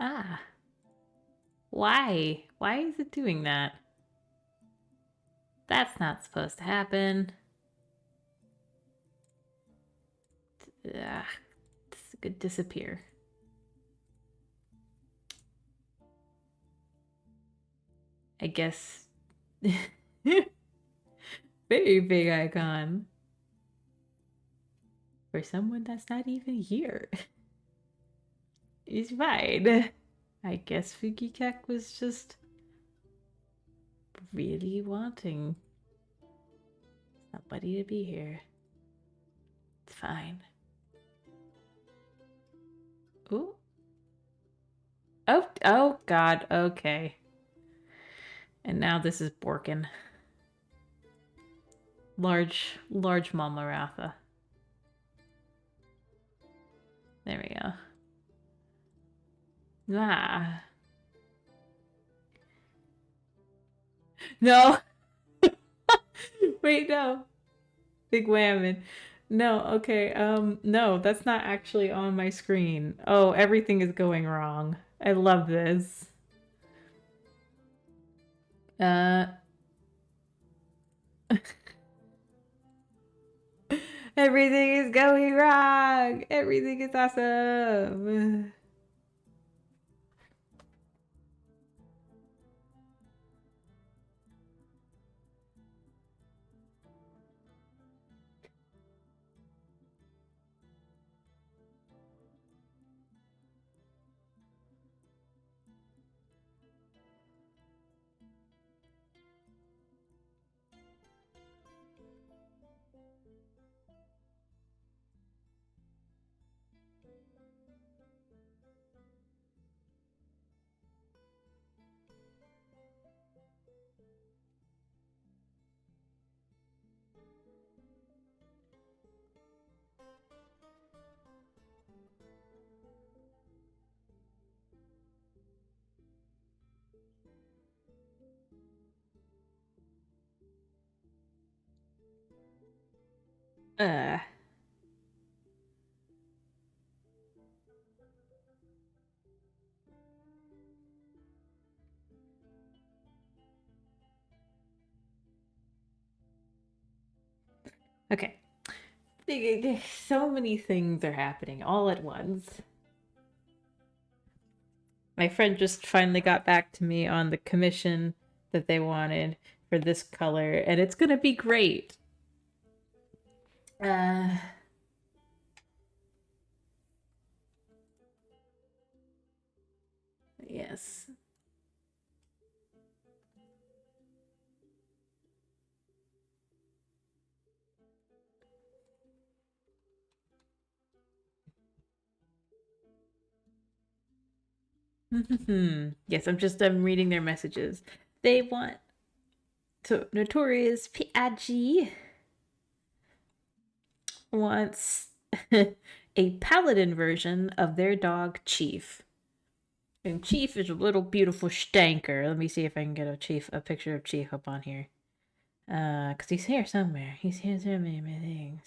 Ah, why? Why is it doing that? That's not supposed to happen. Ah, this could disappear. I guess. Very big icon. For someone that's not even here. He's fine. I guess Fugikek was just really wanting somebody to be here. It's fine. Ooh. Oh God, okay. And now this is Borkin. Large Mama Ratha. There we go. Ah. No. Wait, no. Big whammon. No, okay. No, that's not actually on my screen. Oh, everything is going wrong. I love this. Everything is going wrong. Everything is awesome. Uh. Okay. So many things are happening all at once. My friend just finally got back to me on the commission that they wanted for this color, and it's gonna be great. Uh, yes. Yes, I'm reading their messages. They want so NotoriousPIG wants a paladin version of their dog Chief. And Chief is a little beautiful stanker. Let me see if I can get a picture of Chief up on here. Cause he's here somewhere. He's here somewhere in my things.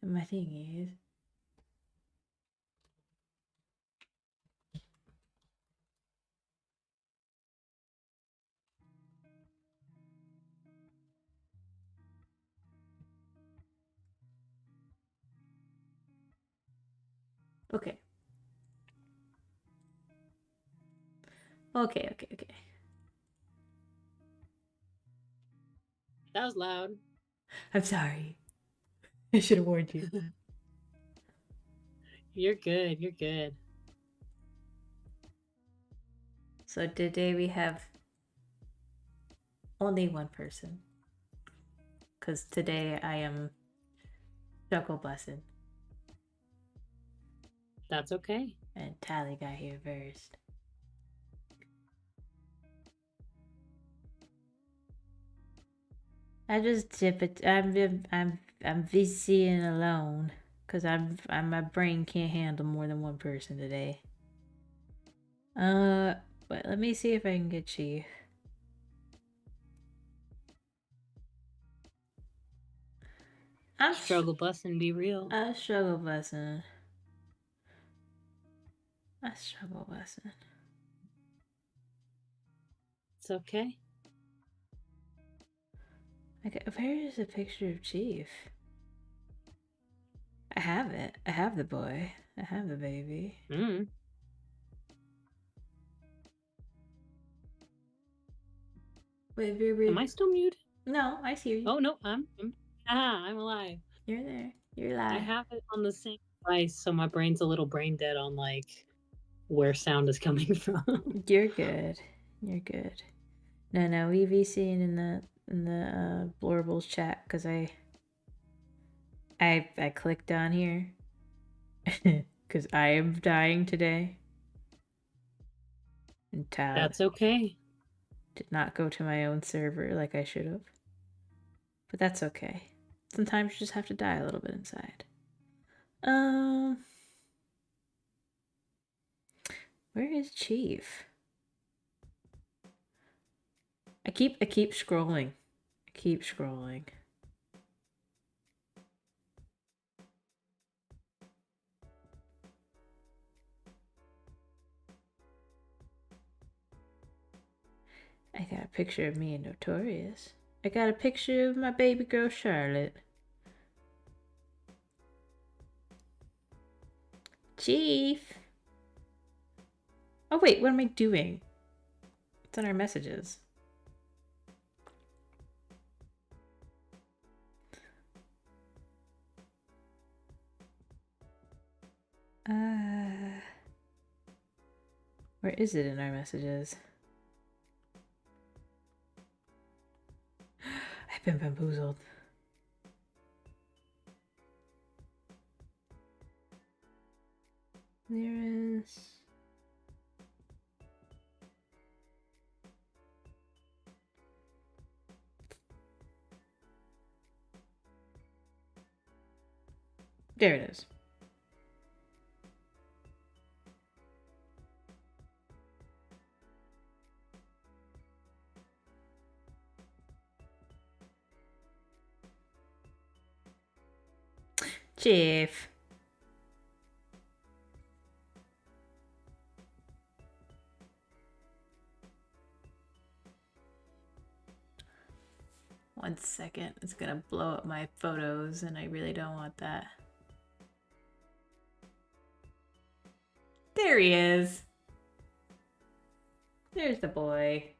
My thing is. Okay. Okay. That was loud. I'm sorry. I should have warned you. You're good. You're good. So today we have only one person. Because today I am Chuckle Bussin'. That's okay. And Tally got here first. I just tip it. I'm busy and alone because my brain can't handle more than one person today. But let me see if I can get Chief. Struggle bus and be real. I struggle bussin'. I struggle bussin'. It's okay. Okay, where is a picture of Chief? I have it. I have the boy. I have the baby. Mm. Wait. Am I still muted? No, I see you. Oh no, I'm alive. You're there. You're I live. have it on the same device, so my brain's a little brain dead on like where sound is coming from. You're good. You're good. No, we be seeing in the Blorbles chat because I clicked on here because I am dying today. And That's okay. did not go to my own server like I should have. But that's okay. Sometimes you just have to die a little bit inside. Where is Chief? I keep scrolling. I keep scrolling. I got a picture of me and Notorious. I got a picture of my baby girl Charlotte. Chief. Oh wait, what am I doing? It's in our messages. Where is it in our messages? I've been bamboozled. There is. There it is. Chief. One second. It's gonna blow up my photos, and I really don't want that. There he is. There's the boy.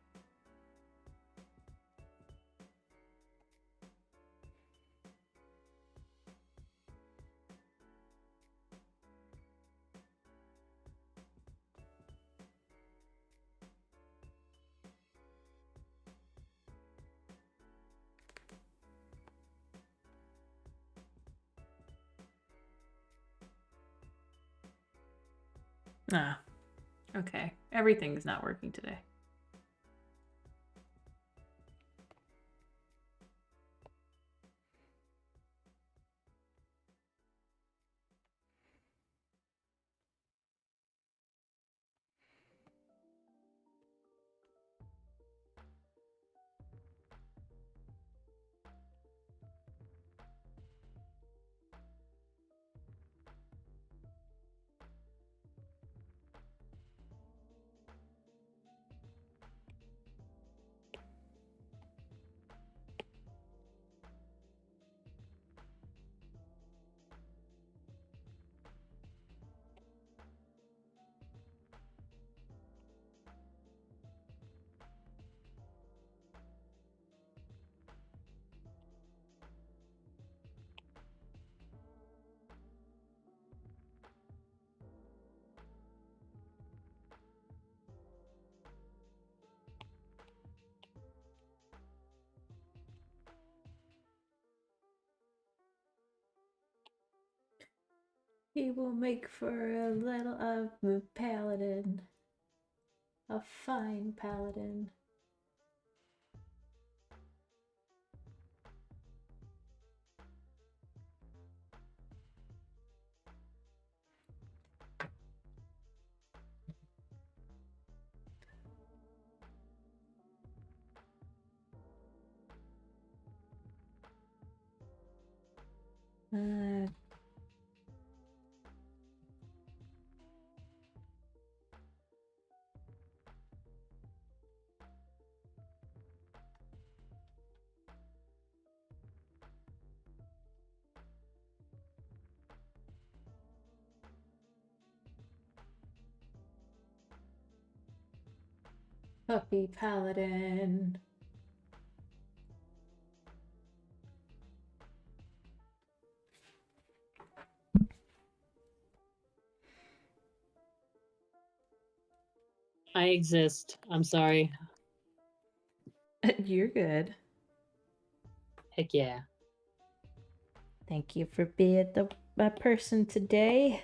Ah, okay. Everything's not working today. He will make for a little paladin. A fine paladin. Uh, Puppy paladin. I exist. I'm sorry. You're good. Heck yeah. Thank you for being the person today.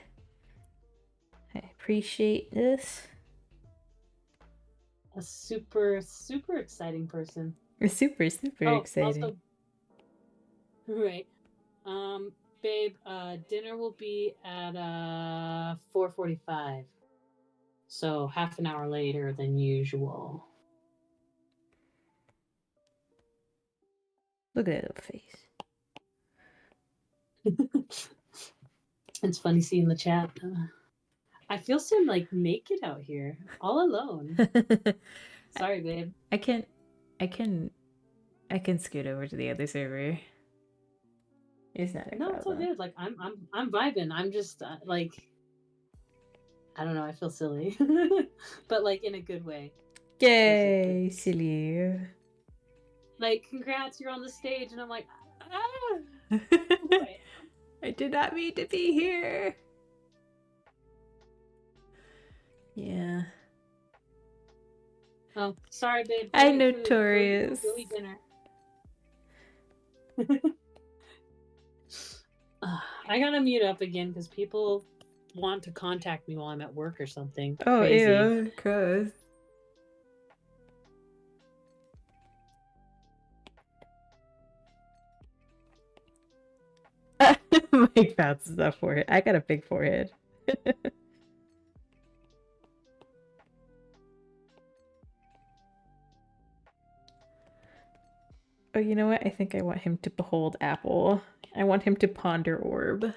I appreciate this. A super, super exciting person. Super, super Oh, exciting. also, right. Babe, dinner will be at 4:45. So half an hour later than usual. Look at that little face. It's funny seeing the chat. I feel so like naked out here, all alone. Sorry, babe. I can scoot over to the other server. It's not a No, it's all problem. good. Like I'm vibing. I'm just like I don't know. I feel silly, but like in a good way. Yay, silly. Like, congrats, you're on the stage, and I'm like, ah, who I am. I did not mean to be here. Yeah. Oh, sorry, babe. Go I eat food. Go eat food. notorious. Go eat dinner. I gotta mute up again because people want to contact me while I'm at work or something. Oh, Crazy. ew, gross. Mike bounces that forehead. I got a big forehead. Oh, you know what? I think I want him to behold apple. I want him to ponder orb.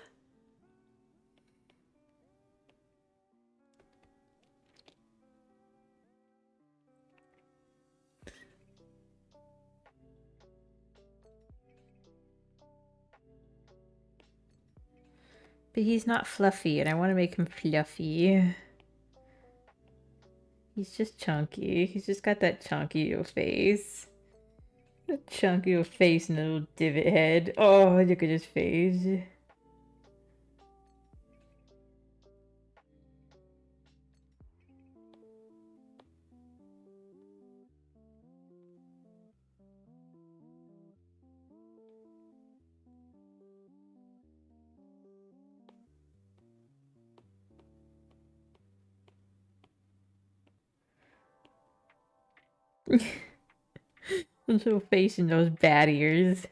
But he's not fluffy, and I want to make him fluffy. He's just chunky. He's just got that chunky little face. A chunky little face and a little divot head. Oh, look at his face. His little face and those bad ears.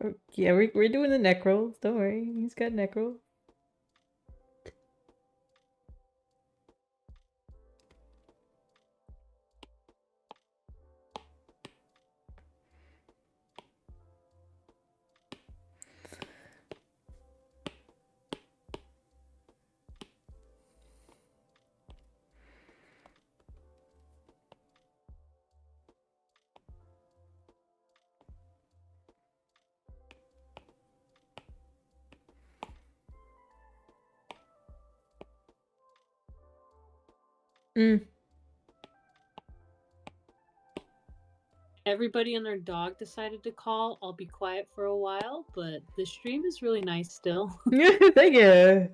Oh, yeah, we're doing the neck rolls. Don't worry, he's got neck rolls. Mm. Everybody and their dog decided to call. I'll be quiet for a while, but the stream is really nice still. Thank you.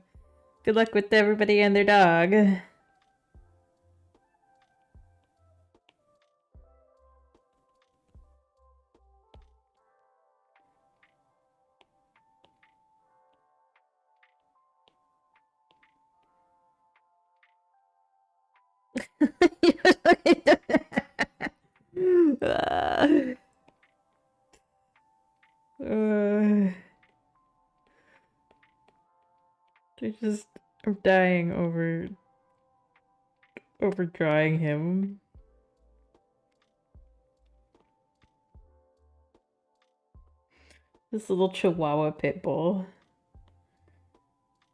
Good luck with everybody and their dog. I just am dying over drawing him. This little Chihuahua pit bull.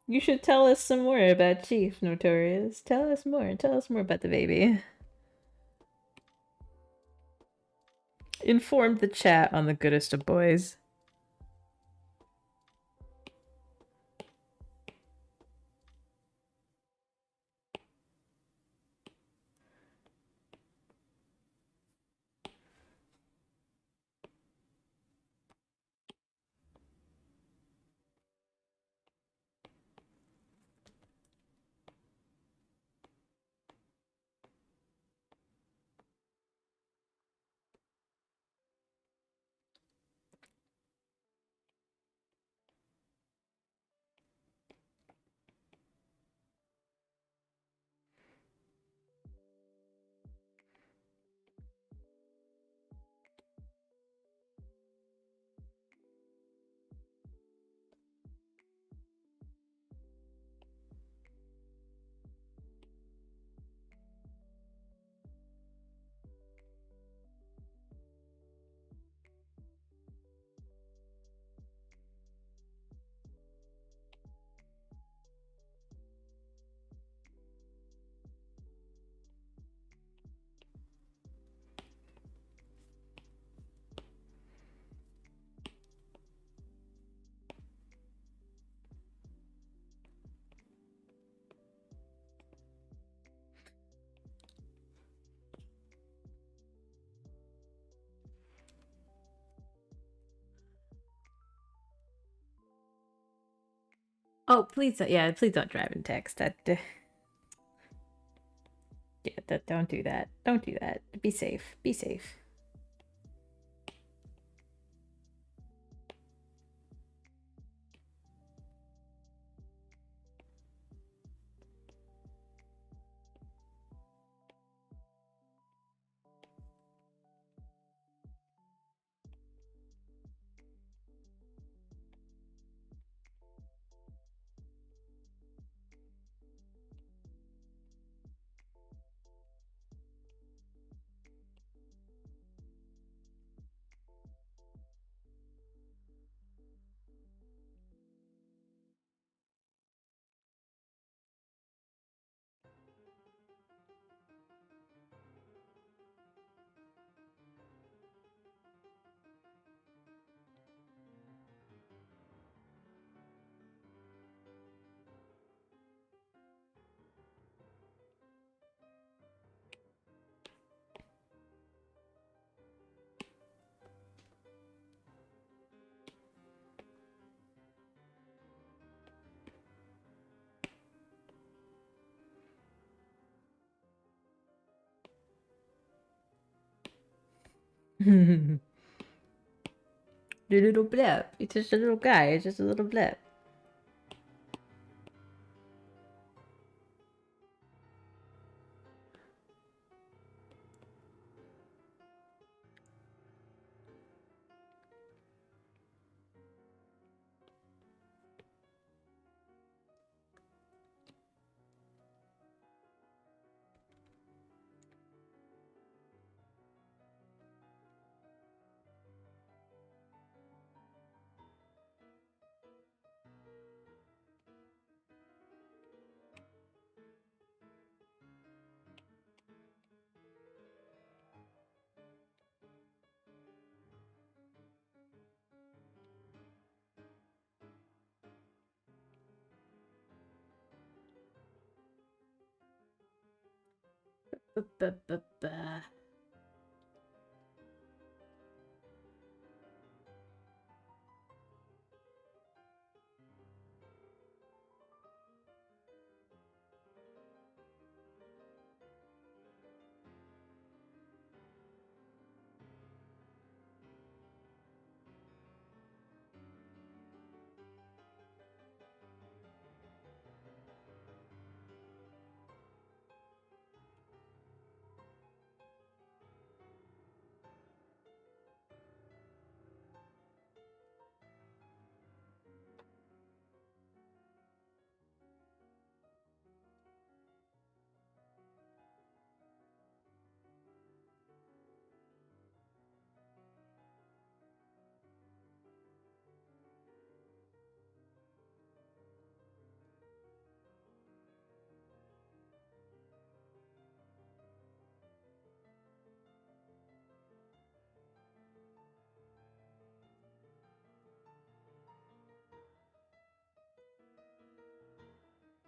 You should tell us some more about Chief, Notorious. Tell us more. Tell us more about the baby. Inform the chat on the goodest of boys. Oh, please don't. Yeah, please don't drive and text. Yeah, don't do that. Don't do that. Be safe. Be safe. The little blip. It's just a little guy. It's just a little blip.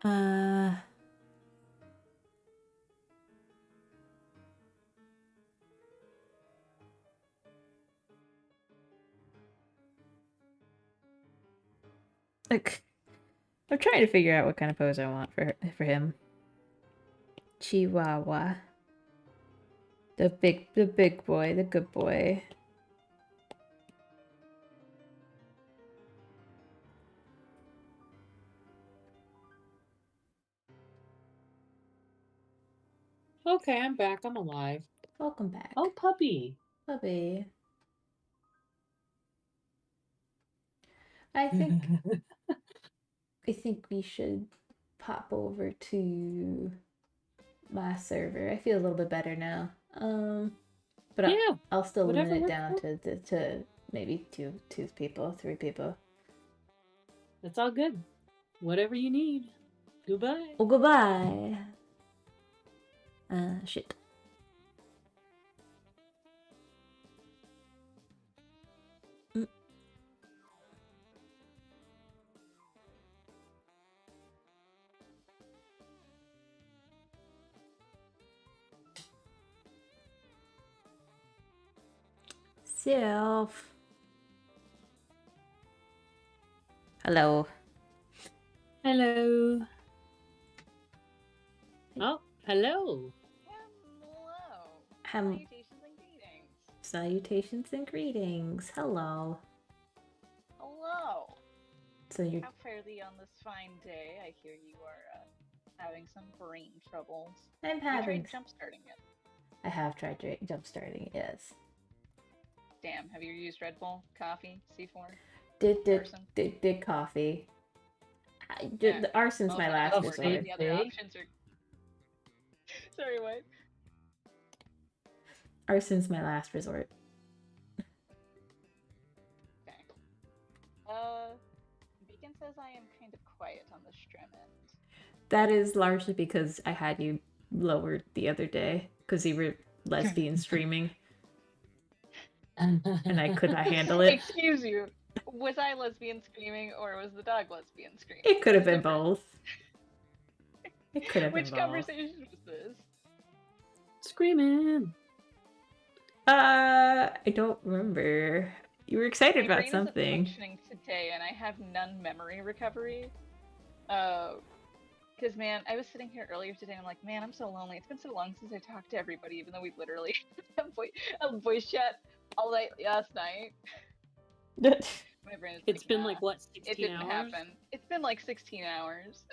Uh. Look, I'm trying to figure out what kind of pose I want for him. Chihuahua. The big boy, the good boy. Okay, I'm back. I'm alive. Welcome back. Oh, puppy. Puppy. I think we should pop over to my server. I feel a little bit better now. But Yeah, I'll still limit whatever it works down out. to maybe two people, 3 people. It's all good. Whatever you need. Goodbye. Oh, goodbye. Shit. Self. Hello. Hello. Oh, hello. Hello. Ham- Salutations and greetings. Salutations and greetings. Hello. Hello. So you're How fare thee on this fine day? I hear you are having some brain troubles. I'm Have you having. tried jump starting it? I have tried jump starting. Yes. Damn. Have you used Red Bull, coffee, C4, Did arson? did coffee. Yeah. The arson's Well, my if it last doesn't work, resort. the other options are. Sorry, what? Arson's my last resort. Okay. Beacon says I am kind of quiet on the stream end. That is largely because I had you lowered the other day because you were lesbian streaming. And I could not handle it. Excuse you. Was I lesbian screaming or was the dog lesbian screaming? It could have There's been difference. both. It could have been Which both. conversation was this? Screaming. I don't remember. You were excited My about brain isn't something. functioning today, and I have none memory recovery. Because man, I was sitting here earlier today, and I'm like, man, I'm so lonely. It's been so long since I talked to everybody, even though we literally had voice chat all night last night. My brain is It's like, been nah, like what, 16 it didn't hours? happen. It's been like 16 hours.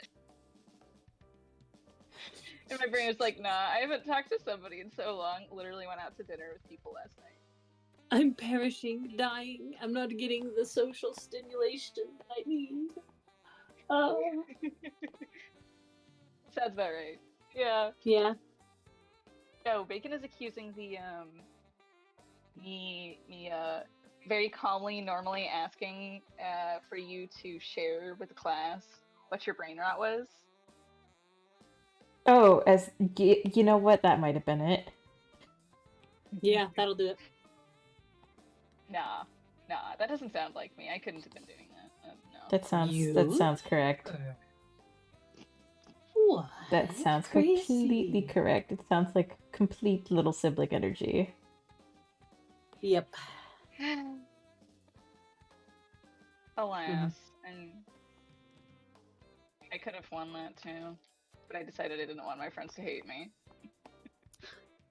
And my brain is like, nah, I haven't talked to somebody in so long. Literally went out to dinner with people last night. I'm perishing, dying. I'm not getting the social stimulation I need. Oh. Sounds about right. Yeah. Yeah. No, Bacon is accusing the me very calmly, normally asking for you to share with the class what your brain rot was. Oh, as you know what? That might have been it. Yeah, that'll do it. Nah, that doesn't sound like me. I couldn't have been doing that. No. That sounds correct. What? That sounds Crazy. completely correct. It sounds like complete little sibling energy. Yep. Alas, and I could have won that too, but I decided I didn't want my friends to hate me.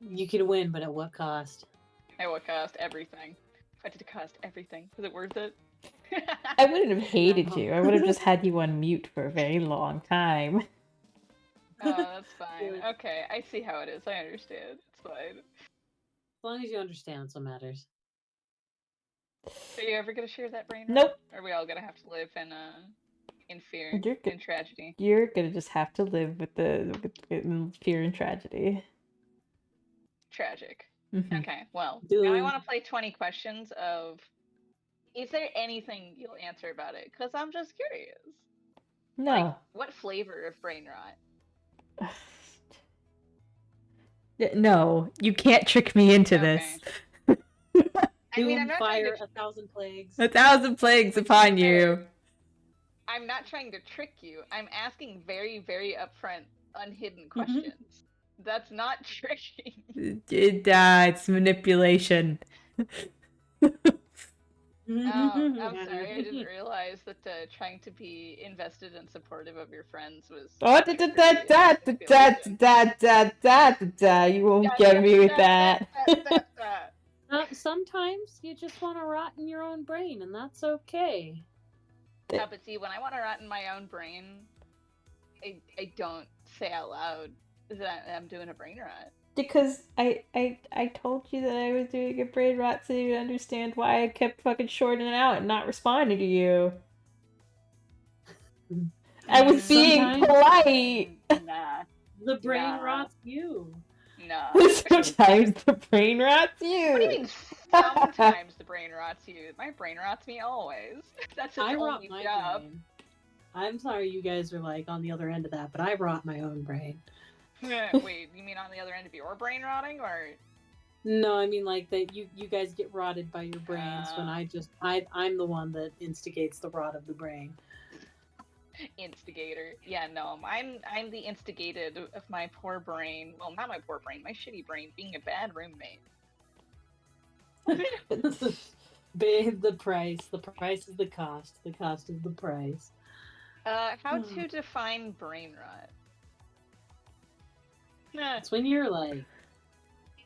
You can win, but at what cost? At what cost? Everything. What did it cost? Everything. Was it worth it? I wouldn't have hated No. you. I would have just had you on mute for a very long time. Oh, that's fine. Okay, I see how it is. I understand. It's fine. As long as you understand, that's what matters. Are you ever gonna share that brain rot? Nope. Or are we all gonna have to live in fear and tragedy? You're gonna just have to live with in fear and tragedy. Tragic. Mm-hmm. Okay, well, now I want to play 20 questions of, is there anything you'll answer about it? Because I'm just curious. No. Like, what flavor of brain rot? No, you can't trick me into this. I mean, I'm not fire, trying to... 1,000 plagues. 1,000 plagues upon you. I'm not trying to trick you. I'm asking very, very upfront, unhidden questions. That's not tricking. It's manipulation. Oh, I'm sorry. I didn't realize that trying to be invested and supportive of your friends was Oh, such a very manipulation. You won't get me with that. Sometimes you just want to rot in your own brain, and that's okay. But see, when I want to rot in my own brain, I don't say out loud that I'm doing a brain rot. Because I told you that I was doing a brain rot so you understand why I kept fucking shorting it out and not responding to you. I was being polite. Nah. The brain rots you. Nah. Sometimes the brain rots you. What do you mean sometimes the brain rots you? My brain rots me always. That's its only job. Brain. I'm sorry you guys are like on the other end of that, but I rot my own brain. Wait, you mean on the other end of your brain rotting, or? No, I mean like that you guys get rotted by your brains when I'm the one that instigates the rot of the brain. Instigator. Yeah, no, I'm the instigated of my poor brain. Well, not my poor brain, my shitty brain being a bad roommate. Babe, the price is the cost is the price. How to define brain rot? It's when you're like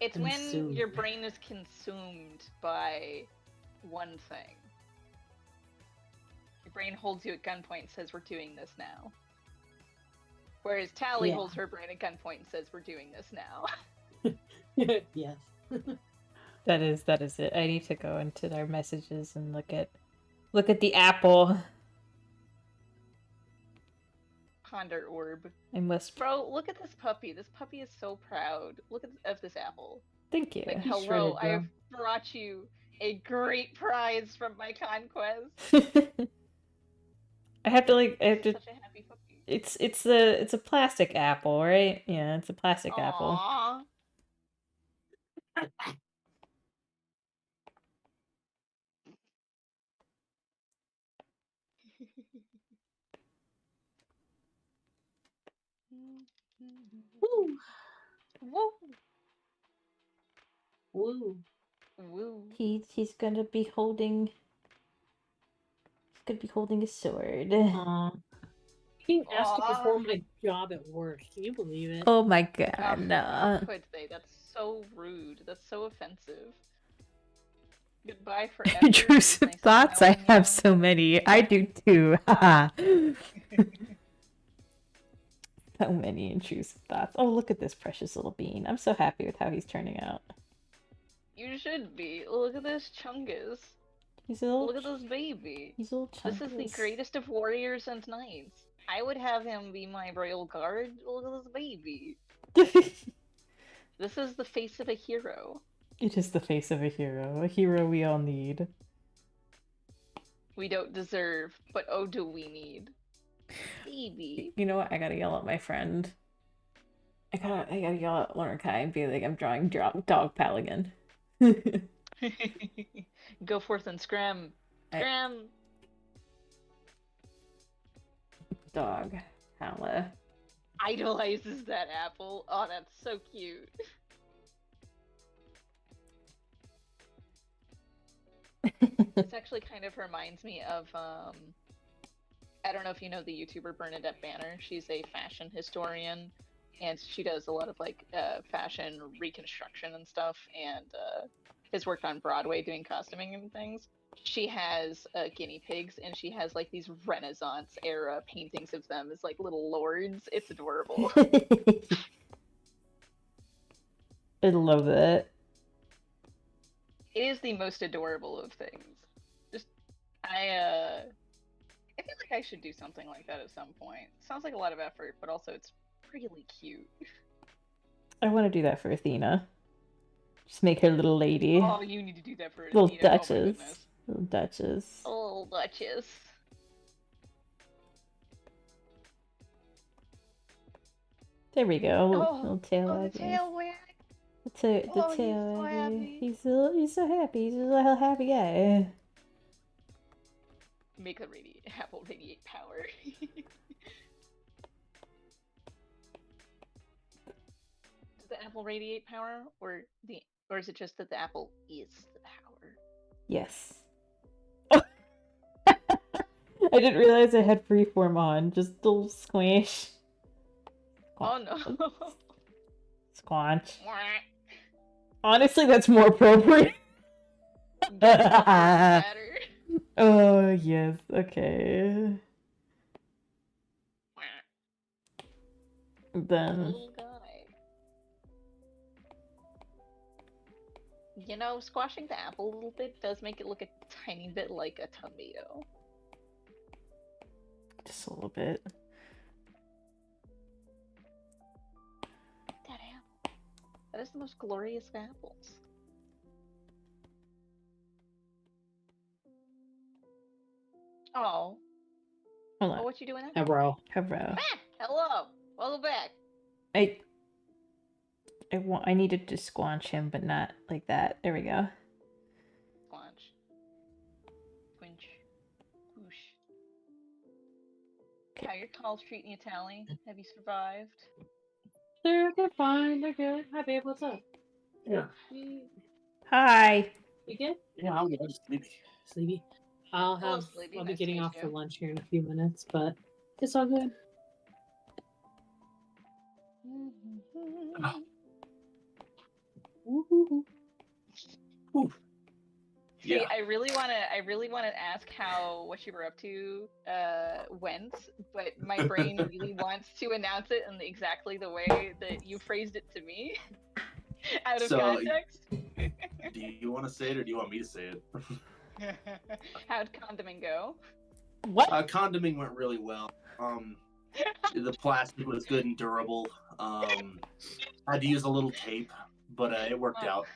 it's when your brain is consumed by one thing. Your brain holds you at gunpoint and says, we're doing this now. Whereas Tally holds her brain at gunpoint and says, we're doing this now. Yes. That is it. I need to go into their messages and look at the apple. Ponder orb. And whisper. Bro, look at this puppy. This puppy is so proud. Look at this apple. Thank you. Like, hello, I have brought you a great prize from my conquest. I have to Such a happy puppy. It's a plastic apple, right? Yeah, it's a plastic apple. Woo. Woo. Woo. Woo. He's gonna be holding a sword. Being asked to perform my job at work. Can you believe it? Oh my god, no. How could they? That's so rude. That's so offensive. Goodbye forever. Intrusive thoughts? I have so many. I do too. So many intrusive thoughts. Oh, look at this precious little bean. I'm so happy with how he's turning out. You should be. Look at this Chungus. Look at this baby. He's a little Chungus. This is the greatest of warriors and knights. I would have him be my royal guard. Look at this baby. This is the face of a hero. It is the face of a hero we all need. We don't deserve, but oh do we need. Baby. You know what? I gotta yell at my friend. I gotta yell at Lorkai and be like, I'm drawing dog pal again. Go forth and scram. Scram! Dog. Hala. Idolizes that apple. Oh, that's so cute. This actually kind of reminds me of, I don't know if you know the YouTuber Bernadette Banner. She's a fashion historian, and she does a lot of, like, fashion reconstruction and stuff, and has worked on Broadway doing costuming and things. She has guinea pigs, and she has, like, these Renaissance-era paintings of them as, like, little lords. It's adorable. I love that. It is the most adorable of things. Just, I feel like I should do something like that at some point. Sounds like a lot of effort, but also it's really cute. I want to do that for Athena. Just make her little lady. Oh, you need to do that for little Athena. Duchess. Oh, my little Duchess. Little Duchess. There we go. Oh, little tail wag. The tail wag. The tail wag. He's so happy. He's a little happy guy. make the apple radiate power. Does the apple radiate power, or is it just that the apple is the power? Yes. I didn't realize I had freeform on. Just a little squish. Oh no. Squanch. Honestly, that's more appropriate. Better. Oh, yes. Okay. Then. Little guy. You know, squashing the apple a little bit does make it look a tiny bit like a tomato. Just a little bit. That apple. That is the most glorious of apples. Oh. Hold on. Oh, what you doing now? Hello. Hello. Ah, hello. Welcome back. I needed to squanch him, but not like that. There we go. Squanch. Squinch. Whoosh. How your calls treating you, Tally? Have you survived? They're fine. They're good. Hi, babe. What's up? Yeah. Hi. You good? Yeah, I'm good. Sleepy. Sleepy. Hello, Sleepy. I'll be Nice to getting meet off for you. lunch here in a few minutes, but it's all good. Woo-hoo-hoo. See, Yeah. I really wanna ask how what you were up to went, but my brain really wants to announce it in exactly the way that you phrased it to me, out of So, context. Do you want to say it or do you want me to say it? How'd condiment go? What? Condiming went really well. The plastic was good and durable. I had to use a little tape, but it worked out.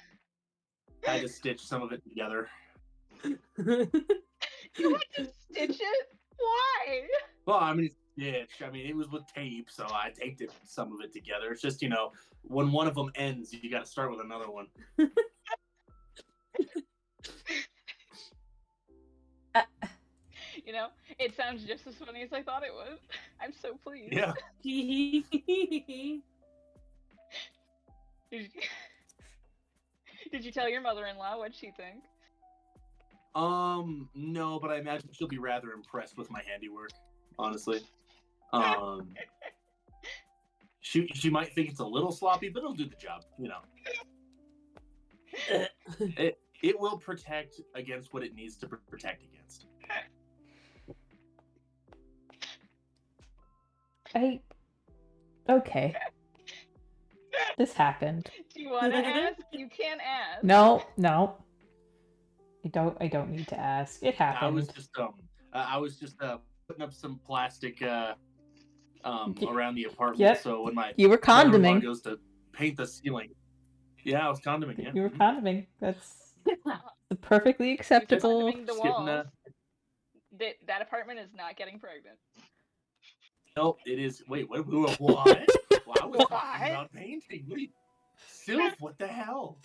I had to stitch some of it together. You had to stitch it? Why? Well, I mean, stitch. I mean, it was with tape, so I taped some of it together. It's just, when one of them ends, you got to start with another one. It sounds just as funny as I thought it would. I'm so pleased. Yeah. Did you tell your mother-in-law what'd she think? No, but I imagine she'll be rather impressed with my handiwork, honestly. She might think it's a little sloppy, but it'll do the job, It will protect against what it needs to protect against. Okay. This happened. Do you want to ask? You can't ask. No. I don't need to ask. It happened. I was just putting up some plastic around the apartment. Yep. So when You were mother-in-law condiming. goes to paint the ceiling, yeah, I was condiming. Yeah. You were condiming. That's perfectly acceptable. Condiming the walls. That apartment is not getting pregnant. No, it is. Wait, what? What? Well, I was talking about painting. Wait, Sylph, what the hell?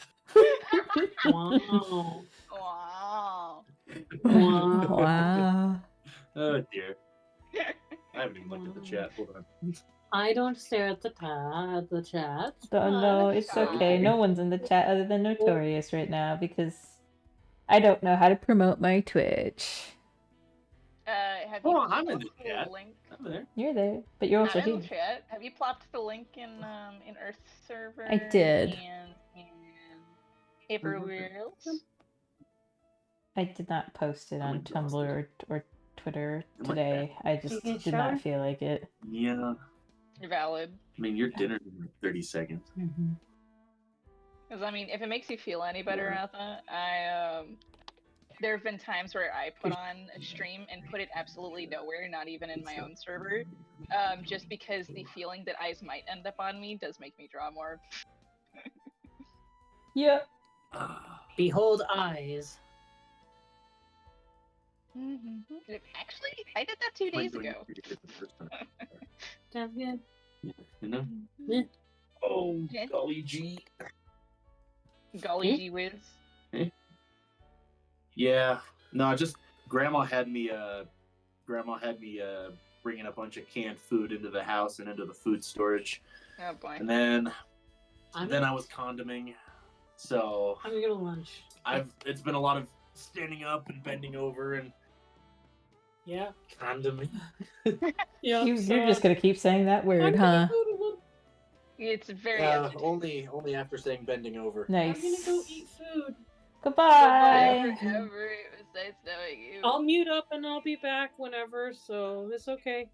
Wow. Wow. Wow. Oh dear. I haven't even looked at the chat. Hold on. I don't stare at the chat. No, it's okay. No one's in the chat other than Notorious right now because I don't know how to promote my Twitch. Have you I'm in the chat. link? I'm there. You're there, but you're also I'm in here. the chat. Have you plopped the link in Earth server? I did. And everywhere else? I did not post it on Tumblr or Twitter Am I today. I just Okay, did not feel like it. Yeah. You're valid. I mean, your dinner's in like 30 seconds. Because I mean, if it makes you feel any better, Atha, there have been times where I put on a stream and put it absolutely nowhere, not even in my own server, just because the feeling that eyes might end up on me does make me draw more. Yeah. Behold eyes. Actually, I did that 2 days ago. Sounds good. Yeah. Oh, golly gee. Golly gee whiz. Yeah. No, Grandma had me bringing a bunch of canned food into the house and into the food storage. Oh boy. And then I was condiming. So I'm gonna go to lunch. It's been a lot of standing up and bending over and Yeah. condiming. Yeah. You're just gonna keep saying that word, huh? It's very Yeah, entertaining. only after saying bending over. Nice. I'm gonna go eat food. Goodbye. Forever. It was nice knowing you. I'll mute up and I'll be back whenever, so it's okay.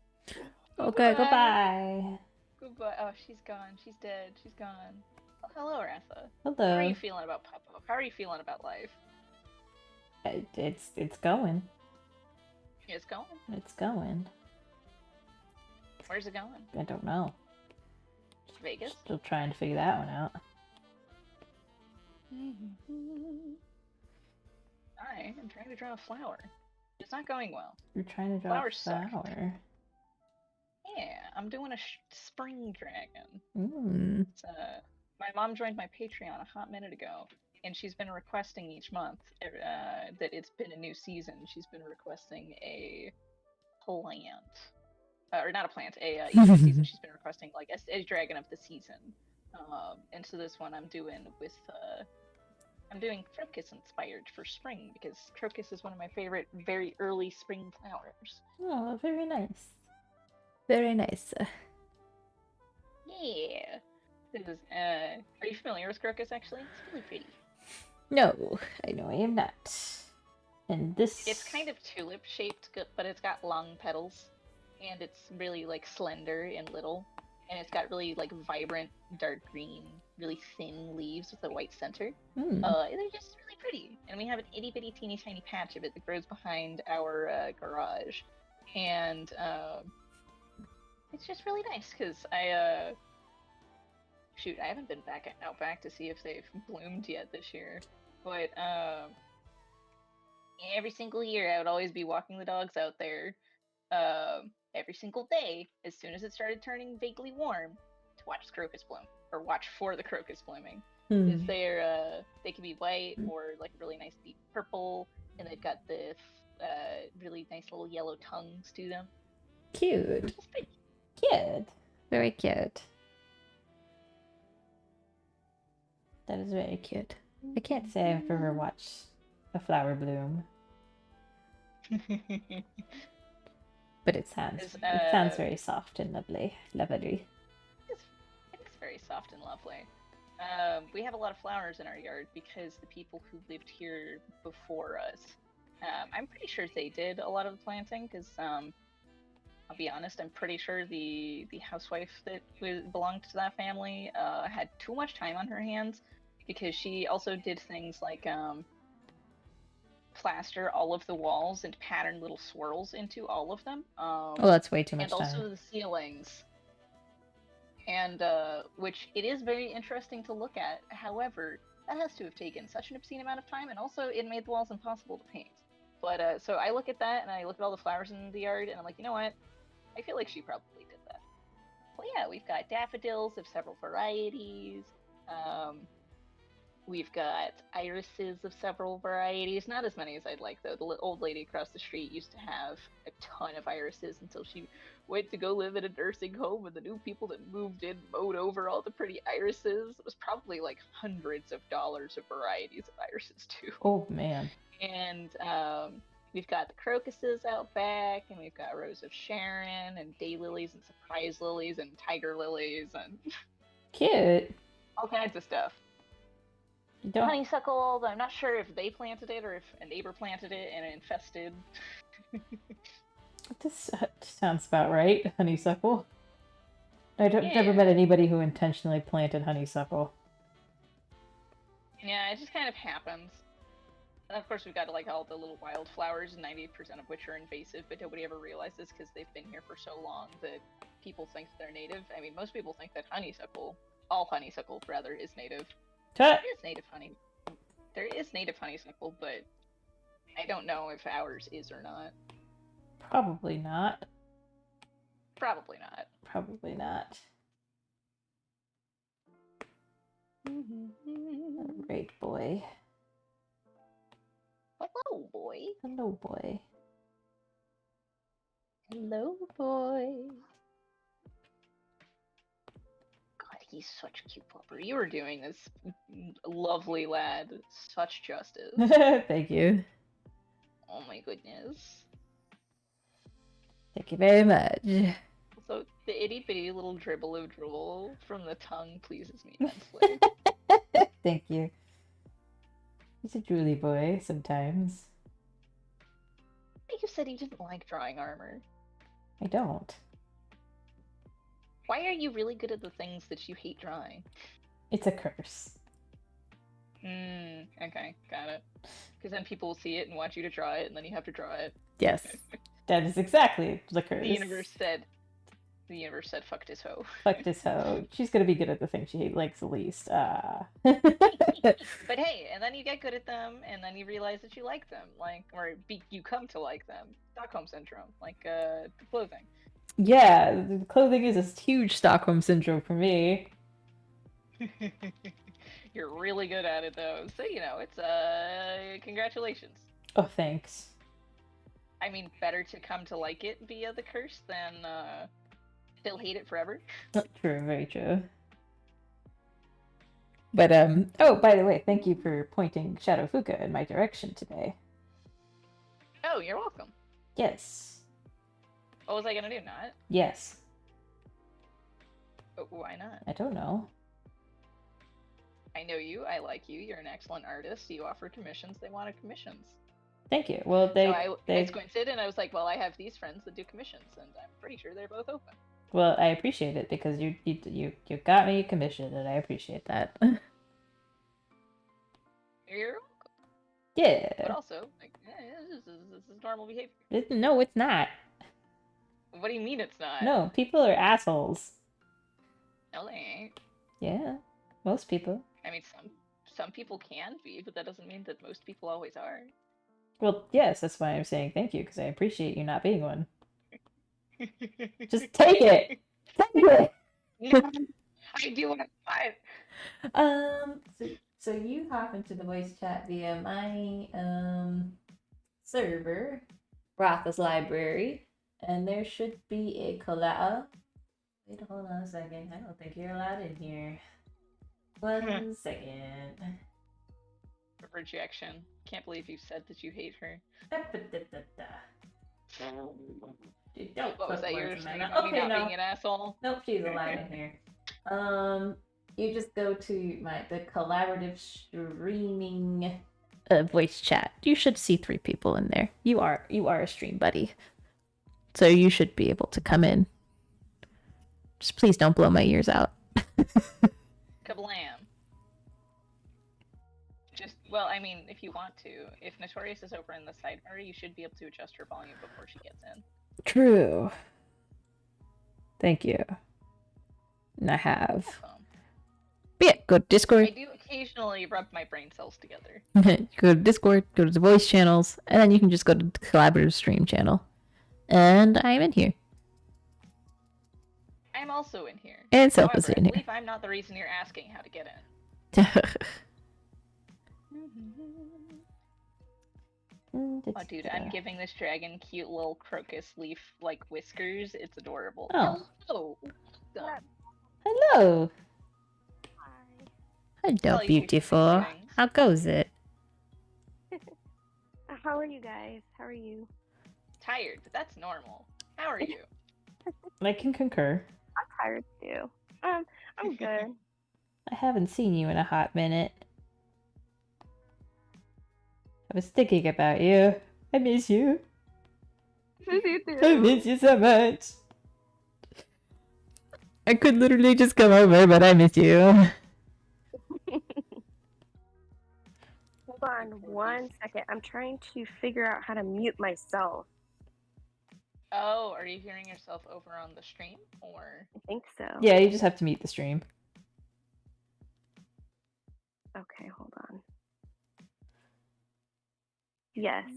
Okay, goodbye. Goodbye. Oh, she's gone. She's dead. She's gone. Oh, hello, Ratha. Hello. How are you feeling about Puppo? How are you feeling about life? It's going. It's going. It's going. Where's it going? I don't know. Vegas? Still trying to figure that one out. I am trying to draw a flower. It's not going well. You're trying to draw Flowers a suck. flower. Yeah, I'm doing a spring dragon. Mm. My mom joined my Patreon a hot minute ago, and she's been requesting each month that it's been a new season. She's been requesting a plant. Or not a plant, each season she's been requesting like a dragon of the season. And so this one I'm doing with I'm doing crocus inspired for spring because crocus is one of my favorite very early spring flowers. Oh, very nice. Very nice. Yeah. This is are you familiar with crocus actually? It's really pretty. No, I know I am not. And this It's kind of tulip shaped, but it's got long petals. And it's really like slender and little, and it's got really like vibrant dark green, really thin leaves with a white center. They're just really pretty, and we have an itty bitty teeny tiny patch of it that grows behind our garage, and it's just really nice because I haven't been out back to see if they've bloomed yet this year, but every single year I would always be walking the dogs out there. Every single day, as soon as it started turning vaguely warm, to watch the crocus bloom, or watch for the crocus blooming. Because they can be white or like really nice deep purple, and they've got the really nice little yellow tongues to them. Cute. Cute. Very cute. That is very cute. I can't say I've ever watched a flower bloom. But it sounds very soft and lovely. Lovely. It's very soft and lovely. We have a lot of flowers in our yard because the people who lived here before us, I'm pretty sure they did a lot of the planting because, I'll be honest, I'm pretty sure the housewife that belonged to that family had too much time on her hands because she also did things like plaster all of the walls and pattern little swirls into all of them. Oh, that's way too much and time. also the ceilings. And which it is very interesting to look at. However, that has to have taken such an obscene amount of time, and also it made the walls impossible to paint. But so I look at that and I look at all the flowers in the yard, and I'm like, you know what? I feel like she probably did that. Well, yeah, we've got daffodils of several varieties. We've got irises of several varieties. Not as many as I'd like, though. The old lady across the street used to have a ton of irises until she went to go live in a nursing home, and the new people that moved in mowed over all the pretty irises. It was probably like hundreds of dollars of varieties of irises, too. Oh, man. And we've got the crocuses out back, and we've got Rose of Sharon, and daylilies, and surprise lilies, and tiger lilies, and Cute. all kinds of stuff. Don't... Honeysuckle, I'm not sure if they planted it or if a neighbor planted it and it infested. This sounds about right, honeysuckle. I've never met anybody who intentionally planted honeysuckle. Yeah, it just kind of happens. And of course we've got like all the little wildflowers, 98% of which are invasive, but nobody ever realizes because they've been here for so long that people think they're native. I mean, most people think that all honeysuckle rather, is native. There is native honey. There is native honeysuckle, but I don't know if ours is or not. Probably not. Probably not. Probably not. Great boy. Hello. boy. Hello, boy. Hello, boy. God, he's such a cute pupper. You are doing this, lovely lad, such justice. Thank you. Oh my goodness. Thank you very much. So the itty bitty little dribble of drool from the tongue pleases me immensely. Thank you. He's a drooly boy sometimes. You said you didn't like drawing armor. I don't. Why are you really good at the things that you hate drawing? It's a curse. Okay, got it. Because then people will see it and want you to draw it, and then you have to draw it. Yes. That is exactly the curse. The universe said, fuck this hoe. Fuck this hoe. She's gonna be good at the thing she likes the least. But hey, and then you get good at them, and then you realize that you like them, you come to like them. Stockholm syndrome, the clothing. Yeah, the clothing is a huge Stockholm syndrome for me. You're really good at it, though. So, it's, congratulations. Oh, thanks. I mean, better to come to like it via the curse than, still hate it forever. True, very true. But, oh, by the way, thank you for pointing Shadow Fuka in my direction today. Oh, you're welcome. Yes. What was I gonna do, not? Yes. But why not? I don't know. I know you, I like you, you're an excellent artist, you offer commissions, they wanted commissions. Thank you. Well, So I squinted and I was like, well, I have these friends that do commissions, and I'm pretty sure they're both open. Well, I appreciate it because you got me a commission, and I appreciate that. You're welcome. Yeah. But also, this is normal behavior. No, it's not. What do you mean it's not? No, people are assholes. No, they ain't. Yeah, most people. I mean, some people can be, but that doesn't mean that most people always are. Well, yes, that's why I'm saying thank you, because I appreciate you not being one. Just take it! Take it! No, I do want to buy it. So you hop into the voice chat via my server, Ratha's library, and there should be a collab. Wait, hold on a second. I don't think you're allowed in here. 1 second. Rejection. Can't believe you said that you hate her. Dude, don't What was put that? You're words in saying my about mouth. me Okay, not no. being an asshole? Nope, she's allowed in here. You just go to the collaborative streaming voice chat. You should see 3 people in there. You are a stream buddy, so you should be able to come in. Just please don't blow my ears out. Kablam. Well, I mean, if you want to. If Notorious is over in the sidebar, you should be able to adjust her volume before she gets in. True. Thank you. And I have. But yeah, go to Discord. I do occasionally rub my brain cells together. Go to Discord, go to the voice channels, and then you can just go to the collaborative stream channel. And I'm in here. I'm also in here. And Self is However, in I here. believe I'm not the reason you're asking how to get in. Oh, dude, I'm giving this dragon cute little crocus leaf, whiskers. It's adorable. Oh. Hello. Hello. Hello, Salutations, beautiful. greetings. How goes it? How are you guys? How are you? Tired, but that's normal. How are you? I can concur. I'm tired too. I'm good. I haven't seen you in a hot minute. I was thinking about you. I miss you. Miss you I too. miss you so much. I could literally just come over, but I miss you. Hold on 1 second. I'm trying to figure out how to mute myself. Oh, are you hearing yourself over on the stream, or? I think so. Yeah, you just have to mute the stream. Okay, hold on. Yes.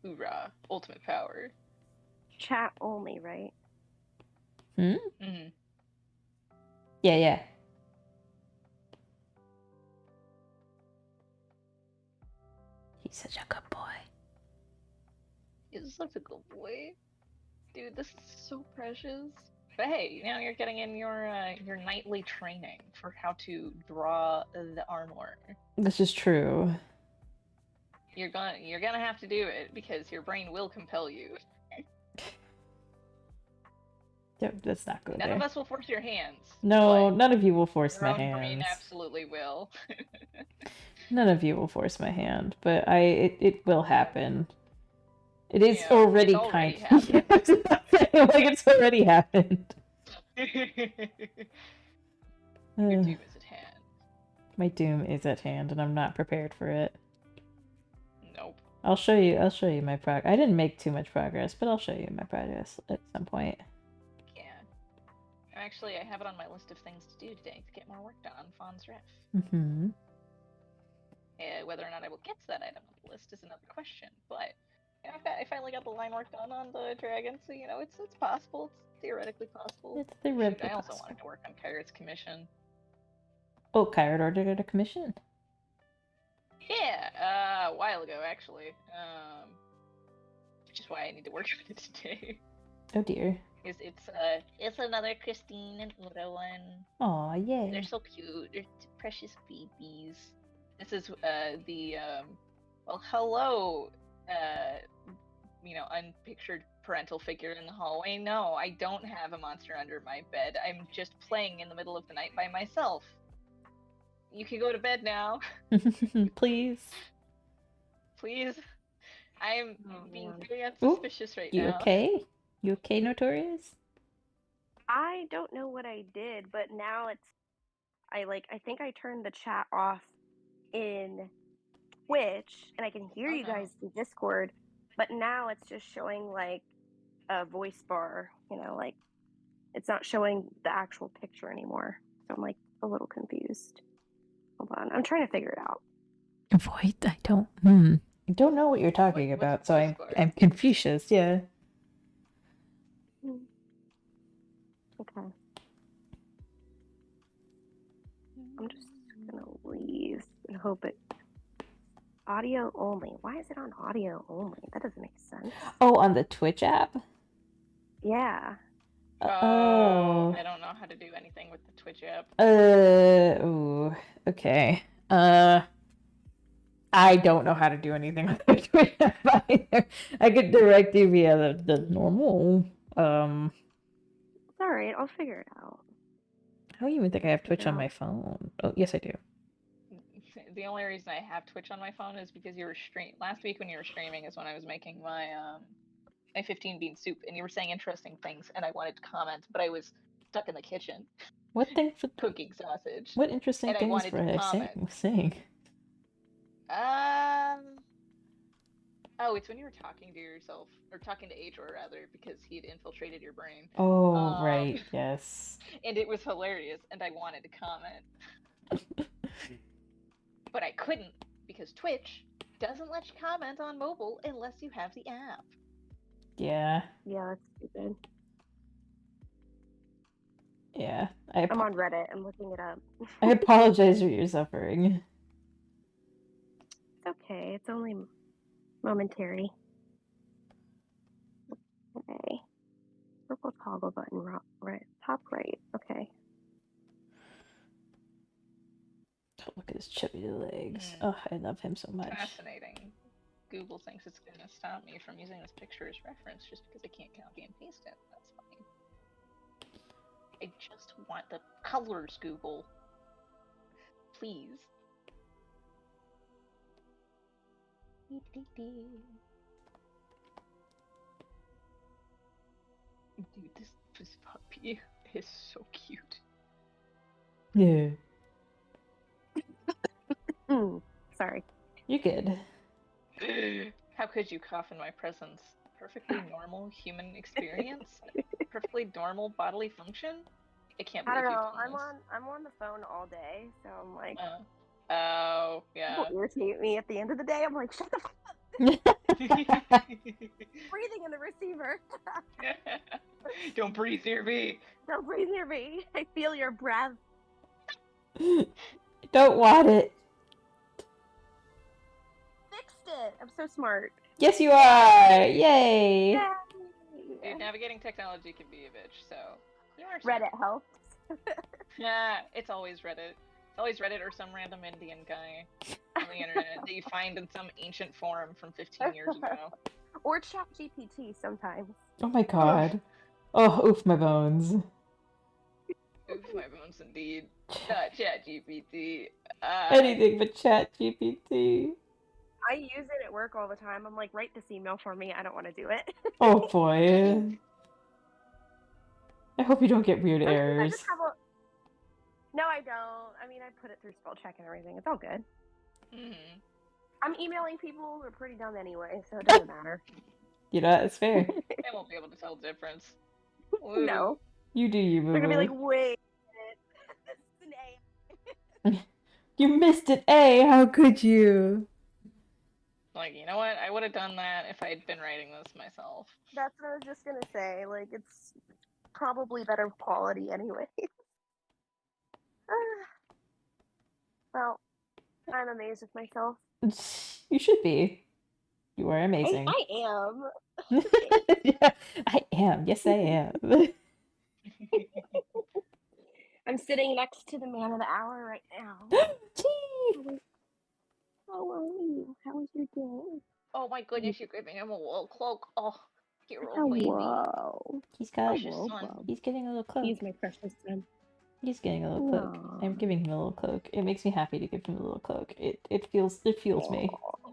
Hoorah. Ultimate power. Chat only, right? Mm-hmm. Yeah. He's such a good boy. He's such a good boy. Dude, this is so precious. But hey, now you're getting in your nightly training for how to draw the armor. This is true. You're gonna have to do it because your brain will compel you. Let's not go None there. of us will force your hands. No, but none of you will force your my own brain hands. absolutely will. None of you will force my hand, but it will happen. It is Yeah, already it's already kind of happened. like it's already happened. Your doom is at hand. My doom is at hand, and I'm not prepared for it. Nope. I'll show you my progress. I didn't make too much progress, but I'll show you my progress at some point. Yeah. Actually, I have it on my list of things to do today to get more work done on Fawn's Ref. Mm-hmm. Whether or not I will get to that item on the list is another question, but I finally got the line work done on the dragon, so it's possible. It's theoretically possible. It's theoretically I also possible. wanted to work on Kyra's commission. Oh, Kyra ordered a commission. Yeah, a while ago actually. Which is why I need to work on it today. Oh dear. It's another Christine and Uda one. Aw, yay. They're so cute. They're precious babies. This is well, hello, unpictured parental figure in the hallway. No, I don't have a monster under my bed. I'm just playing in the middle of the night by myself. You can go to bed now. Please. Please. I am being very Ooh, unsuspicious right you now. okay? You okay, Notorious? I don't know what I did, but now I think I turned the chat off in Twitch, and I can hear you guys in Discord, but now it's just showing like a voice bar, like it's not showing the actual picture anymore. So I'm like a little confused. Hold on, I'm trying to figure it out. Void? I don't know what you're talking about, so I'm Confucius, yeah. Okay. I'm just gonna leave and hope it audio only. Why is it on audio only? That doesn't make sense. Oh, on the Twitch app? Yeah. Oh. I don't know how to do anything with the Twitch app. Ooh, okay. I don't know how to do anything with the Twitch app either. I could direct you via the normal, It's alright, I'll figure it out. I don't even think I have Twitch on my phone. Oh, yes I do. The only reason I have Twitch on my phone is because you were last week when you were streaming is when I was making my 15 bean soup, and you were saying interesting things, and I wanted to comment, but I was stuck in the kitchen. What thing for cooking sausage? What interesting and things I wanted to comment. saying? Oh, it's when you were talking to yourself, or talking to Ador rather, because he had infiltrated your brain. Oh, right, yes. And it was hilarious, and I wanted to comment. But I couldn't, because Twitch doesn't let you comment on mobile unless you have the app. Yeah. Yeah, that's stupid. Yeah. I'm on Reddit. I'm looking it up. I apologize for your suffering. It's okay. It's only momentary. Okay. Purple toggle button, right, top right. Okay. Oh, look at his chubby legs. Oh, I love him so much. Fascinating. Google thinks it's going to stop me from using this picture as reference just because I can't copy and paste it. That's fine. I just want the colors, Google. Please. Dude, this puppy is so cute. Yeah. Sorry. You're good. How could you cough in my presence? Perfectly normal human experience? Perfectly normal bodily function? I can't believe I don't know. you've done I'm on the phone all day, so I'm like, oh yeah. People irritate me at the end of the day. I'm like, shut the fuck up. Breathing in the receiver. Don't breathe near me. Don't breathe near me. I feel your breath. Don't want it. Fixed it. I'm so smart. Yes, you are! Yay! Yay! Dude, navigating technology can be a bitch, so you are Reddit helps. Yeah, it's always Reddit. It's always Reddit or some random Indian guy on the internet that you find in some ancient forum from 15 years ago. Or ChatGPT sometimes. Oh my god. Oh, oof my bones. Oof, my bones indeed. Not ChatGPT. Anything but ChatGPT. I use it at work all the time. I'm like, write this email for me. I don't want to do it. Oh boy. I hope you don't get weird I errors. just have a... No, I don't. I mean, I put it through spell check and everything. It's all good. Mm-hmm. I'm emailing people who are pretty dumb anyway, so it doesn't matter. You know, that's fair. They won't be able to tell the difference. No. You do you, boo. They're gonna be like, wait a minute. This is an A. You missed it, A. How could you? Like, you know what? I would have done that if I'd been writing this myself. That's what I was just gonna say. Like, it's probably better quality anyway. Well, I'm amazed with myself. You should be. You are amazing. I am. Yeah, I am. Yes, I am. I'm sitting next to the man of the hour right now. Gee. How are you? How was your day? Oh my goodness, you're giving him a wool cloak. Oh, hero Oh, baby. whoa. He's got. Precious son. He's getting a little cloak. He's my precious son. He's getting a little cloak. Aw. I'm giving him a little cloak. It makes me happy to give him a little cloak. It fuels me. Aw.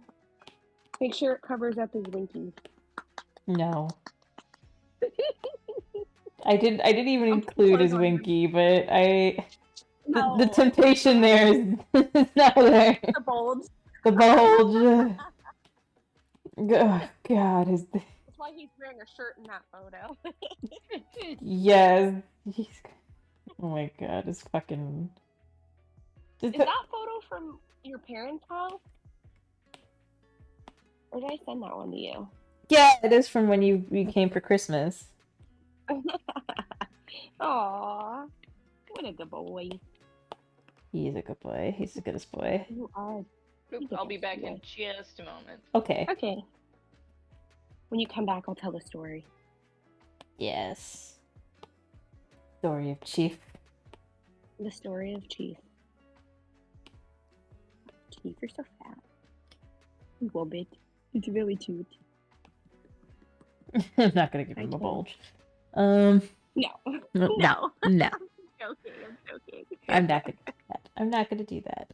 Make sure it covers up his winky. No. I didn't even include his winky, but the temptation there is now there. The bulge. The bulge. Oh, God, That's why he's wearing a shirt in that photo. yes. Oh my God, it's fucking. Is that photo from your parents' house? Or did I send that one to you? Yeah, it is from when you came for Christmas. Aww. What a good boy. He is a good boy. He's the goodest boy. You are. Oop, I'll be back in just a moment. Okay. Okay. When you come back, I'll tell the story. Yes. Story of Chief. The story of Chief. Chief, you're so fat. A little bit. It's really cute. I'm not gonna give him a bulge. No. No. No. No. I'm joking. I'm not gonna do that. I'm not gonna do that.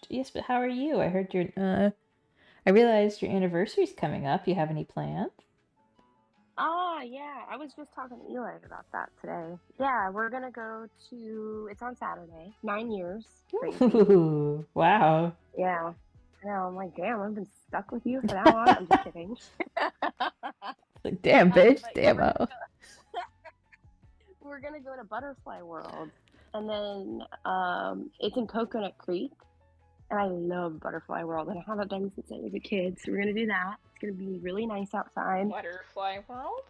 Yes, but how are you? I heard your I realized your anniversary's coming up. You have any plans? Yeah. I was just talking to Eli about that today. Yeah, we're gonna go to. It's on Saturday. 9 years. Crazy. Ooh, wow. Yeah. I know. I'm like, damn. I've been stuck with you for that long. I'm just kidding. Like, damn, bitch. But Damn. we're gonna go to Butterfly World, and then it's in Coconut Creek, and I love Butterfly World, and I haven't been since I was a kid. So we're gonna do that. It's gonna be really nice outside. Butterfly World?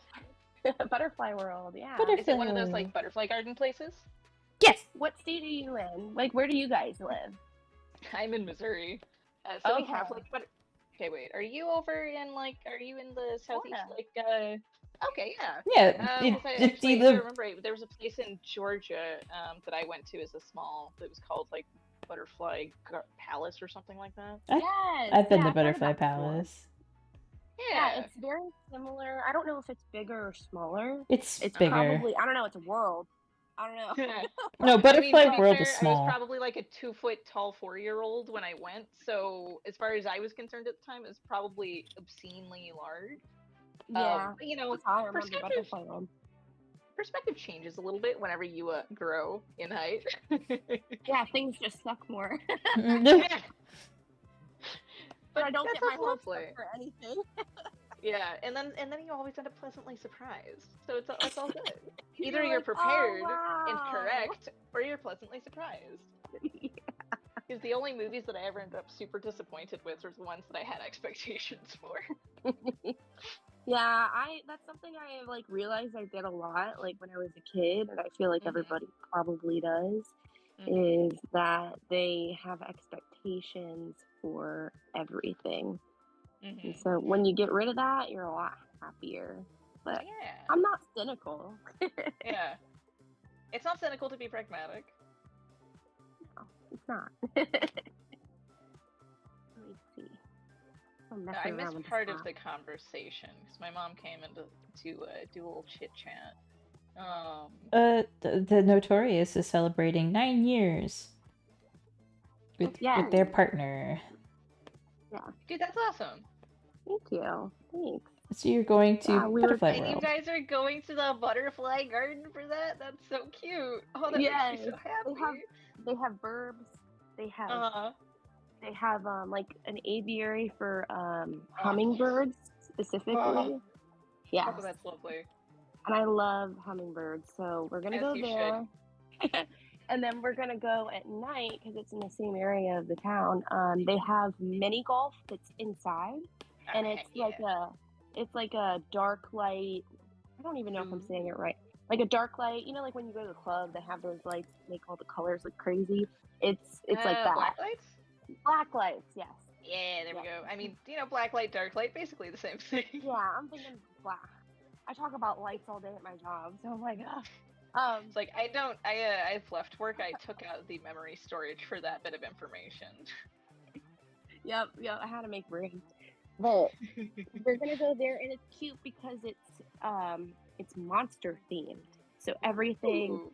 Butterfly World, yeah. Is it one of those like butterfly garden places? Yes. What state are you in? Like, where do you guys live? I'm in Missouri. So we have like Okay, wait. Are you over in like? Are you in the southeast? Florida. Like, okay, yeah. Yeah. If I remember right, there was a place in Georgia that I went to as a small. That was called like Butterfly Palace or something like that. Yes. I've been to I've heard Butterfly of that before. Palace. Yeah, it's very similar. I don't know if it's bigger or smaller. It's It's bigger. probably. I don't know. It's a world. I don't know. No, Butterfly to be World fair, is small. I was probably like a 2-foot tall 4-year-old when I went, so as far as I was concerned at the time, it was probably obscenely large. Yeah. You know, That's how I remember Butterfly World. perspective changes a little bit whenever you grow in height. Yeah, things just suck more. Yeah. But I don't that get my sounds hopes lovely. up for anything. Yeah, and then you always end up pleasantly surprised. So it's all good. Either You're you're like, prepared oh, and wow. correct, or you're pleasantly surprised. Because the only movies that I ever ended up super disappointed with were the ones that I had expectations for. Yeah, that's something I like realized I did a lot like when I was a kid, and I feel like everybody probably does, is that they have expectations for everything. And so when you get rid of that, you're a lot happier. But Yeah. I'm not cynical. Yeah. It's not cynical to be pragmatic. No, it's not. Let me see. I missed part of the conversation because my mom came in to do a little chit chat. The Notorious is celebrating 9 years with their partner. Yeah. Dude, that's awesome. Thank you. Thanks. So you're going to Butterfly And World. you guys are going to the butterfly garden for that? That's so cute. Oh, that makes me so happy. They have burbs. They have like an aviary for hummingbirds specifically. Yeah. Oh, that's lovely. And I love hummingbirds, so we're gonna go there. And then we're gonna go at night because it's in the same area of the town. They have mini golf that's inside, and it's like a dark light. I don't even know if I'm saying it right. Like a dark light, you know, like when you go to the club, they have those lights that make all the colors look crazy. It's like that. Black lights? Black lights, yes. Yeah, there we go. I mean, you know, black light, dark light, basically the same thing. Yeah, I'm thinking black. I talk about lights all day at my job, so I'm like, it's like I've left work. I took out the memory storage for that bit of information. Yep, I had to make room. But we're gonna go there, and it's cute because it's monster themed. So everything,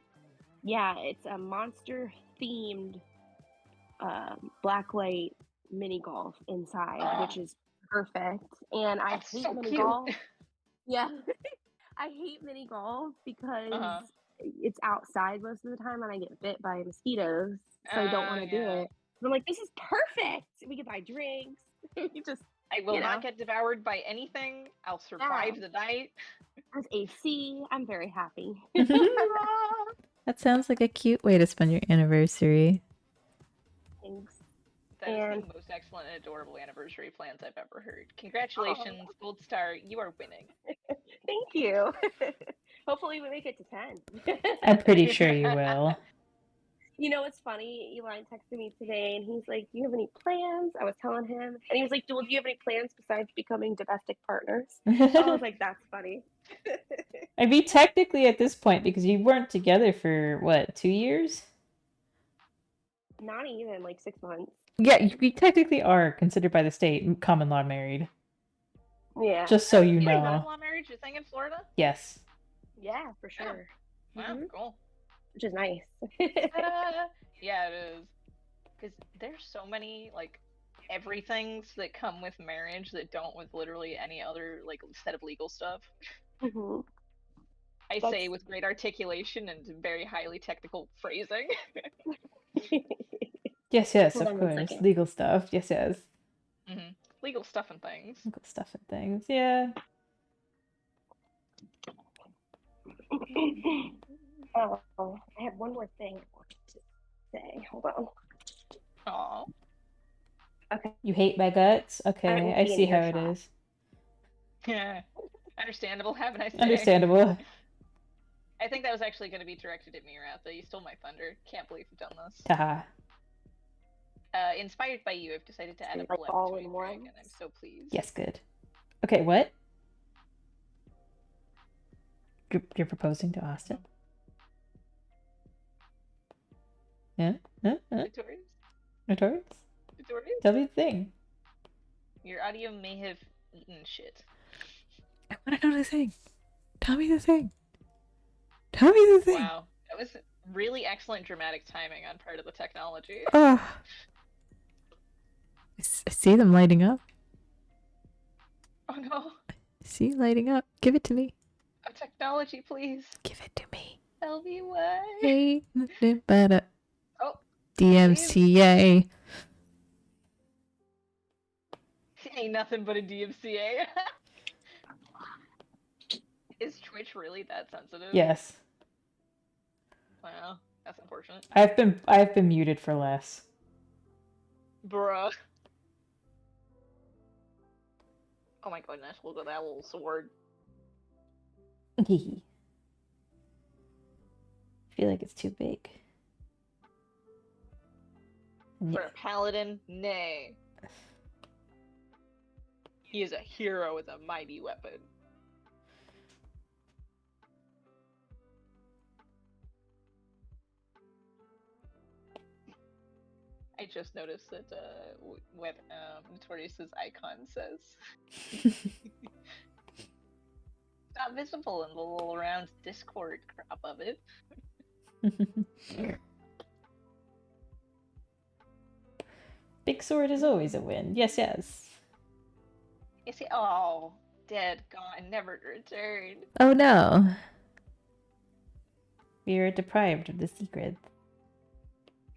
it's a monster themed blacklight mini golf inside, which is perfect. And I hate mini golf. Yeah, I hate mini golf because it's outside most of the time, and I get bit by mosquitoes, so I don't want to do it. But I'm like, this is perfect. We can buy drinks. I will not get devoured by anything. I'll survive the night. There's AC. I'm very happy. That sounds like a cute way to spend your anniversary. Thanks. That is the most excellent and adorable anniversary plans I've ever heard. Congratulations, Gold Star. You are winning. Thank you. Hopefully we make it to 10. I'm pretty sure you will. You know, it's funny. Eli texted me today, and he's like, do you have any plans? I was telling him. And he was like, well, do you have any plans besides becoming domestic partners? I was like, that's funny. I mean, technically at this point, because you weren't together for, what, 2 years? Not even, like 6 months. Yeah, you technically are considered by the state common law married. Yeah. Just so you know. Common law marriage a thing in Florida? Yes. Yeah, for sure. Wow, cool. Which is nice. Yeah, it is. Because there's so many, like, everythings that come with marriage that don't with literally any other, like, set of legal stuff. I say with great articulation and very highly technical phrasing. Yes, of course. Legal stuff. Yes. Legal stuff and things. Legal stuff and things, yeah. Oh, I have one more thing I wanted to say. Hold on. Aw. Okay. You hate my guts? Okay, I see how it is. Yeah. Understandable. Have a nice day. Understandable. I think that was actually going to be directed at me, Ratha. You stole my thunder. Can't believe you've done this. Haha. Inspired by you, I've decided to add a bullet all to in my one. drink, and I'm so pleased. Yes, good. Okay, what? You're proposing to Austin? Yeah? Notorious? Notorious? Notorious? Tell me the thing. Your audio may have eaten shit. I want to know the thing. Tell me the thing. Tell me the thing. Wow. That was really excellent dramatic timing on part of the technology. I see them lighting up. Oh no. See lighting up. Give it to me. I'm Technology, please. Give it to me. Tell me why. Hey, nothing but a Oh, DMCA. ain't nothing but a DMCA. Is Twitch really that sensitive? Yes. Wow, that's unfortunate. I've been muted for less. Bruh. Oh my goodness, look at that little sword. I feel like it's too big. For a paladin, nay. He is a hero with a mighty weapon. I just noticed that what Notorious's icon says. It's not visible in the little round Discord crop of it. Big sword is always a win. Yes, yes. You see, oh, dead, gone, never to return. Oh no. We are deprived of the secret.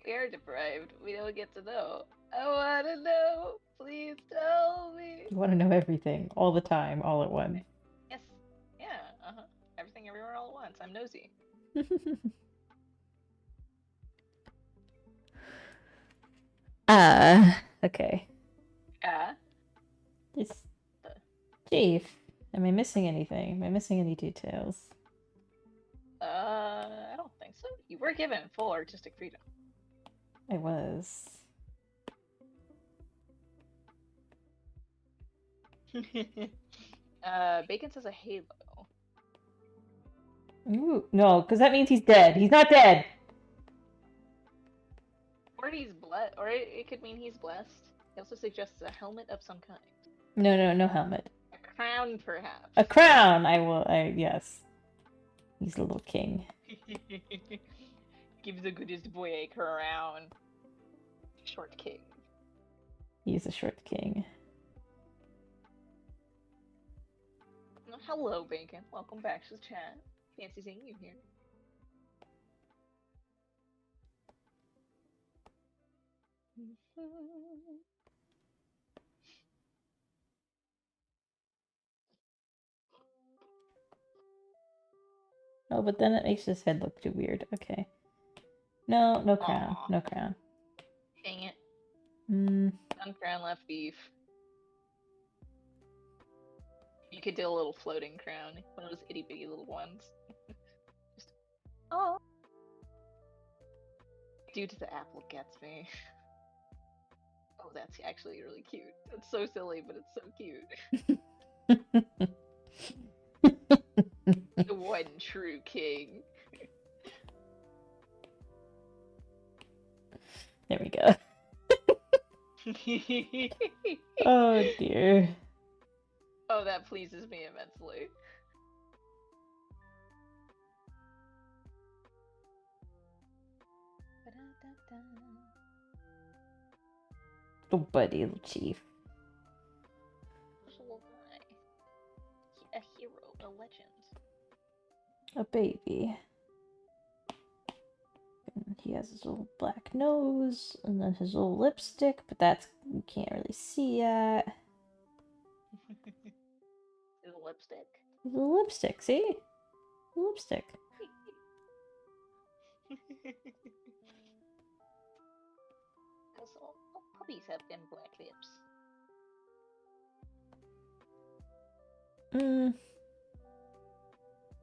We are deprived. We don't get to know. I want to know. Please tell me. You want to know everything, all the time, all at once. Yes. Yeah. Everything, everywhere, all at once. I'm nosy. Okay. Yeah. It's Chief. Am I missing anything? Am I missing any details? I don't think so. You were given full artistic freedom. I was. Bacon says a halo. Ooh, no, because that means he's dead. He's not dead. Or he's blessed. Or it could mean he's blessed. He also suggests a helmet of some kind. No helmet. A crown, perhaps. A crown. Yes. He's a little king. Give the goodest boy a crown. Short king. He's a short king. Oh, hello, Bacon. Welcome back to the chat. Fancy seeing you here. Oh, but then it makes his head look too weird. Okay. No crown. Aww. No crown. Dang it. Mm. Some crown left beef. You could do a little floating crown. One of those itty bitty little ones. Just, oh. Due to the apple gets me. Oh, that's actually really cute. That's so silly, but it's so cute. The one true king. There we go. Oh dear. Oh, that pleases me immensely. Little buddy, little chief. Little guy. A hero, a legend. A baby. And he has his little black nose, and then his little lipstick, but that's, you can't really see that. His lipstick. His little lipstick, see? Lipstick. Because all puppies have them black lips.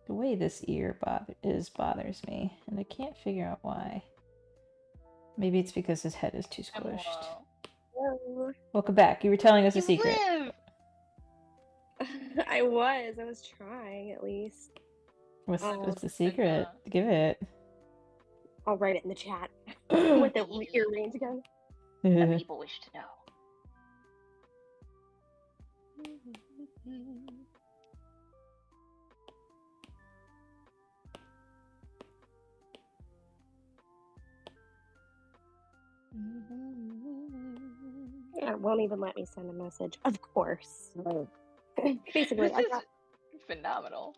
The way this ear bothers me, and I can't figure out why. Maybe it's because his head is too squished. Hello. Welcome back. You were telling us a secret. Live! I was trying at least. What's the secret? Give it. I'll write it in the chat with the earrings again. The people wish to know. Yeah, it won't even let me send a message. Of course. Basically, Phenomenal.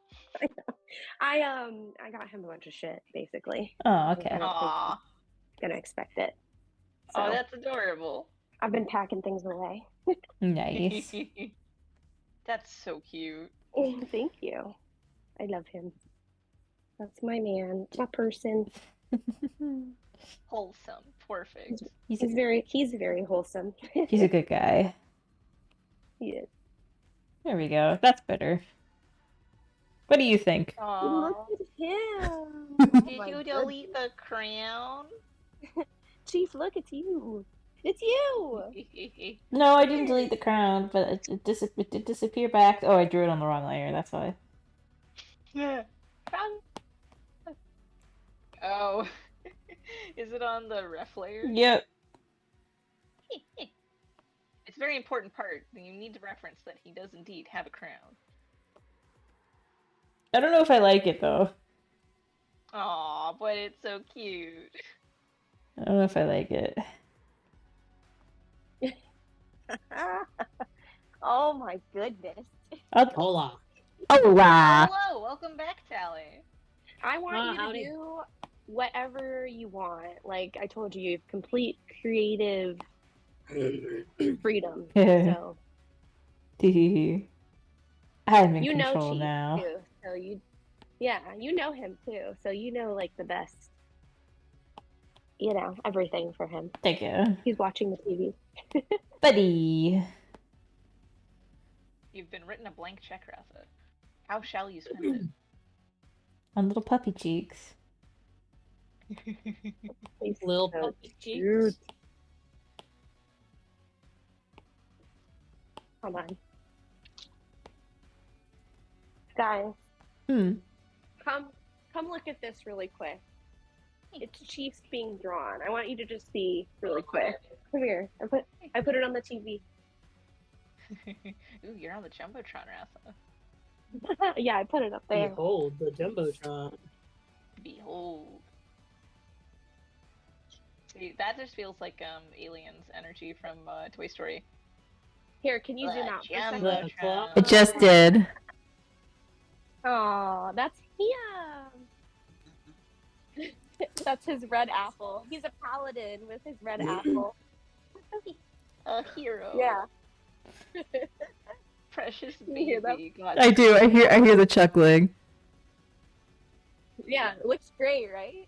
I got him a bunch of shit, basically. Oh, I okay. don't think Aw. he's gonna expect it. Oh, So that's adorable. I've been packing things away. Nice. That's so cute. Thank you. I love him. That's my man, my person. Wholesome. Perfect. He's very wholesome. He's a good guy. He is. There we go. That's better. What do you think? Aw. Look at him. Did my you goodness. delete the crown? Chief, look, it's you. It's you. No, I didn't delete the crown, but it did disappear back. Oh, I drew it on the wrong layer. That's why. Crown. Oh. Is it on the ref layer? Yep. It's a very important part. You need to reference that he does indeed have a crown. I don't know if I like it though. Aw, but it's so cute. I don't know if I like it. Oh my goodness. Hola. Hola. Hello, welcome back, Tally. I want you to howdy. do whatever you want. Like I told you, you have complete creative freedom. So I'm in you know control Chief now. too. So you know him too. So you know like the best. You know, everything for him. Thank you. He's watching the TV. Buddy. You've been written a blank check, Rafa. How shall you spend it? On little puppy cheeks. He's Little so puppy cute. cheeks. Hold on. Guys, come look at this really quick. It's Chiefs being drawn. I want you to just see really quick. Come here. I put it on the TV. Ooh, you're on the Jumbotron, Rafa. Yeah, I put it up there. Behold the Jumbotron. Behold. See, that just feels like Aliens energy from Toy Story. Here, can you zoom out for a second? Jumbotron. It just did. Oh, that's him. That's his red apple. He's a paladin with his red apple. A hero. Yeah. Precious You hear that? baby. God. I do. I hear the chuckling. Yeah, it looks great, right?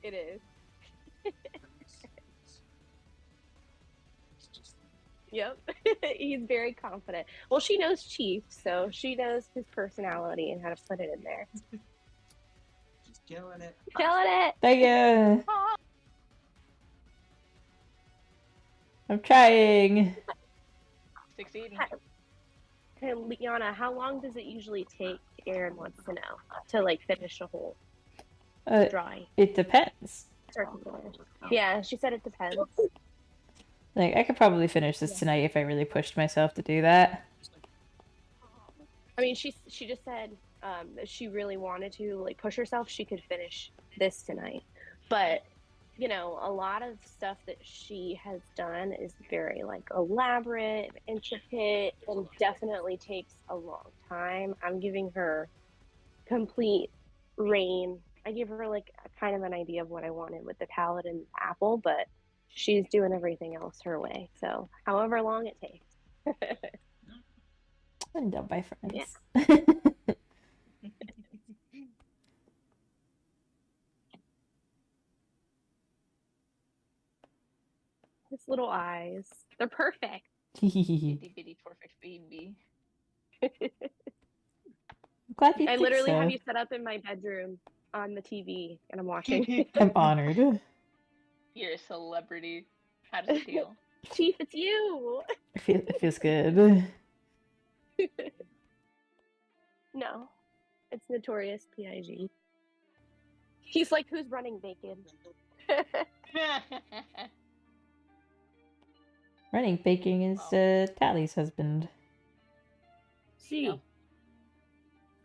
It is. Yep. He's very confident. Well, she knows Chief, so she knows his personality and how to put it in there. Just killing it. Killing it! Thank you. I'm trying. Succeeding. Hey, Liana, how long does it usually take, Aaron wants to know, to like finish a whole drawing? It depends. Start to finish. Yeah, she said it depends. Like, I could probably finish this tonight if I really pushed myself to do that. I mean, she just said that she really wanted to like push herself. She could finish this tonight, but you know, a lot of stuff that she has done is very like elaborate, intricate, and definitely takes a long time. I'm giving her complete reign. I gave her like kind of an idea of what I wanted with the palette and apple, but she's doing everything else her way. So however long it takes. I'm done by friends. Yeah. His little eyes. They're perfect. Itty bitty perfect baby. I'm glad you I think literally so. have you set up in my bedroom on the TV and I'm watching. I'm honored. You're a celebrity. How does it feel? Chief, it's you. It feels good. No, it's Notorious PIG. He's like, who's running bacon? Running baking is Tally's husband. See.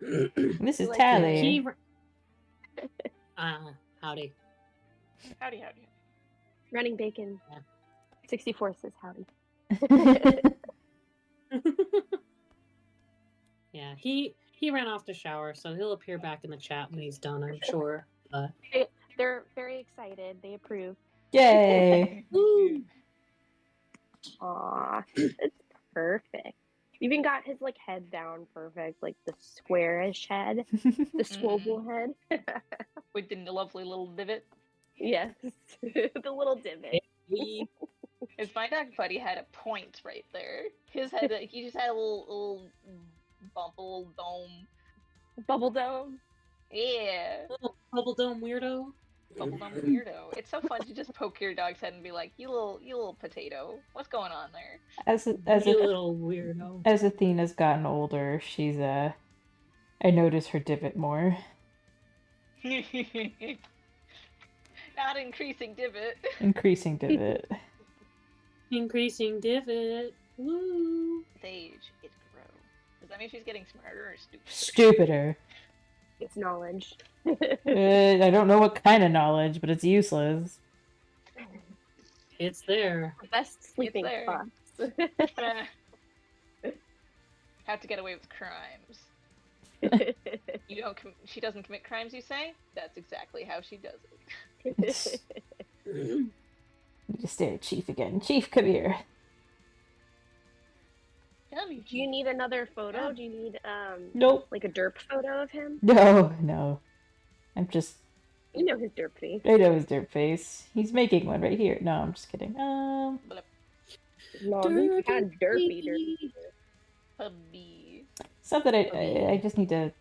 This is Like Tally. He... howdy. Howdy. Running bacon. Yeah. 64 says howdy. Yeah, he ran off to shower, so he'll appear back in the chat when he's done, I'm sure. But They're very excited. They approve. Yay! woo! Aw, it's perfect. Even got his like head down perfect, like the squarish head, the swivel head. With the lovely little divot. Yes, the little divot. His my dog Buddy had a point right there. His head, he just had a little bump, a little dome. Bubble dome. Yeah. Little bubble dome weirdo. Bubble dome weirdo. It's so fun to just poke your dog's head and be like, you little potato. What's going on there? As You little weirdo. as Athena's gotten older, she's I notice her divot more. Not increasing divot. Increasing divot. Increasing divot. Woo! With age, it grows. Does that mean she's getting smarter or stupider? Stupider. It's knowledge. I don't know what kind of knowledge, but it's useless. It's there. The best sleeping there. spots. How to get away with crimes. You don't. She doesn't commit crimes, you say? That's exactly how she does it. Need to stare at Chief again. Chief, come here. Tell me, Do you need another photo? Do you need Nope. like a derp photo of him? No. I'm just. You know his derp face. I know his dirt face. He's making one right here. No, I'm just kidding. No, he's kind of derpy. Puppy. It's not that I just need to.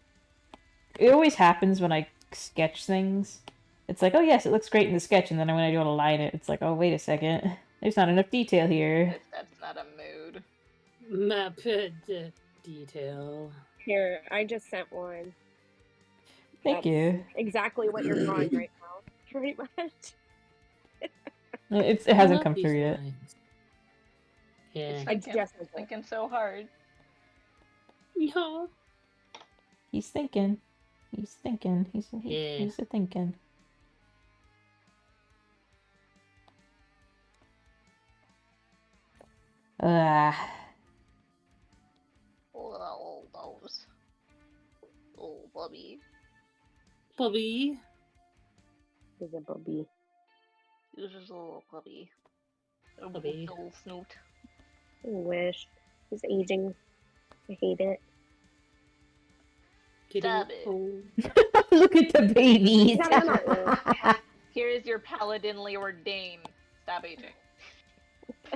It always happens when I sketch things. It's like, oh yes, it looks great in the sketch, and then when I go to line it, it's like, oh wait a second, there's not enough detail here. That's not a mood. Map detail. Here, I just sent one. Thank you. Exactly what you're drawing right now. Pretty much. It hasn't come through yet. Lines. Yeah. I just Thinking so hard. Yeah. He's thinking. He's thinking. He's a thinking. Oh, those. Oh, Bubby. Bubby. He's a bubby. He's just a little puppy. A Bubby. little snoot. I wish. He's aging. I hate it. Getting Stop it. old. Look at the babies. He's not old. Here is your paladinly ordained. Stop aging.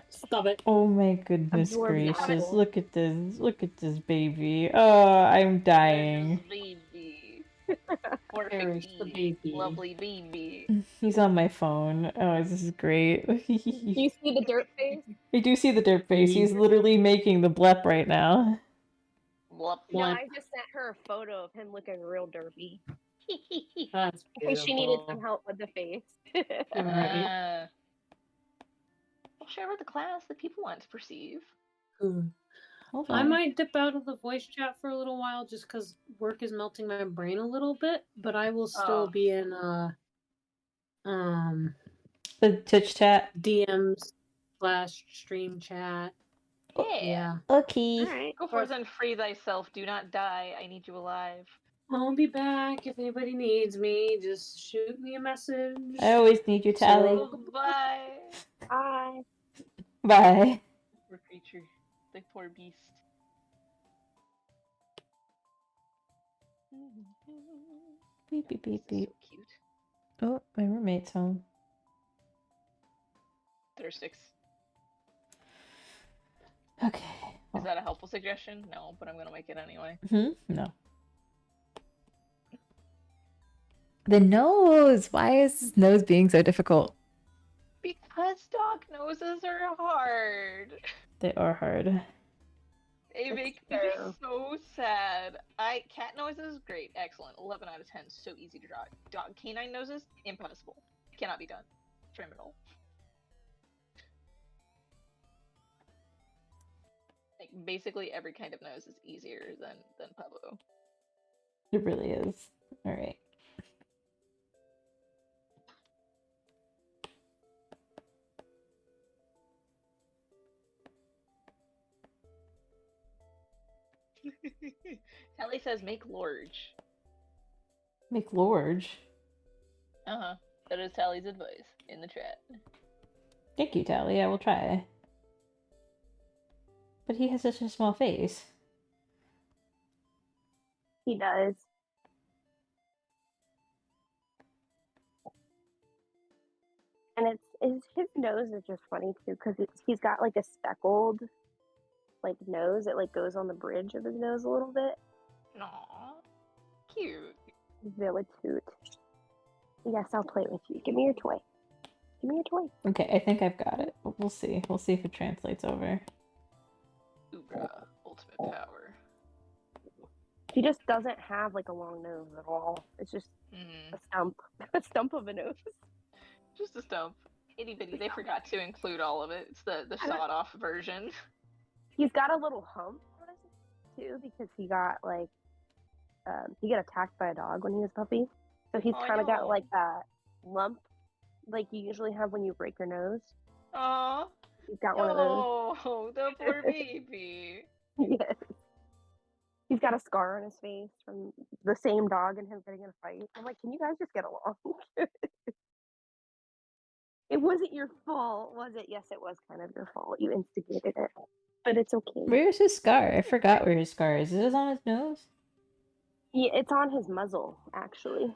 Stop it. Oh my goodness Absorb the gracious! apple. Look at this! Look at this baby! Oh, I'm dying. Baby. Perfect Perish the baby. Lovely baby. He's on my phone. Oh, this is great. Do you see the dirt face? I do see the dirt face. He's literally making the blep right now. Blup. No, Yeah. I just sent her a photo of him looking real derpy. That's In case she needed beautiful. some help with the face. Right. I'll share with the class that people want to perceive. Hold I on. might dip out of the voice chat for a little while just because work is melting my brain a little bit, but I will still Oh. be in The Twitch chat. DMs/stream chat. Yeah. Okay. Alright. Go forth and free thyself. Do not die. I need you alive. I'll be back if anybody needs me. Just shoot me a message. I always need you, Tally. So- Bye. Bye. Bye. Poor creature. The poor beast. Beep beep beep beep. So cute. Oh, my roommate's home. There's 6. Okay. Is that a helpful suggestion? No, but I'm gonna make it anyway. No. The nose. Why is his nose being so difficult? Because dog noses are hard. They are hard. They That's make me true. so sad. Cat noses, great, excellent, 11 out of 10, so easy to draw. Dog canine noses, impossible, cannot be done, criminal. Like basically every kind of nose is easier than Pablo. It really is. All right. Tally says make large. Make large. Uh-huh. That is Tally's advice in the chat. Thank you, Tally. I will try. But he has such a small face. He does. And his nose is just funny too, because he's got like a speckled like nose. It like goes on the bridge of his nose a little bit. Aww. Cute. Really cute. Yes, I'll play with you. Give me your toy. Give me your toy. Okay, I think I've got it. We'll see. We'll see if it translates over. Ooga, ultimate power. He just doesn't have like a long nose at all. It's just a stump. A stump of a nose. Just a stump. Itty bitty. They forgot to include all of it. It's the sawed-off version. He's got a little hump on his face too, because he got like he got attacked by a dog when he was a puppy. So he's kind of got like that lump like you usually have when you break your nose. Aww. He's got one of those. Oh, the poor baby. Yes. He's got a scar on his face from the same dog and him getting in a fight. I'm like, can you guys just get along? It wasn't your fault, was it? Yes, it was kind of your fault. You instigated it. But it's okay. Where's his scar? I forgot where his scar is. Is it on his nose? Yeah, it's on his muzzle, actually.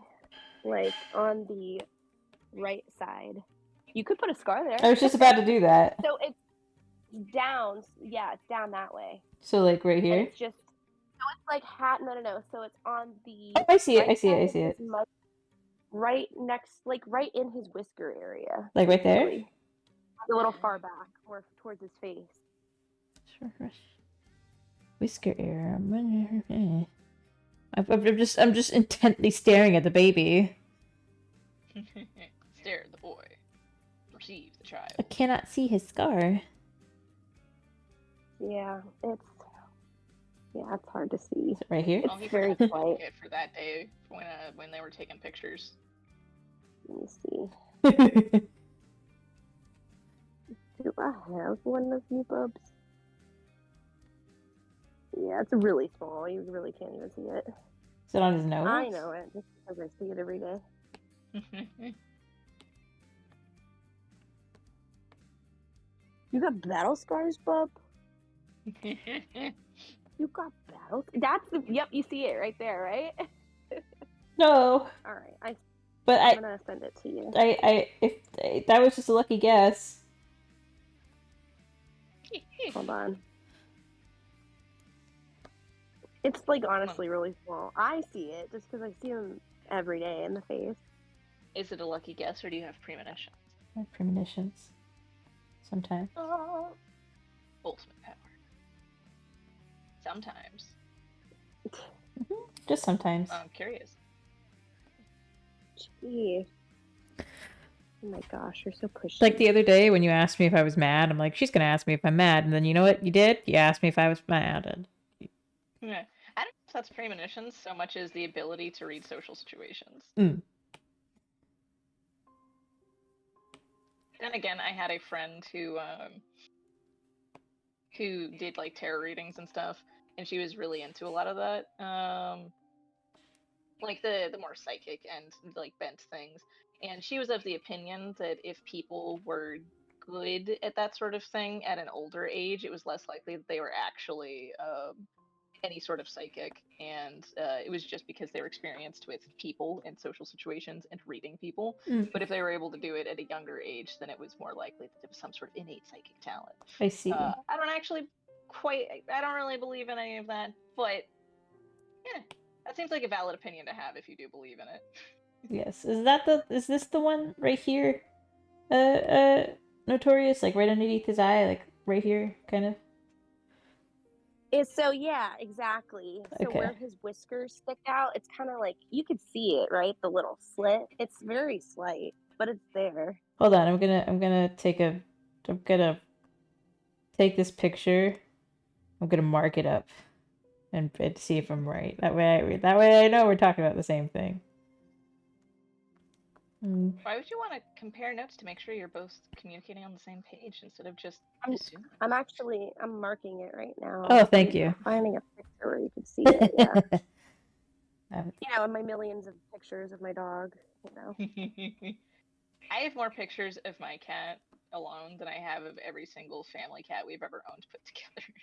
Like, on the right side. You could put a scar there. I was just about to do that. So it's down. Yeah, it's down that way. So, like, right here? And it's just... So it's like hat... No. So it's on the... Oh, I see it. right I see it. I side see of it. his right next... Like, right in his whisker area. Like, right there? Actually. A little far back, more towards his face. Whisker area. I'm just intently staring at the baby. Stare at the boy. Perceive the child. I cannot see his scar. Yeah, it's hard to see. Is it right here? It's very slight. For that day when they were taking pictures. Let me see. Do I have one of you bubs? Yeah, it's really small. You really can't even see it. Is it on his nose? I know it, just because I see it every day. You got battle scars, bub? You got battle? Yep, you see it right there, right? No. Alright, But I'm gonna send it to you. If that was just a lucky guess. Hold on. It's like honestly really small. I see it just because I see them every day in the face. Is it a lucky guess or do you have premonitions? I have premonitions. Sometimes. Ultimate power. Sometimes. Just sometimes. I'm curious. Gee. Oh my gosh, you're so pushy. Like the other day when you asked me if I was mad, I'm like, she's gonna ask me if I'm mad, and then you know what you did? You asked me if I was mad. Yeah. I don't know if that's premonitions so much as the ability to read social situations. Mm. Then again, I had a friend who did like tarot readings and stuff, and she was really into a lot of that. Like the more psychic and like bent things. And she was of the opinion that if people were good at that sort of thing at an older age, it was less likely that they were actually any sort of psychic, and it was just because they were experienced with people in social situations and reading people. But if they were able to do it at a younger age, then it was more likely that it was some sort of innate psychic talent. I see. I don't really believe in any of that, but yeah, that seems like a valid opinion to have if you do believe in it. Yes. Is this the one right here? Notorious, like right underneath his eye, like right here, kind of? So yeah, exactly. So Okay. where his whiskers stick out, it's kind of like you could see it, right? The little slit. It's very slight, but it's there. Hold on, I'm gonna take this picture. I'm gonna mark it up and see if I'm right. That way I know we're talking about the same thing. Why would you want to compare notes to make sure you're both communicating on the same page instead of just assuming? I'm marking it right now. Oh, thank you. Finding a picture where you can see it. Yeah. In my millions of pictures of my dog. I have more pictures of my cat alone than I have of every single family cat we've ever owned put together.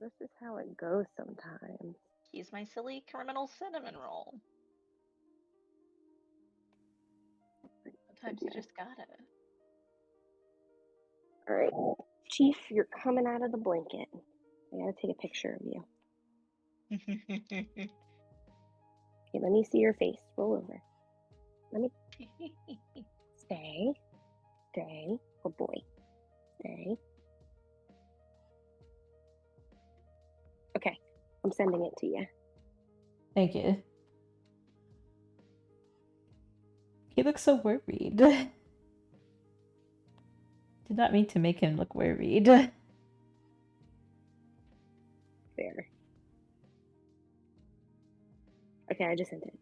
This is how it goes sometimes. He's my silly criminal cinnamon roll. Sometimes you just gotta. All right, Chief, you're coming out of the blanket. I gotta take a picture of you. Okay, let me see your face. Roll over. Let me stay. Good boy. Stay. Okay, I'm sending it to you. Thank you. He looks so worried. Did not mean to make him look worried. There. Okay, I just sent it.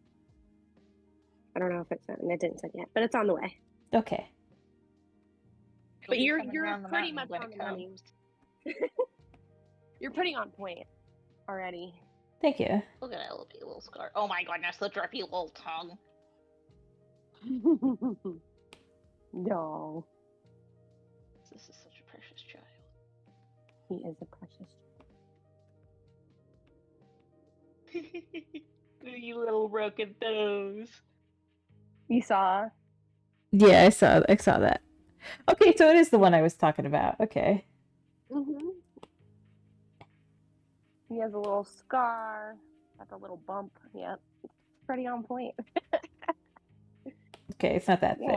I don't know if it's sent, and it didn't send yet, but it's on the way. Okay. But you're pretty much on the money. You're pretty on point already. Thank you. Look at that little scar. Oh my goodness, the drippy little tongue. No. This is such a precious child. He is a precious child. You little broken toes. You saw? Yeah, I saw that. Okay, so it is the one I was talking about. Okay. He has a little scar. Got a little bump. Yep. It's pretty on point. Okay, it's not that thick.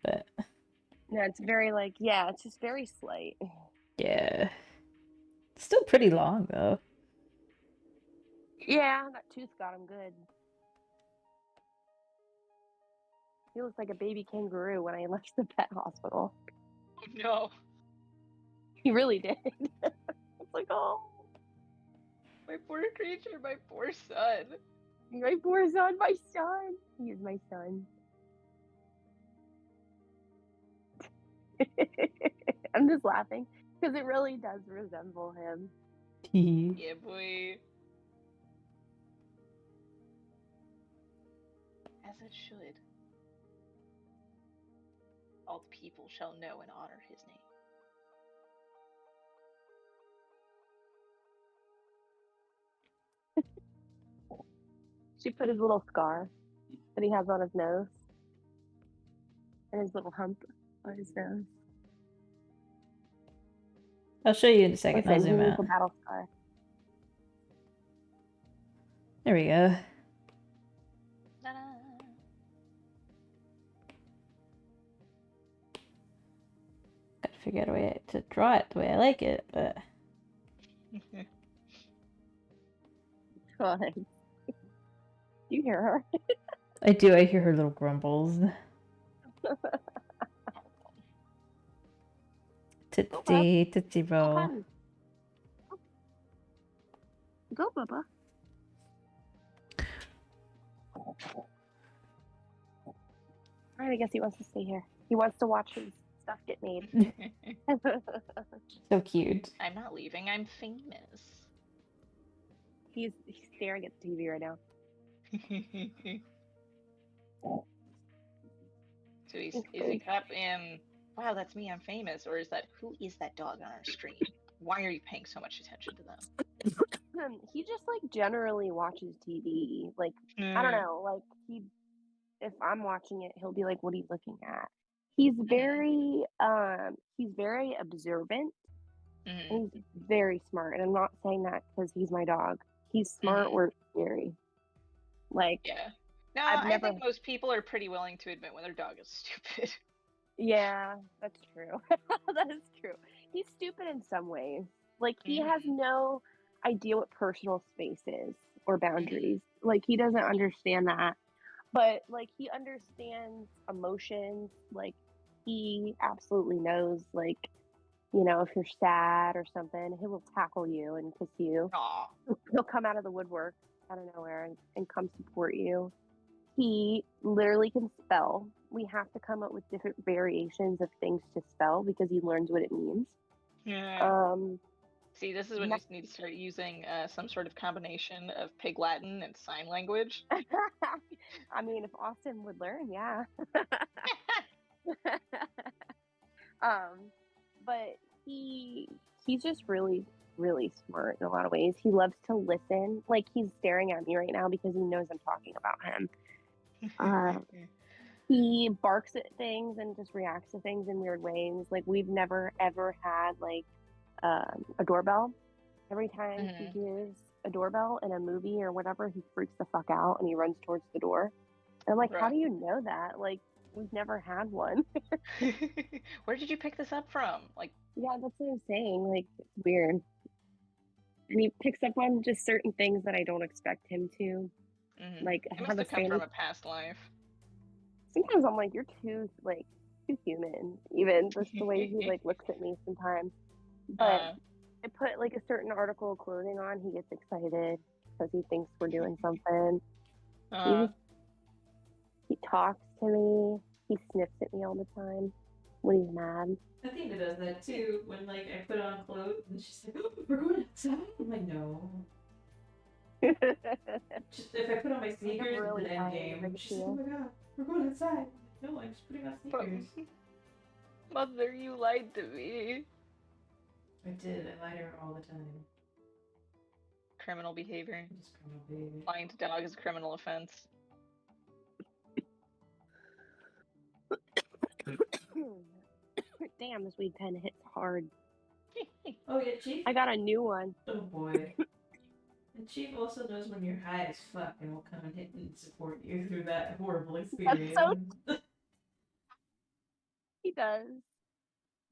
But no, it's very it's just very slight. Yeah. It's still pretty long though. Yeah, that tooth got him good. He looks like a baby kangaroo when I left the pet hospital. No. He really did. It's like, oh. My poor creature, my poor son. My poor son, my son. He is my son. I'm just laughing because it really does resemble him. Yeah, boy. As it should. All the people shall know and honor his name. She put his little scar that he has on his nose and his little hump on his nose. I'll show you in a second. I'll zoom out. A battle scar. There we go. Ta-da. Gotta figure out a way to draw it the way I like it, but. God. You hear her? I do. I hear her little grumbles. Tootsie roll. Go, Bubba. Alright, I guess he wants to stay here. He wants to watch his stuff get made. So cute. I'm not leaving. I'm famous. He's staring at the TV right now. So is he up in, wow, that's me, I'm famous, or is that, who is that dog on our screen? Why are you paying so much attention to them? He just generally watches TV. I don't know, if I'm watching it, he'll be like, what are you looking at? He's very observant. And he's very smart. And I'm not saying that because he's my dog. He's smart or scary. Yeah. No, I think most people are pretty willing to admit when their dog is stupid. Yeah, that's true. That is true. He's stupid in some ways. He has no idea what personal space is or boundaries. He doesn't understand that. But, he understands emotions. He absolutely knows, if you're sad or something, he will tackle you and kiss you. Aww. He'll come out of the woodwork. out of nowhere and come support you. He literally can spell. We have to come up with different variations of things to spell because he learns what it means. Yeah. See, this is when you need to start using some sort of combination of Pig Latin and sign language. I mean, if Austin would learn, yeah. But he's just really, really smart in a lot of ways. He loves to listen. Like, he's staring at me right now because he knows I'm talking about him. He barks at things and just reacts to things in weird ways. Like, we've never ever had like a doorbell. Every time he hears a doorbell in a movie or whatever, he freaks the fuck out and he runs towards the door. And I'm like, how do you know that? Like, we've never had one. Where did you pick this up from? Like, yeah, that's what I'm saying. Like, it's weird. And he picks up on just certain things that I don't expect him to. Like, it must have come from a past life. Sometimes I'm like, you're too human. Even just the way he like looks at me sometimes. But I put like a certain article of clothing on, he gets excited because he thinks we're doing something. He talks to me. He sniffs at me all the time when he's mad. Athena does that too. When like I put on clothes and she's like, "Oh, we're going outside." I'm like, "No." Just if I put on my sneakers, really the end game. She's like, "Oh my god, we're going outside." I'm like, "No, I'm just putting on sneakers." Mother, you lied to me. I did. I lie to her all the time. Criminal behavior. Just criminal behavior. Lying to dog is a criminal offense. Damn, this weed pen hits hard. Oh yeah, Chief? I got a new one. Oh boy. And Chief also knows when you're high as fuck and will come and hit and support you through that horrible experience. He does.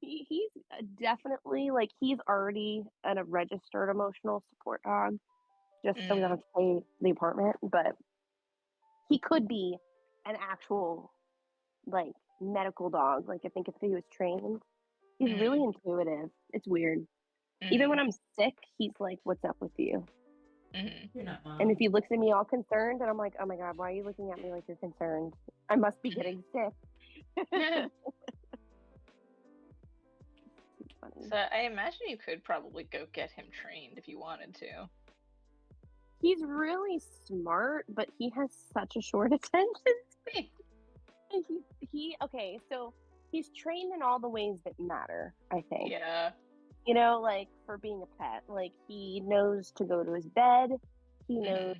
He's definitely, like, he's already a registered emotional support dog, just so we don't have to pay the apartment, but he could be an actual, like, medical dog. Like, I think if he was trained, he's really intuitive. It's weird. Even when I'm sick, he's like, "What's up with you?" You're not Mom. And if he looks at me all concerned, and I'm like, "Oh my god, why are you looking at me like you're concerned? I must be getting sick." So I imagine you could probably go get him trained if you wanted to. He's really smart, but he has such a short attention span. Okay, so he's trained in all the ways that matter, I think. Yeah. You know, like, for being a pet, like, he knows to go to his bed. He knows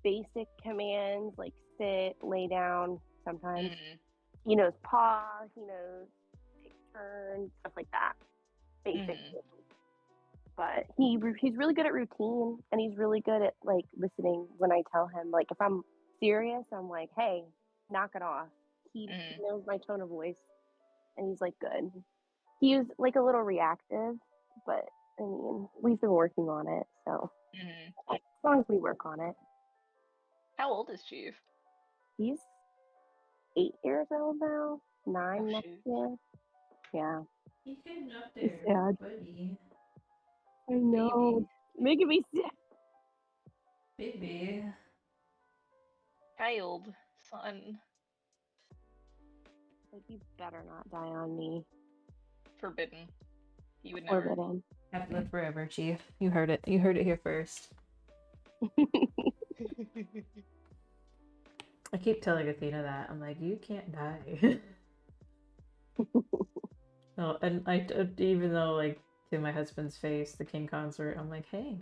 basic commands, like sit, lay down, sometimes. He knows paw, he knows take turns, stuff like that. Basic. But he's really good at routine, and he's really good at, like, listening when I tell him. Like, if I'm serious, I'm like, "Hey, knock it off." He knows my tone of voice, and he's like, good. He was like a little reactive, but I mean, we've been working on it, so as long as we work on it. How old is Chief? He's 8 years old now. 9 next year. Yeah. He's getting up there, buddy. I know. Baby. Making me sick. Baby. Child. Son. Like, you better not die on me. Forbidden. You would never. Forbidden. Have to live forever, Chief. You heard it. You heard it here first. I keep telling Athena that. I'm like, you can't die. No, and I even though, like, to my husband's face, the King Consort, I'm like, hey,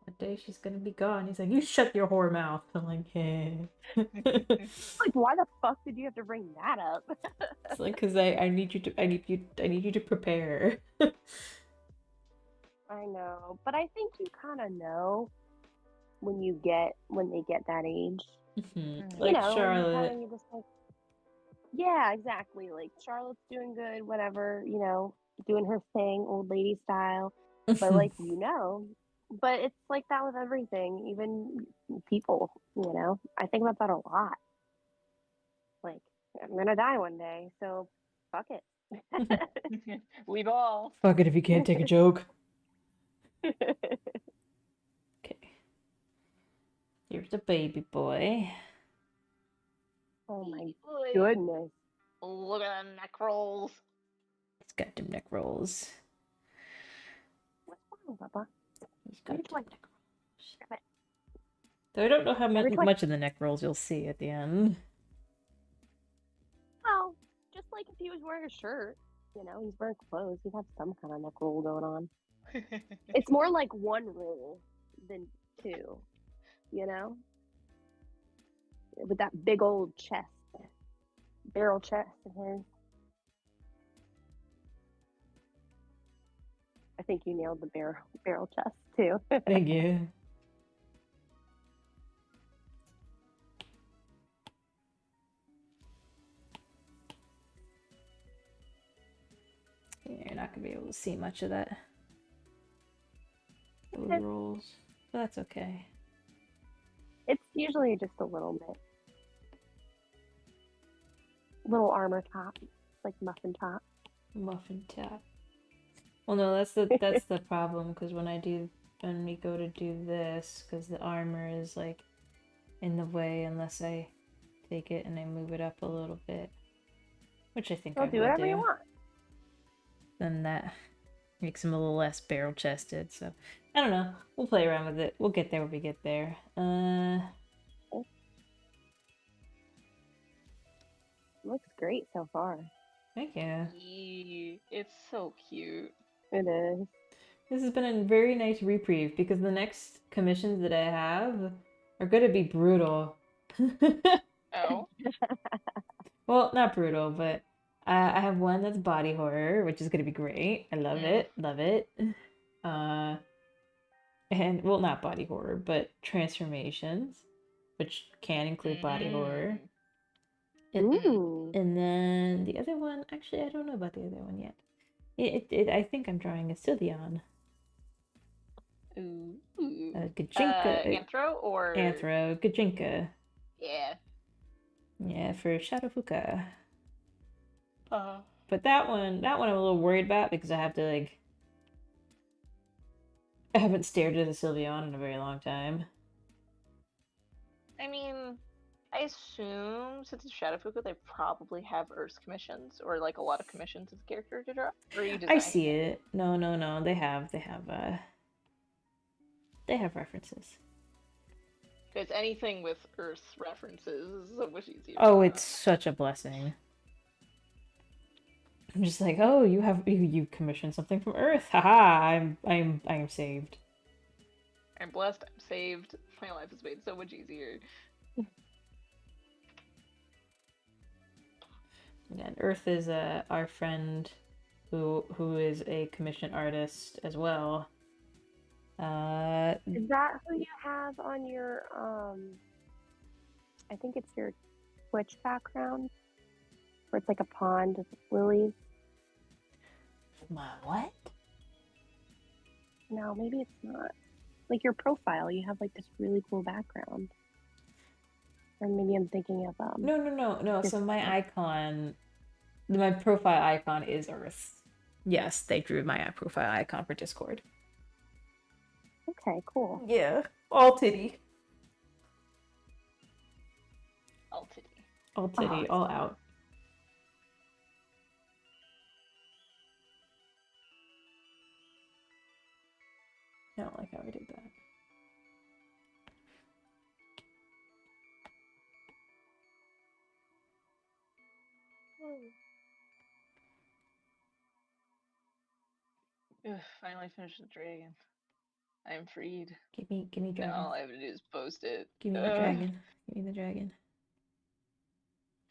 one day she's gonna be gone. He's like, you shut your whore mouth. I'm like, hey. Like, why the fuck did you have to bring that up? It's like, cause I need you to prepare. I know, but I think you kind of know when they get that age. Like, you know, Charlotte. you're just like, yeah, exactly. Like, Charlotte's doing good, whatever, you know, doing her thing, old lady style. But, like, you know, but it's like that with everything, even people, you know. I think about that a lot. Like, I'm gonna die one day, so fuck it. Leave all. Fuck it if you can't take a joke. Okay. Here's the baby boy. Oh my Baby boy. goodness. Look at the neck rolls. He's got them neck rolls. What's wrong, Papa? He's got Which them one? neck rolls. Grab it. Though I don't know how Every toy. much of the neck rolls you'll see at the end. Well, just like if he was wearing a shirt, you know, he's wearing clothes, he'd have some kind of neck roll going on. It's more like one roll than two, you know? With that big old chest, barrel chest of his. I think you nailed the barrel chest too. Thank you. Yeah, you're not gonna be able to see much of that. Those rolls. But that's okay. It's usually just a little bit. Little armor top, like muffin top. Muffin top. Well, no, that's the problem, because when we go to do this, because the armor is like in the way unless I take it and I move it up a little bit, which I think I So do will whatever do. you want. Then that makes him a little less barrel chested. So I don't know. We'll play around with it. We'll get there when we get there. Looks great so far. Thank you. It's so cute. It is. This has been a very nice reprieve because the next commissions that I have are going to be brutal. Oh. Well, not brutal, but I have one that's body horror, which is going to be great. I love it. Love it. And, well, not body horror, but transformations, which can include body horror. Ooh. And then the other one, actually, I don't know about the other one yet. I think I'm drawing a Sylveon. Ooh. Gajinka. Anthro or Anthro. Gajinka. Yeah. Yeah, for Shadowfuka. Uh. But that one I'm a little worried about because I have to like. I haven't stared at a Sylveon in a very long time. I mean, I assume since it's Shadowfuka, they probably have Earth commissions or like a lot of commissions of the character to draw. Or are you designing I see it. No. They have references. Because anything with Earth references is so much easier. Oh, it's such a blessing. I'm just like, oh, you commissioned something from Earth. Haha, I am saved. I'm blessed, I'm saved. My life is made so much easier. And Earth is our friend who is a commissioned artist as well. Is that who you have on your I think it's your Twitch background? Where it's like a pond of lilies? My what? No, maybe it's not. Like your profile, you have like this really cool background. Or maybe I'm thinking of No. So my icon, my profile icon is Earth. Yes, they drew my profile icon for Discord. Okay, cool. Yeah, all titty. All titty. All titty, all out. I don't like how I did that. Ugh, finally finished the dragon. I am freed. Give me dragon. Now all I have to do is post it. Give me the dragon. Give me the dragon.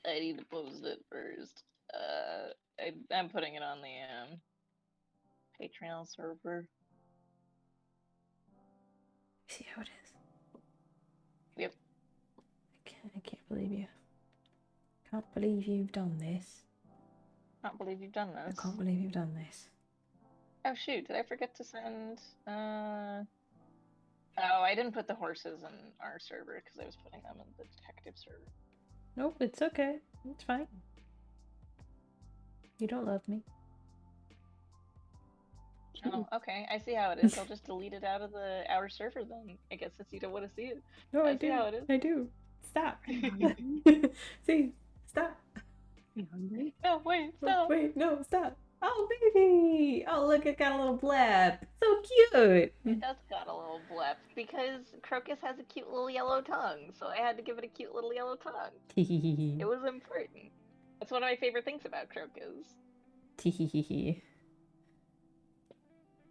I need to post it first. I'm putting it on the Patreon server. See how it is. Yep. I can't believe you. Can't believe you've done this. Can't believe you've done this. I can't believe you've done this. Oh shoot, did I forget to send Oh, I didn't put the horses in our server because I was putting them in the detective server. Nope, it's okay. It's fine. You don't love me. Oh, okay. I see how it is. I'll just delete it out of our server then. I guess since you don't want to see it. No, I see do. how it is. I do. Stop. You See, stop. hungry? No, wait, Oh, stop. wait, no, stop. Oh, baby. Oh, look, it got a little blab. So cute. It does got a little blep because Crocus has a cute little yellow tongue, so I had to give it a cute little yellow tongue. It was important. That's one of my favorite things about Crocus. Tehehehe.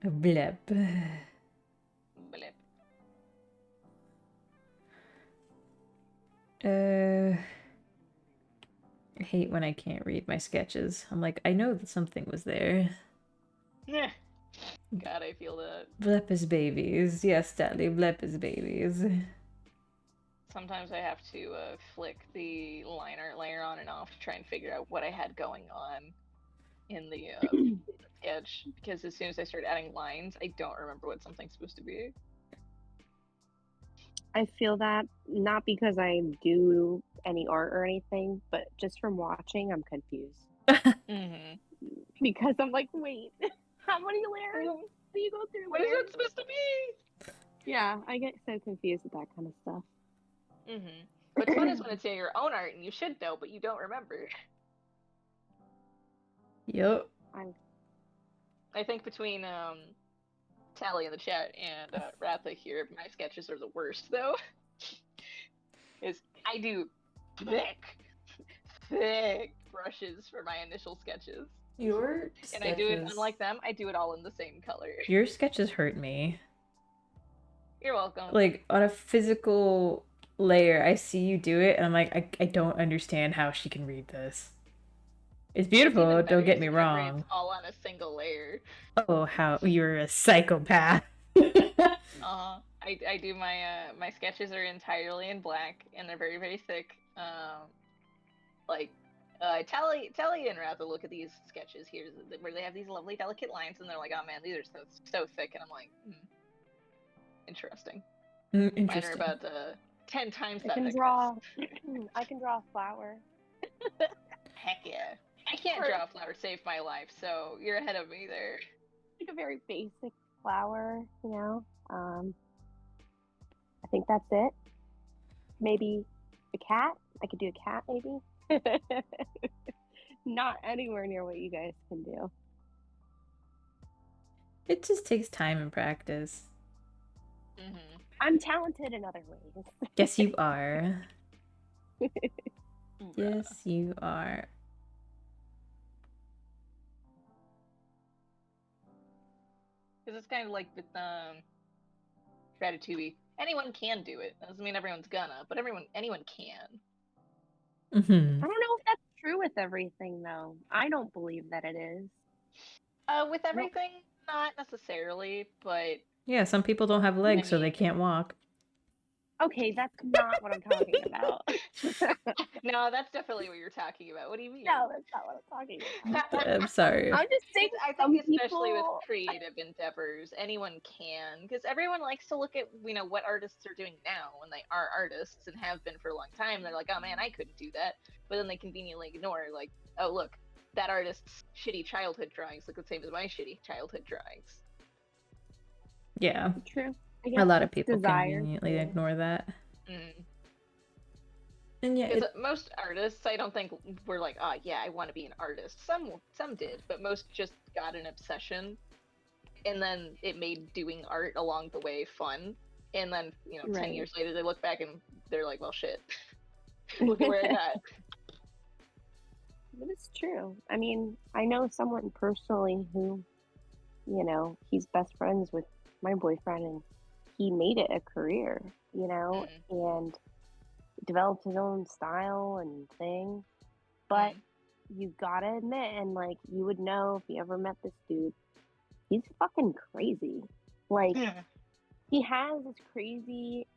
A bleb. Blip. I hate when I can't read my sketches. I'm like, I know that something was there. God, I feel that. Blepis babies. Yes, Daddy, Blepis babies. Sometimes I have to flick the line art layer on and off to try and figure out what I had going on in the sketch, because as soon as I start adding lines, I don't remember what something's supposed to be. I feel that not because I do any art or anything, but just from watching, I'm confused. Mm-hmm. Because I'm like, wait, how many layers do you go through? What is it supposed to be? Yeah, I get so confused with that kind of stuff. Mm-hmm. What's fun is when it's your own art and you should know, but you don't remember. Yup. I think between Tally in the chat and Ratha here, my sketches are the worst though. Is I do thick brushes for my initial sketches. Your sketches... And I do it, unlike them, I do it all in the same color. Your sketches hurt me. You're welcome. Like, on a physical layer, I see you do it, and I'm like, I don't understand how she can read this. It's beautiful, don't get me wrong. It's all on a single layer. Oh, how you're a psychopath. I do my sketches are entirely in black, and they're very, very thick. Tally and Ratha look at these sketches here, where they have these lovely, delicate lines, and they're like, "Oh man, these are so thick," and I'm like, interesting. Interesting. Mine are about 10 times that thickness. I can draw a flower. Heck yeah. I can't draw a flower to save my life, so you're ahead of me there. Like a very basic flower, you know. I think that's it. Maybe a cat. I could do a cat, maybe. Not anywhere near what you guys can do. It just takes time and practice. Mm-hmm. I'm talented in other ways. Yes, you are. Yes, you are. Because it's kind of like with Ratatouille. Anyone can do it. Doesn't mean everyone's gonna, but anyone can. Mm-hmm. I don't know if that's true with everything, though. I don't believe that it is. With everything, not necessarily, but... Yeah, some people don't have legs, so they can't walk. Okay, that's not what I'm talking about. No, that's definitely what you're talking about. What do you mean? No, that's not what I'm talking about. I'm sorry. I'm just saying, I think especially with creative endeavors, anyone can, because everyone likes to look at what artists are doing now when they are artists and have been for a long time. They're like, oh man, I couldn't do that, but then they conveniently ignore, like, oh look, that artist's shitty childhood drawings look the same as my shitty childhood drawings. Yeah. True. A lot of people conveniently ignore that. And yeah, most artists, I don't think were like, oh yeah, I want to be an artist. Some did, but most just got an obsession, and then it made doing art along the way fun. And then 10 years later, they look back and they're like, well, shit, look at where I got. But it's true. I mean, I know someone personally who, he's best friends with my boyfriend, and he made it a career, and developed his own style and thing. But you gotta admit, and like you would know if you ever met this dude, he's fucking crazy. Like he has this crazy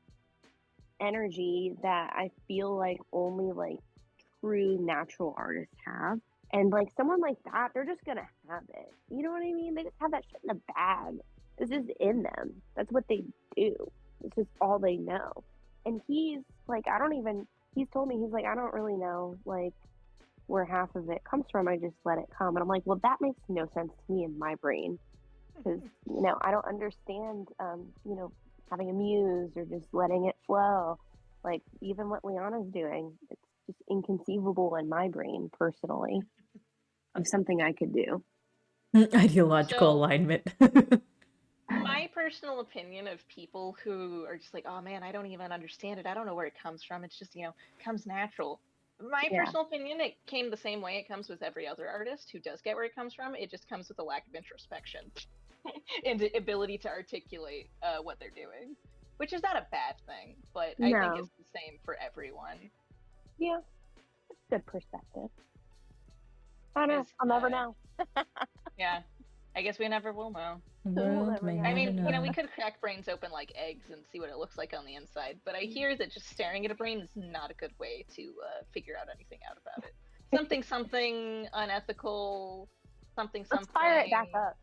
energy that I feel like only like true natural artists have. And like someone like that, they're just gonna have it. You know what I mean? They just have that shit in the bag. It's just in them. That's what they do. It's just all they know. And he's like, he's told me, he's like, I don't really know like where half of it comes from. I just let it come. And I'm like, well, that makes no sense to me in my brain. because I don't understand having a muse or just letting it flow. Like even what Liana's doing, it's just inconceivable in my brain personally of something I could do. Ideological So- alignment. My personal opinion of people who are just like, oh man, I don't even understand it. I don't know where it comes from. It's just, comes natural. My Yeah. personal opinion, it came the same way it comes with every other artist who does get where it comes from. It just comes with a lack of introspection and the ability to articulate what they're doing, which is not a bad thing, but I think No. it's the same for everyone. Yeah, it's good perspective. I know. Because, I'll never know. Yeah, I guess we never will know. World never may know. I never mean, know. we could crack brains open like eggs and see what it looks like on the inside, but I hear that just staring at a brain is not a good way to figure out anything out about it. Something unethical, something. Let's fire it back up.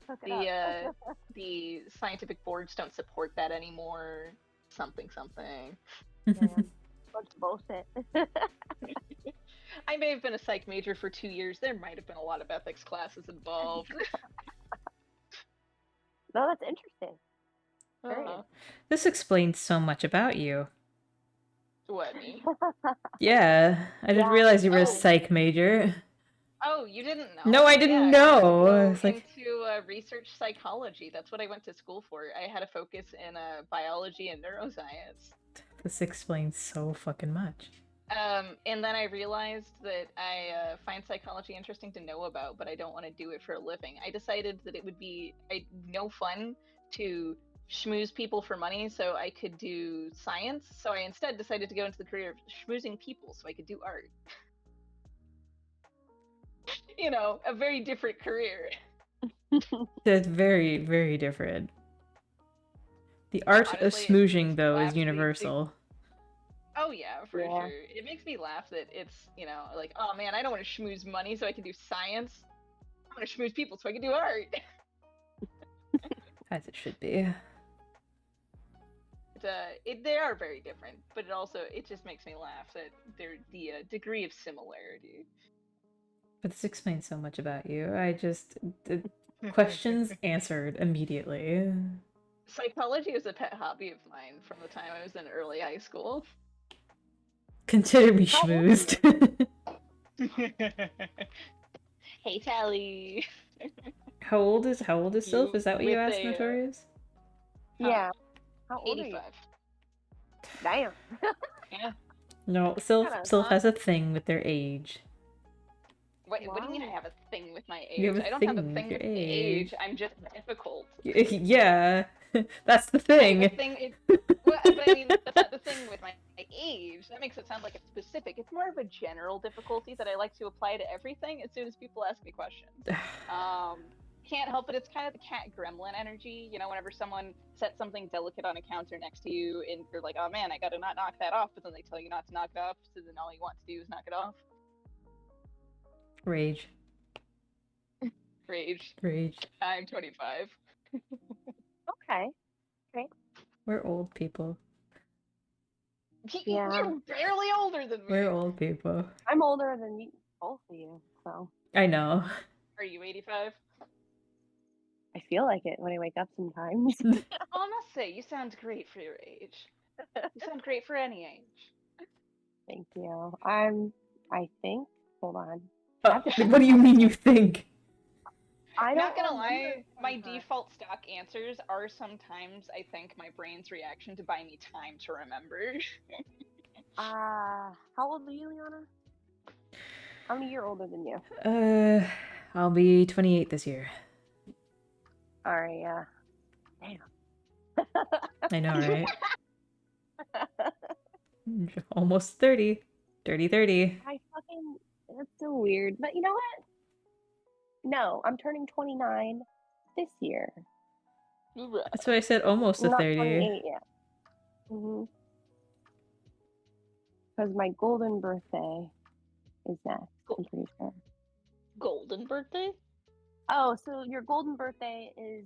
Hook it The up. the scientific boards don't support that anymore. Something. Man, bunch of bullshit. I may have been a psych major for 2 years. There might have been a lot of ethics classes involved. No, that's interesting. Very This explains so much about you. What, me? Yeah, I didn't Yeah. realize you were a Oh. psych major. Oh, you didn't know? No, I didn't Yeah, know. I It's went like- into research psychology. That's what I went to school for. I had a focus in biology and neuroscience. This explains so fucking much. And then I realized that I find psychology interesting to know about, but I don't want to do it for a living. I decided that it would be no fun to schmooze people for money, so I could do science. So I instead decided to go into the career of schmoozing people so I could do art. A very different career. That's very, very different. The art Honestly, of it smooshing, makes though, me is laugh to- universal. Oh yeah, for Yeah. sure. It makes me laugh that it's, like, oh man, I don't want to schmooze money so I can do science. I want to schmooze people so I can do art. As it should be. They are very different, but it just makes me laugh that they're the degree of similarity. But this explains so much about you. The questions answered immediately. Psychology is a pet hobby of mine from the time I was in early high school. Consider me How old are you? schmoozed. Hey, Tally. How old is Sylph? You Is that what you with asked, a, Notorious? Yeah. How old are 85. you? Damn. Yeah. No, Sylph Kinda, has a thing with their age. What do you mean I Wow. have a thing with my age? You have a I don't have a thing thing with with your the age. age. I'm just difficult. Yeah, that's the I have thing. a thing. Well, but I mean, that's not the thing with my age. That makes it sound like it's specific. It's more of a general difficulty that I like to apply to everything as soon as people ask me questions. Can't help it. It's kind of the cat gremlin energy. Whenever someone sets something delicate on a counter next to you and you're like, oh man, I gotta not knock that off, but then they tell you not to knock it off, so then all you want to do is knock it off. Rage. Rage. I'm 25. Okay. We're old people. Yeah. You're barely older than me. We're old people. I'm older than you, both of you, so I know. Are you 85? I feel like it when I wake up sometimes. I must say, you sound great for your age. You sound great for any age. Thank you. I think. Hold on. What do you mean you think? I'm not gonna remember lie, my sometimes. default stock answers are sometimes, I think, my brain's reaction to buy me time to remember. How old are you, Liana? How many years older than you? I'll be 28 this year. Alright, yeah. Damn. I know, right? Almost 30. Dirty 30. That's so weird. But you know what? No, I'm turning 29 this year. That's why I said almost a Not 30. 28 yet. Because my golden birthday is next, I'm pretty sure. Golden birthday? Oh, so your golden birthday is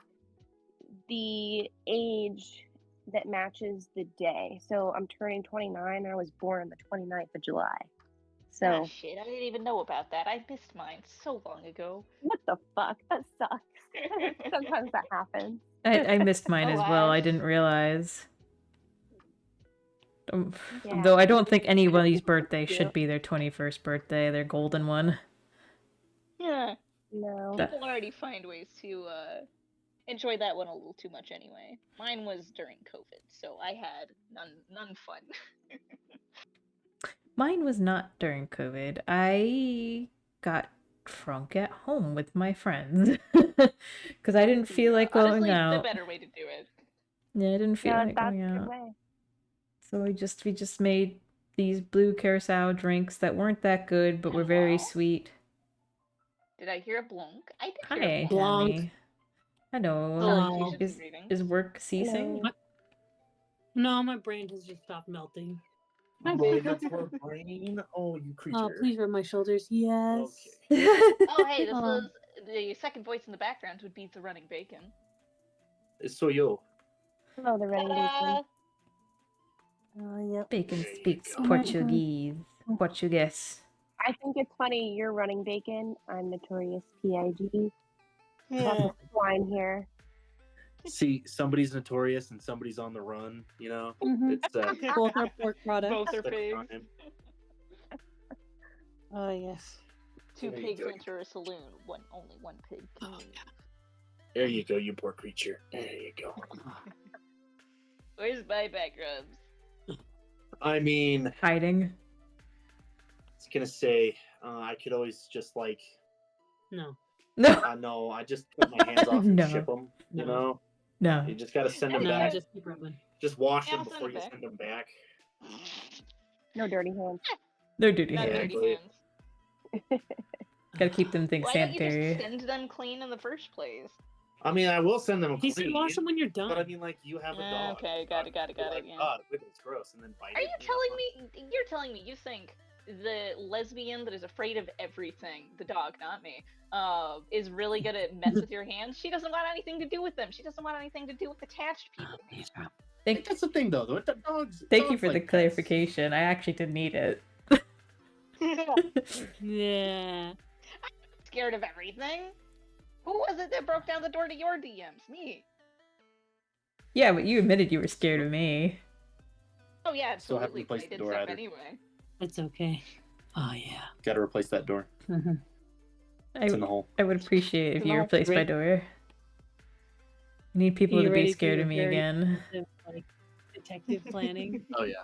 the age that matches the day. So I'm turning 29 and I was born on the 29th of July. So shit, I didn't even know about that. I missed mine so long ago. what the fuck? That sucks. Sometimes that happens. I missed mine as well. I Alas. didn't realize. Yeah. Though I don't think anybody's birthday should be their 21st birthday, their golden one. Yeah. No. People already find ways to enjoy that one a little too much anyway. Mine was during COVID, so I had none fun. Mine was not during COVID. I got drunk at home with my friends because I didn't feel like going Honestly, out. the better way to do it. Yeah, I didn't feel Yeah, like that's going a good out. way. So we just made these blue curacao drinks that weren't that good, but were very Hello? sweet. Did I hear a blunk? I did hear a Hi, blunk. Tammy. Hello. Salutations and Is greetings. work ceasing? No. No, my brain has just stopped melting. Oh, your poor brain. Oh, you creature. Oh, please rub my shoulders. Yes. Okay. Oh, hey, this Oh. is the second voice in the background would be the running bacon. Soy yo. Hello, the running Ta-da! bacon. Yep. Bacon There you speaks go. Portuguese. Portuguese. I think it's funny you're running bacon. I'm Notorious PIG. That's a swine here. See, somebody's notorious and somebody's on the run. You know, Mhm. it's Both are pork products. Both are the pigs. crime. Oh, yes. Two There you pigs go. enter a saloon. Only one pig can leave. There you go, you poor creature. There you go. Where's my back rubs? I mean, I Hiding. was gonna say, I could always just like, No. No. no, I just put my hands off and No. ship them. You No. know, No. you just gotta send them No, back. just keep rubbing. Just wash Yeah, them I'll send before it you back. send them back. No dirty hands. No dirty Not hands. dirty hands. Gotta keep them things Why don't you sanitary. just send them clean in the first place? I mean, I will send them He clean. said wash them when you're done. But I mean, like, you have a dog. Okay, got it, You're like, yeah. God, it's gross, and then bite Are it. you telling me? You're telling me you think the lesbian that is afraid of everything, the dog, not me, is really gonna mess with your hands? She doesn't want anything to do with them. She doesn't want anything to do with attached people. I think that's the thing, though. The dogs. Thank you dogs for the like pets. clarification. I actually didn't need it. Yeah. Scared of everything? Who was it that broke down the door to your DMs? Me. Yeah, but you admitted you were scared of me. Oh yeah, Still haven't absolutely. replaced I the did door stuff either. anyway. It's okay. Oh, yeah. Got to replace that door. It's in the hole. I would appreciate if you No, replaced my great. door. I need people You to be ready for scared your of me very again. like, detective planning? Oh yeah.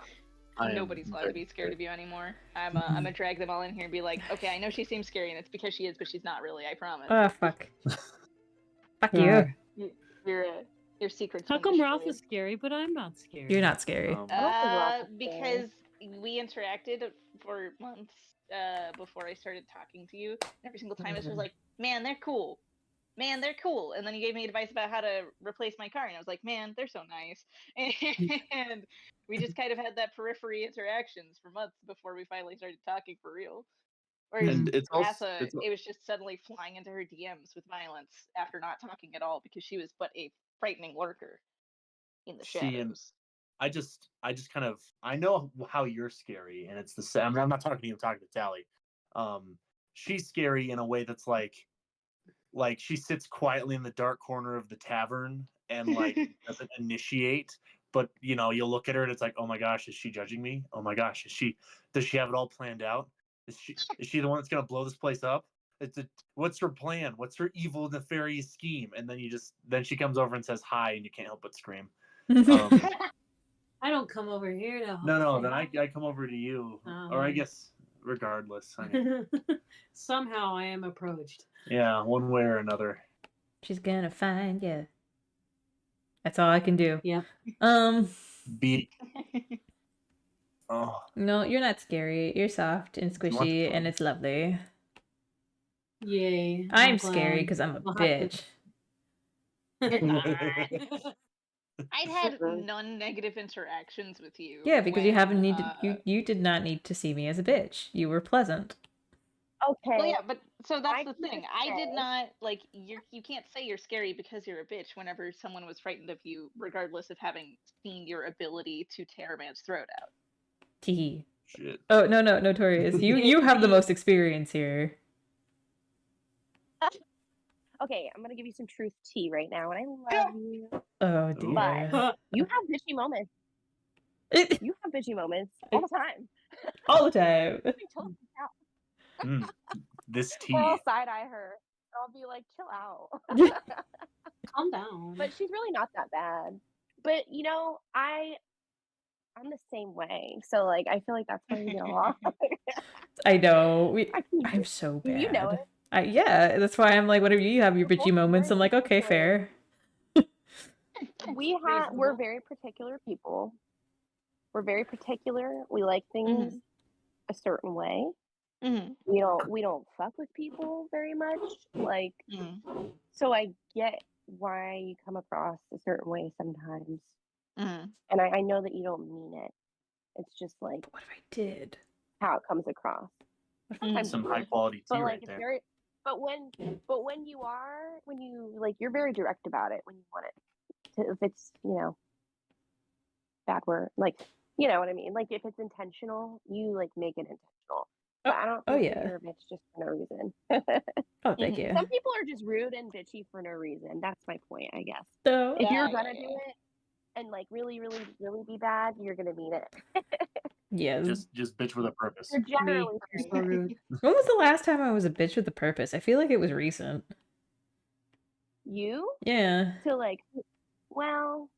I am Nobody's allowed to be scared of you anymore. I'm Mm-hmm. gonna drag them all in here and be like, okay, I know she seems scary and it's because she is, but she's not really. I promise. Oh, fuck. Fuck you. Rawr. Your secret's How been come Ralph destroyed. is scary, but I'm not scary? You're not scary. I don't think Ralph is Because we interacted for months before I started talking to you. And every single time it's just like, man, they're cool. Man, they're cool. And then you gave me advice about how to replace my car, and I was like, man, they're so nice. And we just kind of had that periphery interactions for months before we finally started talking for real. Whereas And it's also Rasa, it was just suddenly flying into her DMs with violence after not talking at all because she was but a frightening lurker in the shadows. I just kind of I know how you're scary, and it's the same. I mean, I'm not talking to you. I'm talking to Tally. She's scary in a way that's like she sits quietly in the dark corner of the tavern and like doesn't initiate. But you'll look at her and it's like, oh my gosh, is she judging me? Oh my gosh, does she have it all planned out? Is she the one that's gonna blow this place up? What's her plan? What's her evil nefarious scheme? And then she comes over and says hi, and you can't help but scream. I don't come over here to. No. Then I come over to you, or I guess regardless. I mean, somehow I am approached. yeah, one way or another. She's gonna find you. That's all I can do. Yeah. Beat. Oh. No, you're not scary. You're soft and squishy, and it's lovely. Yay. I'm scary because I'm a bitch. I'd had non-negative interactions with you. Yeah, because you haven't needed you did not need to see me as a bitch. You were pleasant. Okay. Well, yeah, but so that's I the can thing. just I did say- not like you can't say you're scary because you're a bitch whenever someone was frightened of you, regardless of having seen your ability to tear a man's throat out. Tee. Shit. Oh no, Notorious. You have the most experience here. Okay, I'm gonna give you some truth tea right now, and I love you. Oh Ooh. dear. But you have bitchy moments. You have bitchy moments all the time. All the time. Chill out. This Or I'll tea. side eye her. I'll be like, chill out. Calm down. But she's really not that bad. But you know, I'm the same way. So like I feel like that's why we get along. I know. I can- I'm so bad. You know it. Yeah, that's why I'm like, whenever you have your We're bitchy both moments, I'm very like, okay, particular. fair. We're very particular people. We're very particular. We like things a certain way. Mm-hmm. We don't fuck with people very much. Like so I get why you come across a certain way sometimes. And I know that you don't mean it. It's just like What if I did? how it comes across. Sometimes Some you high do. quality tea But like right it's there. very when you like you're very direct about it when you want it to, if it's, you know, bad word, like, you know what I mean? Like if it's intentional, you like make it intentional. But I don't think that yeah. you're a bitch just for no reason. Oh, thank you. Some people are just rude and bitchy for no reason. That's my point, I guess. So, If you're gonna do it and like really, really, really be bad, you're gonna mean it. yeah. Just bitch with a purpose. You're generally You're so rude. When was the last time I was a bitch with a purpose? I feel like it was recent. you Yeah. to like, well,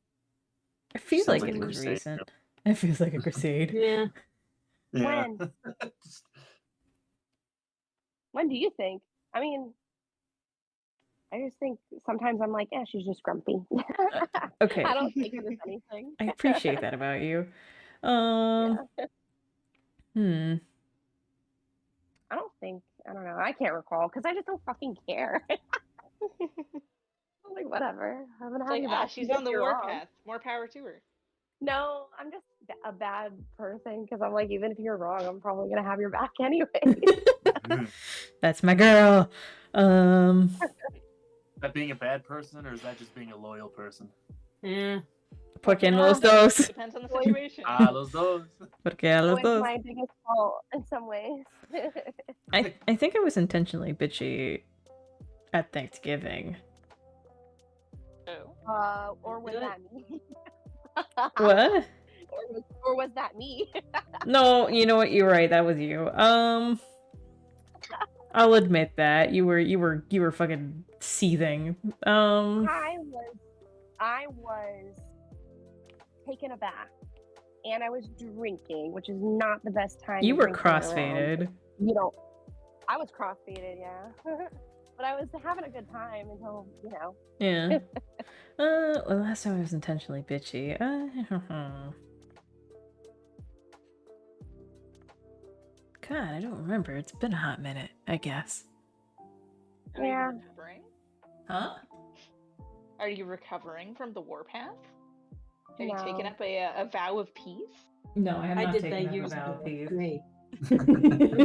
I feel Sounds like like it a was crusade. recent. It feels like a crusade. Yeah. Yeah. when do you think? I mean, I just think sometimes I'm like, yeah, she's just grumpy. Okay. I don't think it is anything. I appreciate that about you. Yeah. I don't know. I can't recall because I just don't fucking care. I'm like, whatever. I'm gonna It's have like, your back. she's even on if the you're wrong. warpath. More power to her. No, I'm just a bad person because I'm like, even if you're wrong, I'm probably gonna have your back anyway. That's my girl. Is that being a bad person or is that just being a loyal person? Yeah. Porque en los dos. Depends on the situation. Los dos. Porque a los It's dos. my biggest fault in some ways. I think I was intentionally bitchy at Thanksgiving. Oh. Or was Good. that me? What? Or was that me? No, you know what? You're right. That was you. I'll admit that you were fucking seething. I was taken aback, and I was drinking, which is not the best time. You to were drink when you're around. crossfaded. You know, I was crossfaded, yeah, but I was having a good time until, you know. Yeah. Well, last time I was intentionally bitchy. God, I don't remember. It's been a hot minute, I guess. Are you Yeah. recovering? Huh? Are you recovering from the warpath? Have you No. taken up a vow of peace? No, I have I not did taken that up years a vow ago. of peace. Great.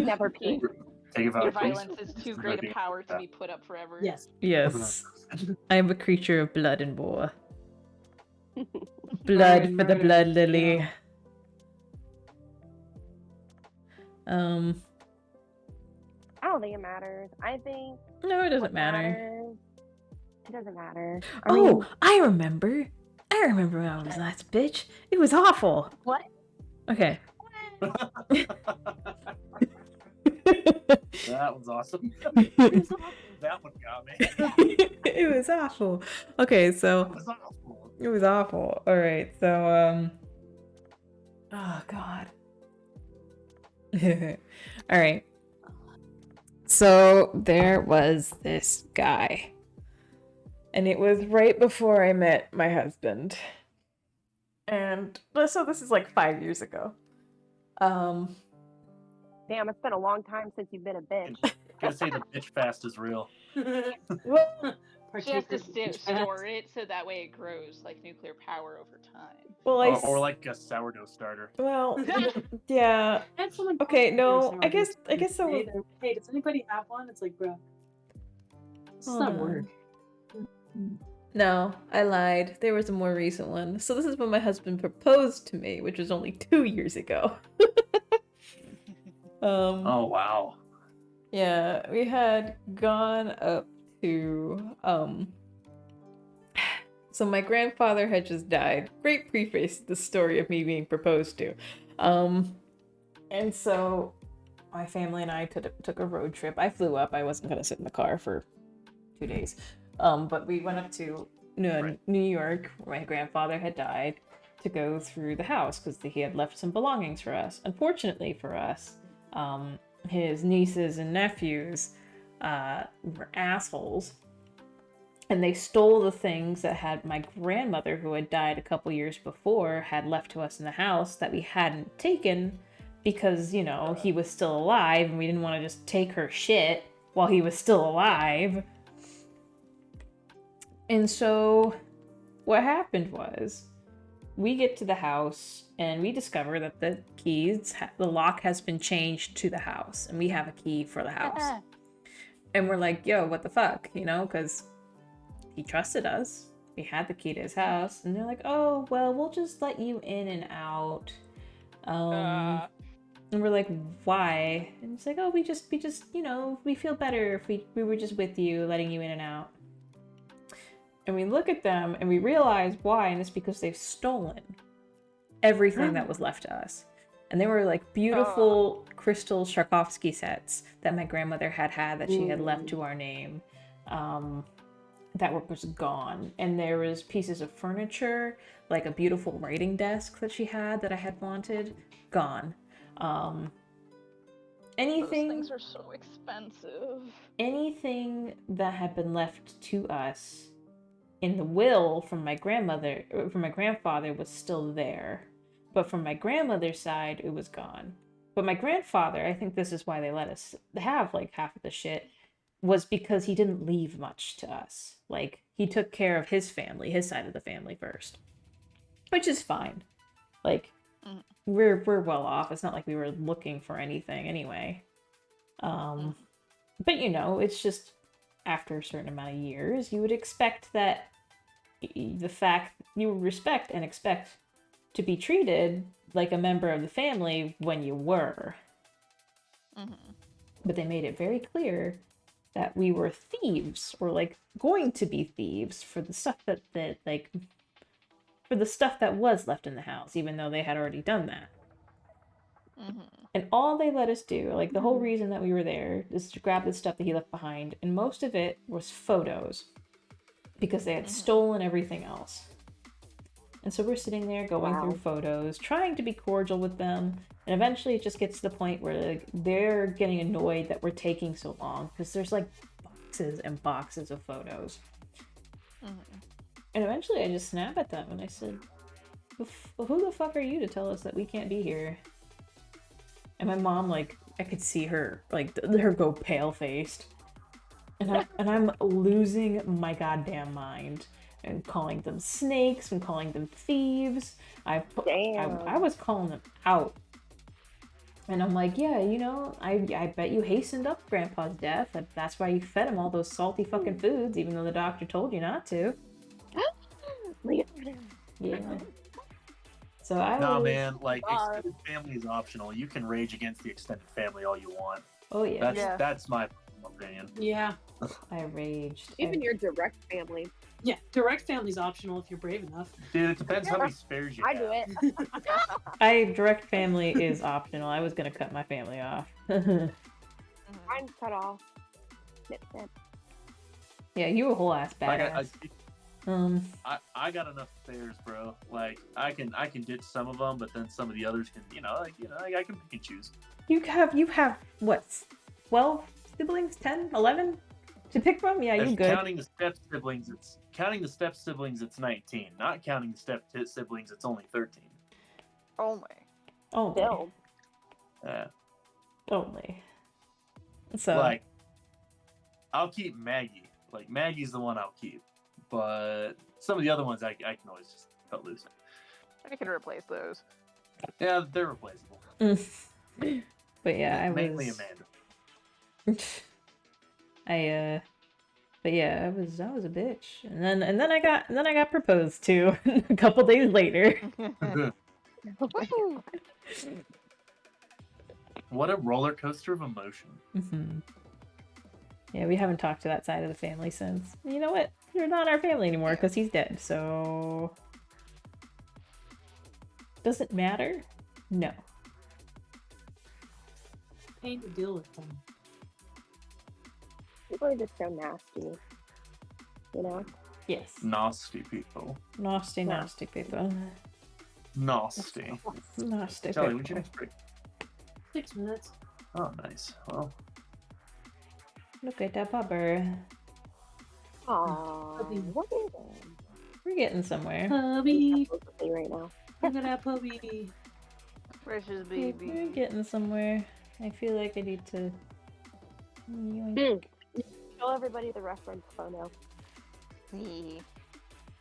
Never peace. Take a vow Your of peace. violence is too great a power to be put up forever. Yes. Yes. I am a creature of blood and war. Blood for the blood lily. Yeah. I don't think it matters. I think No, it doesn't what matter. matters. It doesn't matter. Oh, I remember. I remember when I was last bitch. It was awful. What? Okay. That was awesome. That one got me. It was awful. Okay, so That was awful. it was awful. All right, so oh god. All right. So there was this guy. And it was right before I met my husband. And so this is like 5 years ago. Damn, it's been a long time since you've been a bitch. Gotta say the bitch fast is real. Well, She has to store it so that way it grows like nuclear power over time. well, Or like a sourdough starter. well, yeah. I had someone Okay, post no, their I guess sourdough so. today. They're, hey, does anybody have one? It's like, bro, this is not work. No, I lied. There was a more recent one. So this is when my husband proposed to me, which was only 2 years ago. Oh wow. Yeah, we had gone up to so my grandfather had just died. Great preface to the story of me being proposed to. And so my family and I took a road trip. I flew up. I wasn't gonna sit in the car for 2 days. But we went up to New York, where my grandfather had died, to go through the house because he had left some belongings for us. Unfortunately for us, his nieces and nephews were assholes, and they stole the things that had my grandmother, who had died a couple years before, had left to us in the house that we hadn't taken because, he was still alive and we didn't want to just take her shit while he was still alive. And so what happened was we get to the house and we discover that the lock has been changed to the house and we have a key for the house. And we're like, yo, what the fuck? Because he trusted us. We had the key to his house. And they're like, oh, well, we'll just let you in and out. And we're like, why? And it's like, oh, we just, we feel better if we were just with you, letting you in and out. And we look at them and we realize why, and it's because they've stolen everything that was left to us. And they were like beautiful crystal Tchaikovsky sets that my grandmother had that she had left to our name. That were just gone. And there was pieces of furniture, like a beautiful writing desk that she had that I had wanted, gone. Anything. Those things are so expensive. Anything that had been left to us in the will from my grandfather was still there. But from my grandmother's side, it was gone. But my grandfather, I think this is why they let us have like half of the shit, was because he didn't leave much to us. Like, he took care of his family, his side of the family first. Which is fine. Like, we're well off. It's not like we were looking for anything anyway. But it's just after a certain amount of years, you would expect that the fact you would respect and expect to be treated like a member of the family when you were. But they made it very clear that we were thieves, or like going to be thieves for the stuff that was left in the house, even though they had already done that. And all they let us do, like the whole reason that we were there, is to grab the stuff that he left behind, and most of it was photos, because they had stolen everything else. And so we're sitting there going through photos, trying to be cordial with them, and eventually it just gets to the point where they're getting annoyed that we're taking so long, because there's like boxes and boxes of photos. And eventually I just snap at them and I said, who the fuck are you to tell us that we can't be here? And my mom, like, I could see her, like, her go pale-faced. And I'm losing my goddamn mind. And calling them snakes and calling them thieves. I was calling them out. And I'm like, yeah, I bet you hastened up Grandpa's death. That's why you fed him all those salty fucking foods, even though the doctor told you not to. Yeah. So man, like, extended family is optional. You can rage against the extended family all you want. Oh yeah. That's my opinion. Yeah. I raged. Even your direct family. Yeah, direct family's optional if you're brave enough. Dude, it depends how many spares you have. I do it. Direct family is optional. I was gonna cut my family off. Mine's cut off. Snip, snip. Yeah, you a whole ass badass. I got enough spares, bro. Like, I can ditch some of them, but then some of the others can, I can pick and choose. You have what, 12 siblings? 10? 11? To pick from? Yeah, you good. Counting the step siblings, it's 19. Not counting the step siblings, it's only 13. Only. Still. Yeah. Only. So, like, I'll keep Maggie. Like, Maggie's the one I'll keep. But some of the other ones I can always just cut loose. I can replace those. Yeah, they're replaceable. But yeah, mainly Amanda. But yeah, I was a bitch, and then I got proposed to a couple days later. What a roller coaster of emotion. Mm-hmm. Yeah, we haven't talked to that side of the family since. You know what? They're not our family anymore because he's dead, so... Does it matter? No. Pain to deal with them. People are just so nasty. You know? Yes. Nasty people. Nasty people. Nasty. Nasty Sally, people. when's your next break? 6 minutes. Oh, nice. Well, Look at that pupper. Aww. Puppy. What is it? We're getting somewhere. Puppy. Right now. Look at that puppy. Precious We're baby. getting somewhere. I feel like I need to... Yoink. Show everybody the reference photo.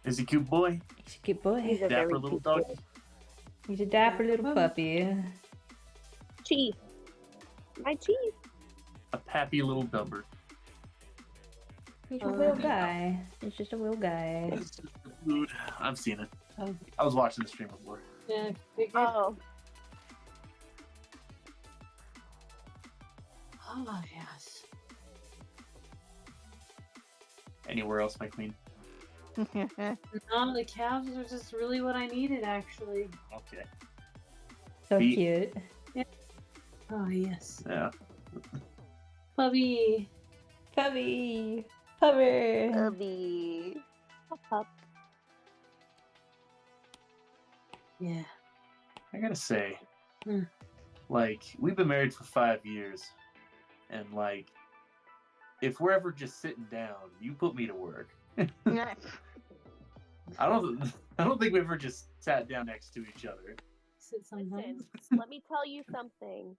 is he cute boy? He's a good boy. He's a Dapper very little cute dog? boy. He's a dapper little puppy. Chief. My chief. A pappy little dumber. He's a real guy. He's just a real guy. Dude, I've seen it. Oh. I was watching the stream before. Yeah, figured. Oh. Oh, yes. Anywhere else, my queen? No, the calves are just really what I needed, actually. Okay. So Feet. cute. Oh, yes. Yeah. Puppy. Puppy. Pupper. Puppy. Pup. Yeah. I gotta say, Hmm. like, we've been married for 5 years, and like, if we're ever just sitting down, you put me to work. Yeah. I don't think we ever just sat down next to each other. Sit sometimes. Listen, let me tell you something.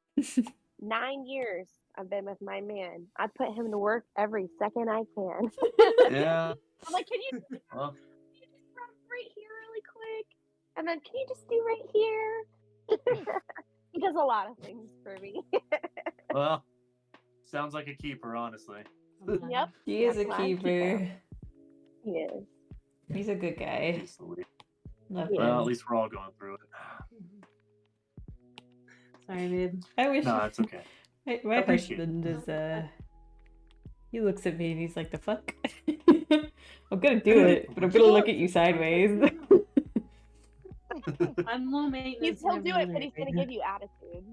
9 years I've been with my man. I put him to work every second I can. Yeah. I'm like, can you just Well, run right here really quick? And then can you just do right here? He does a lot of things for me. well, sounds like a keeper, honestly. Yep. He is a That's why I keep keeper. him. He is. He's a good guy. Jeez Louise. Love Yeah. Well, at him. least we're all going through it. Sorry, babe. I wish No, it's okay. my Appreciate it. husband is he looks at me and he's like, the fuck? I'm gonna do it, but I'm gonna look at you sideways. I'm low maintenance. He'll and do it, but he's everything. gonna give you attitude.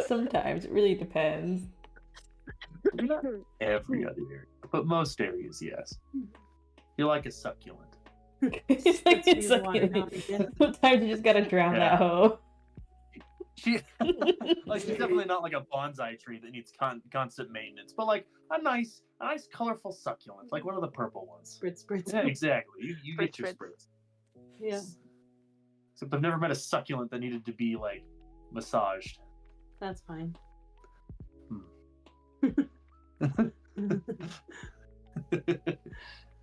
Sometimes it really depends. Not every other area, but most areas, yes. You're like a succulent. It's like That's it's your water like, now, yeah. sometimes you just gotta drown Yeah. that hoe. She, like, she's definitely not like a bonsai tree that needs constant maintenance, but like a nice, colorful succulent, like one of the purple ones. Spritz, spritz. Yeah, exactly. You get your Spritz. spritz. Yeah, Except I've never met a succulent that needed to be like massaged. that's fine.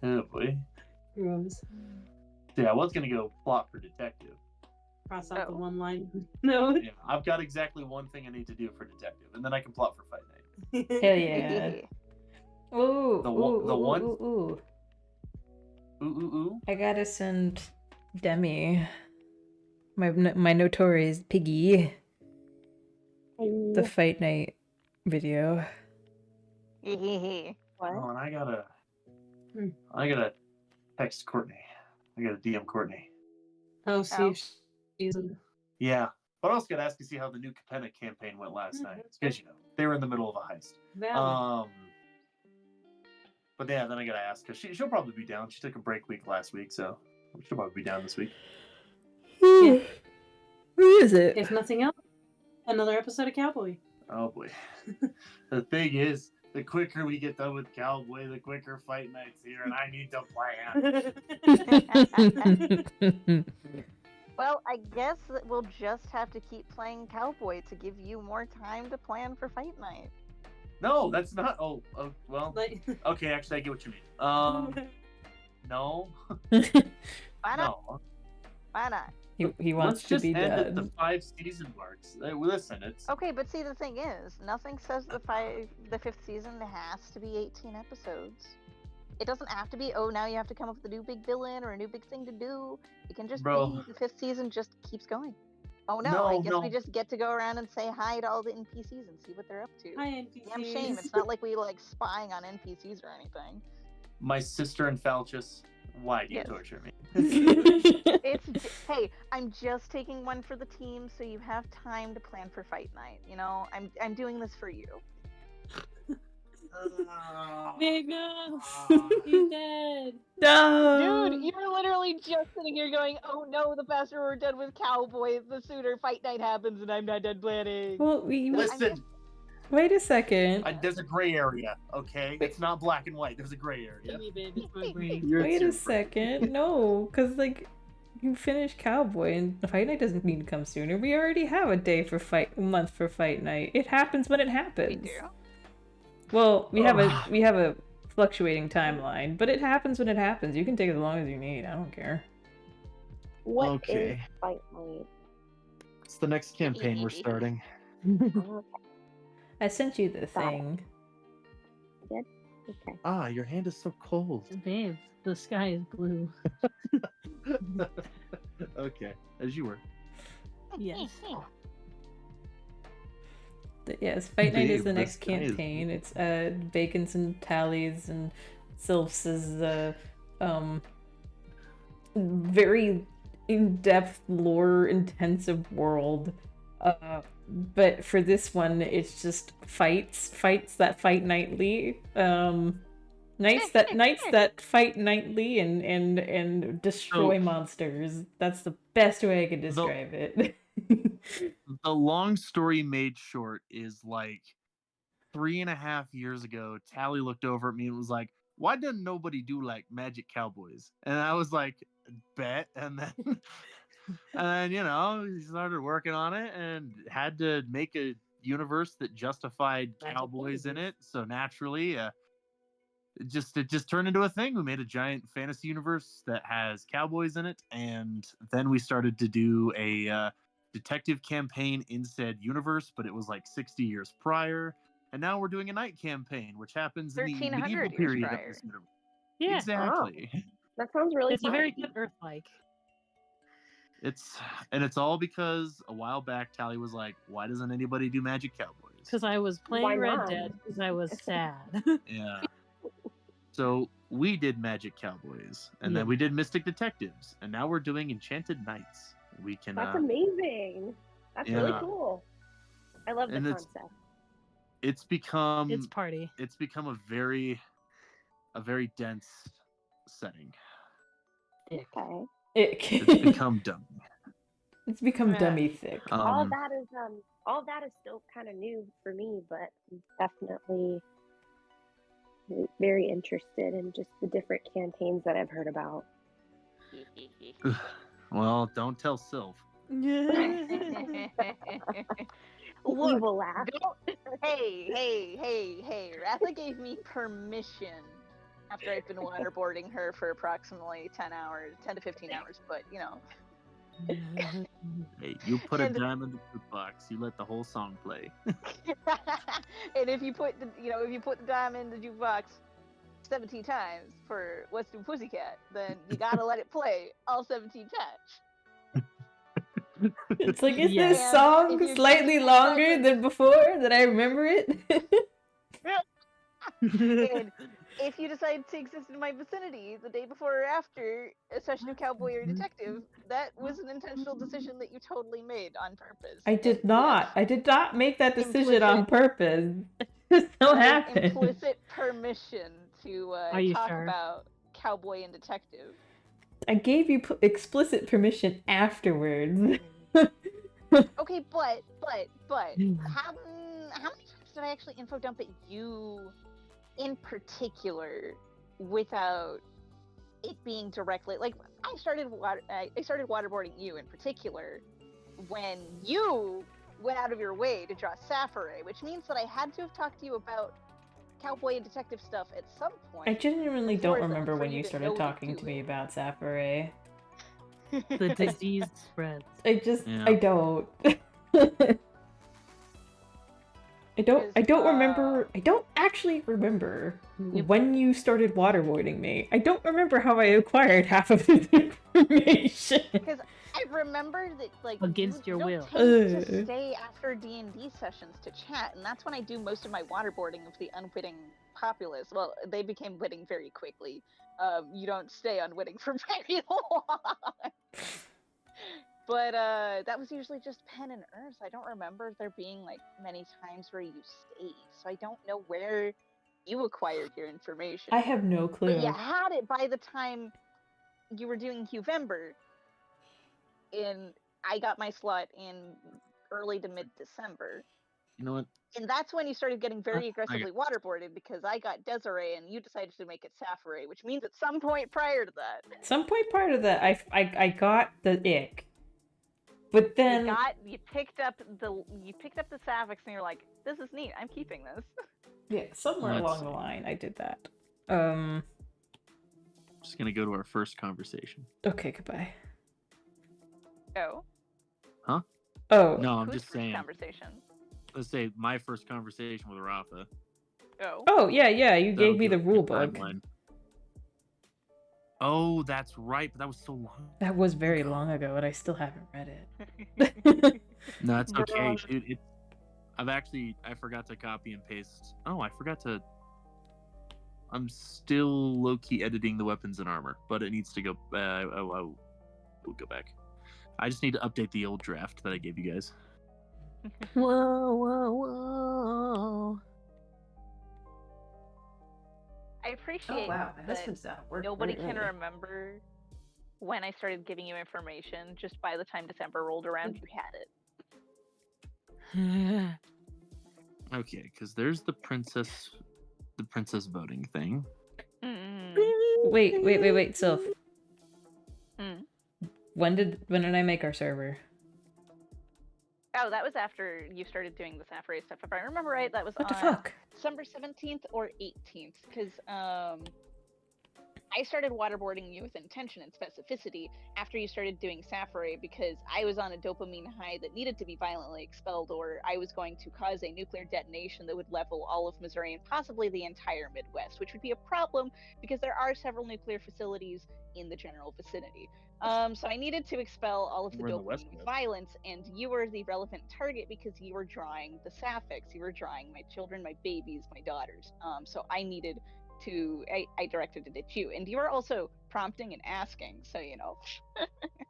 Oh boy. Gross. Yeah, I was gonna go plot for detective. Cross out the Oh. one line. No. Yeah, I've got exactly one thing I need to do for detective, and then I can plot for fight night. Hell yeah. Ooh, The ooh, one- ooh, ooh. Ooh ooh ooh. I gotta send Demi my notorious piggy the fight night video. What? Oh, and I gotta Hmm. text Courtney. I gotta DM Courtney. Oh, see if she's. Yeah, but I also gotta ask to see how the new Capenna campaign went last night, because you know they were in the middle of a heist. Valid. But yeah, then I gotta ask because she'll probably be down. She took a break week last week, so she'll probably be down this week. Yeah. Who is it? If nothing else, another episode of Cowboy. Oh boy. The thing is, the quicker we get done with Cowboy, the quicker fight night's here, and I need to plan. Well, I guess that we'll just have to keep playing Cowboy to give you more time to plan for fight night. No, that's not. Oh, well. Like, Okay, actually, I get what you mean. No. Why not? No. Why not? he wants Let's to just be end at the done. 5 season marks. Listen, it's Okay, but see, the thing is, nothing says the fifth season has to be 18 episodes. It doesn't have to be, oh, now you have to come up with a new big villain or a new big thing to do. It can just Bro. be the fifth season just keeps going. Oh no, I guess we just get to go around and say hi to all the NPCs and see what they're up to. Hi, NPCs. Damn shame. It's not like we like spying on NPCs or anything. My sister and Falchus, why do you Yes. torture me? Hey, I'm just taking one for the team, so you have time to plan for fight night. You know, I'm doing this for you. Vega, he's dead. No. Dude, you're literally just sitting here going, "Oh no, the faster we're done with cowboys, the sooner fight night happens, and I'm not done planning." Well, Listen, wait a second. there's a gray area, okay? It's not black and white. There's a gray area. Gimme, babe, it's my brain. Wait a second. No, because, like, you finish Cowboy and Fight Night doesn't need to come sooner. We already have a month for Fight Night. It happens when it happens. We do. Well, we have a fluctuating timeline, but it happens when it happens. You can take as long as you need. I don't care. What is Okay. Fight Night? It's the next campaign we're starting. Okay. I sent you the Got it. thing. Okay. Ah, your hand is so cold. Babe, the sky is blue. Okay, as you were. Yes. Yes, Fight Night is Babe, the the next sky is campaign. It's Bacon's and Tally's and Sylph's very in-depth lore intensive world. But for this one it's just fights that fight nightly. Knights that fight nightly and destroy monsters. That's the best way I could describe it. The long story made short is like 3.5 years ago, Tally looked over at me and was like, "Why doesn't nobody do like Magic Cowboys?" And I was like, "Bet." And then he started working on it and had to make a universe that justified Magic cowboys in Cowboys. it. So naturally, it just turned into a thing. We made a giant fantasy universe that has cowboys in it, and then we started to do a detective campaign in said universe, but it was like 60 years prior. And now we're doing a night campaign, which happens in the 1300 medieval years period prior. of this universe. Yeah. Exactly. That sounds really It's fun. a very good Earth-like. It's all because a while back Tally was like, "Why doesn't anybody do Magic Cowboys?" Because I was Why playing Red not? Dead because I was sad. Yeah. So we did Magic Cowboys, and Yeah. then we did Mystic Detectives, and now we're doing Enchanted Knights. We can. That's amazing. That's really yeah. cool. I love the And concept. it's become It's party. it's become a very dense setting. Okay. It's become dumb. It's become Yeah. dummy thick. All that is still kind of new for me, but I'm definitely very interested in just the different campaigns that I've heard about. Well, don't tell Sylph. Look, Evil laugh. Hey. Raffle gave me permission after I've been waterboarding her for approximately 10 to 15 hours, but you know. Hey, you put a And- dime in the jukebox, you let the whole song play. And if you put the dime in the jukebox 17 times for Let's Do Pussycat, then you gotta let it play all 17 times. It's like, is Yeah. this And song if you're slightly doing longer that- than before that I remember it? And if you decide to exist in my vicinity the day before or after a session of Cowboy or Detective, that was an intentional decision that you totally made on purpose. I did And not. yes, I did not make that decision on purpose. It just so that is happened. implicit permission to Are you talk sure? about Cowboy and Detective. I gave you explicit permission afterwards. Okay, but how many times did I actually info dump at you in particular without it being directly like I started waterboarding you in particular when you went out of your way to draw Safaray, which means that I had to have talked to you about Cowboy and Detective stuff at some point. I genuinely before don't remember for when you you to started know to talking do to me it. about Safaray. The disease spreads. I just, Yeah. I don't. I don't remember. I don't actually remember Yep. when you started waterboarding me. I don't remember how I acquired half of this information. I remember that, like, Against you your don't will. tend to stay after D&D sessions to chat, and that's when I do most of my waterboarding of the unwitting populace. Well, they became witting very quickly. You don't stay unwitting for very long. But that was usually just pen and earth. I don't remember there being like many times where you stayed, so I don't know where you acquired your information. I have no clue. But you had it by the time you were doing Huevemeber. I got my slot in early to mid-December. You know what? And that's when you started getting very aggressively waterboarded, because I got Desiree and you decided to make it Safaray, which means at some point prior to that. Some point prior to that, I got the ick. But then you picked up the Sapphics and you're like, this is neat, I'm keeping this. yeah, somewhere along the line I did that. Just gonna go to our first conversation. Okay, goodbye. Oh. Huh? Oh. No, I'm Whose just first saying. Conversation? Let's say my first conversation with Rafa. Oh. Oh, yeah, you gave me the rule book. Timeline. Oh, that's right, but that was so long. That was very long ago, and I still haven't read it. No, it's okay. I forgot to copy and paste. Oh, I forgot to. I'm still low-key editing the weapons and armor, but it needs to go. We'll go back. I just need to update the old draft that I gave you guys. Whoa. I appreciate that nobody can remember when I started giving you information. Just by the time December rolled around, you had it. Okay, because there's the princess voting thing. Wait, Sylph. Mm. When did I make our server? Oh, that was after you started doing the Safaray stuff. If I remember right, that was What the on fuck? December 17th or 18th, because I started waterboarding you with intention and specificity after you started doing Safaray, because I was on a dopamine high that needed to be violently expelled, or I was going to cause a nuclear detonation that would level all of Missouri and possibly the entire Midwest, which would be a problem because there are several nuclear facilities in the general vicinity. So I needed to expel all of the dopamine with violence, and you were the relevant target because you were drawing the Sapphics, you were drawing my children, my babies, my daughters. So I needed to, I directed it at you, and you were also prompting and asking, so you know.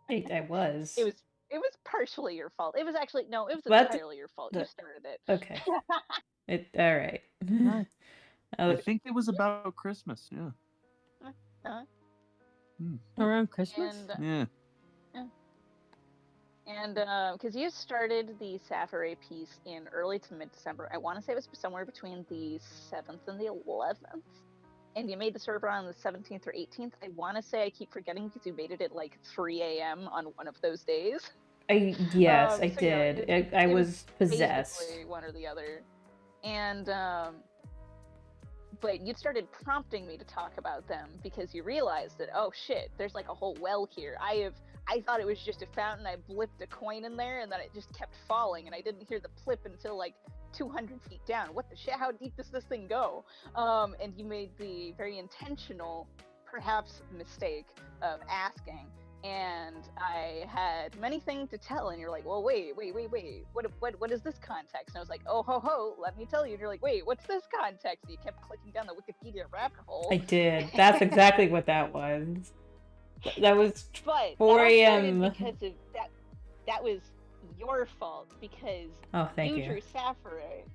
I was. It was partially your fault. It was actually it was entirely your fault. You started it. Okay. All right. I think it was about Christmas. Yeah. Around Christmas? Yeah. And because you started the Safaray piece in early to mid-December, I want to say it was somewhere between the 7th and the 11th. And you made the server on the 17th or 18th. I want to say, I keep forgetting because you made it at like 3 a.m. on one of those days. I did. Yeah, I was possessed. Basically one or the other. And but you started prompting me to talk about them because you realized that, oh shit, there's like a whole well here. I thought it was just a fountain. I blipped a coin in there and then it just kept falling, and I didn't hear the plip until like 200 feet down. What the shit? How deep does this thing go? And you made the very intentional, perhaps, mistake of asking. And I had many things to tell, and you're like, well, wait, what is this context? And I was like, oh ho ho, let me tell you. And you're like, wait, what's this context? And you kept clicking down the Wikipedia rabbit hole. I did. That's exactly what that was. That was 4 a.m. Because of that was your fault, because you drew Safaray.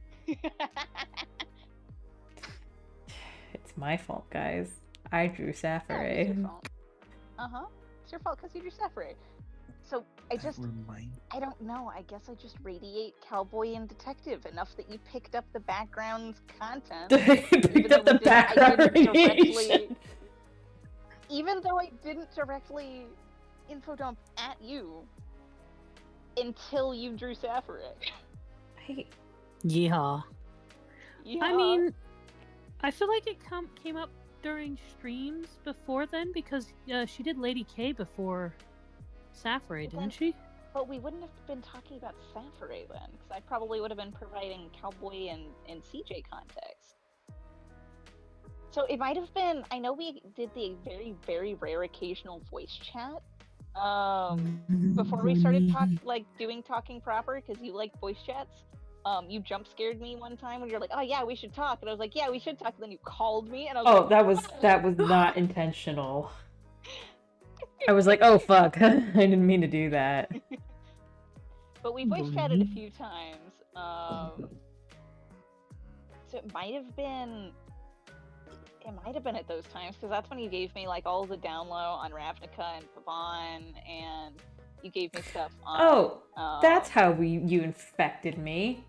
It's my fault, guys. I drew Safaray. It's your fault. It's your fault because you drew Safaray. So I don't know. I guess I just radiate cowboy and detective enough that you picked up the background content. Picked up the background radiation. Even though I didn't directly info dump at you until you drew Safaray. Yeah. I mean, I feel like it came up during streams before then, because she did Lady K before Safaray, didn't she? But we wouldn't have been talking about Safaray then, because I probably would have been providing cowboy and CJ context. So it might have been, I know we did the very, very rare occasional voice chat, Before we started doing talking proper, because you like voice chats, you jump scared me one time when you're like, "Oh yeah, we should talk," and I was like, "Yeah, we should talk." And then you called me, and I was Oh, like, that was not intentional. I was like, "Oh fuck, I didn't mean to do that." But we voice chatted a few times. So it might have been at those times, because that's when you gave me like all the down low on Ravnica and Pavon, and you gave me stuff on. Oh, that's how you infected me.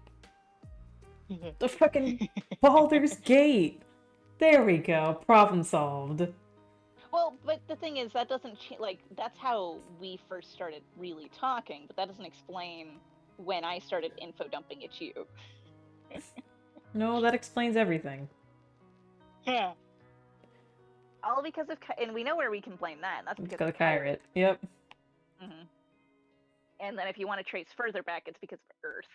The fucking Baldur's Gate. There we go. Problem solved. Well, but the thing is, that doesn't that's how we first started really talking, but that doesn't explain when I started info dumping at you. No, that explains everything. Yeah. All because of, and we know where we can blame that, and that's because of Kyrit. Yep. Mm-hmm. And then if you want to trace further back, it's because of Earth.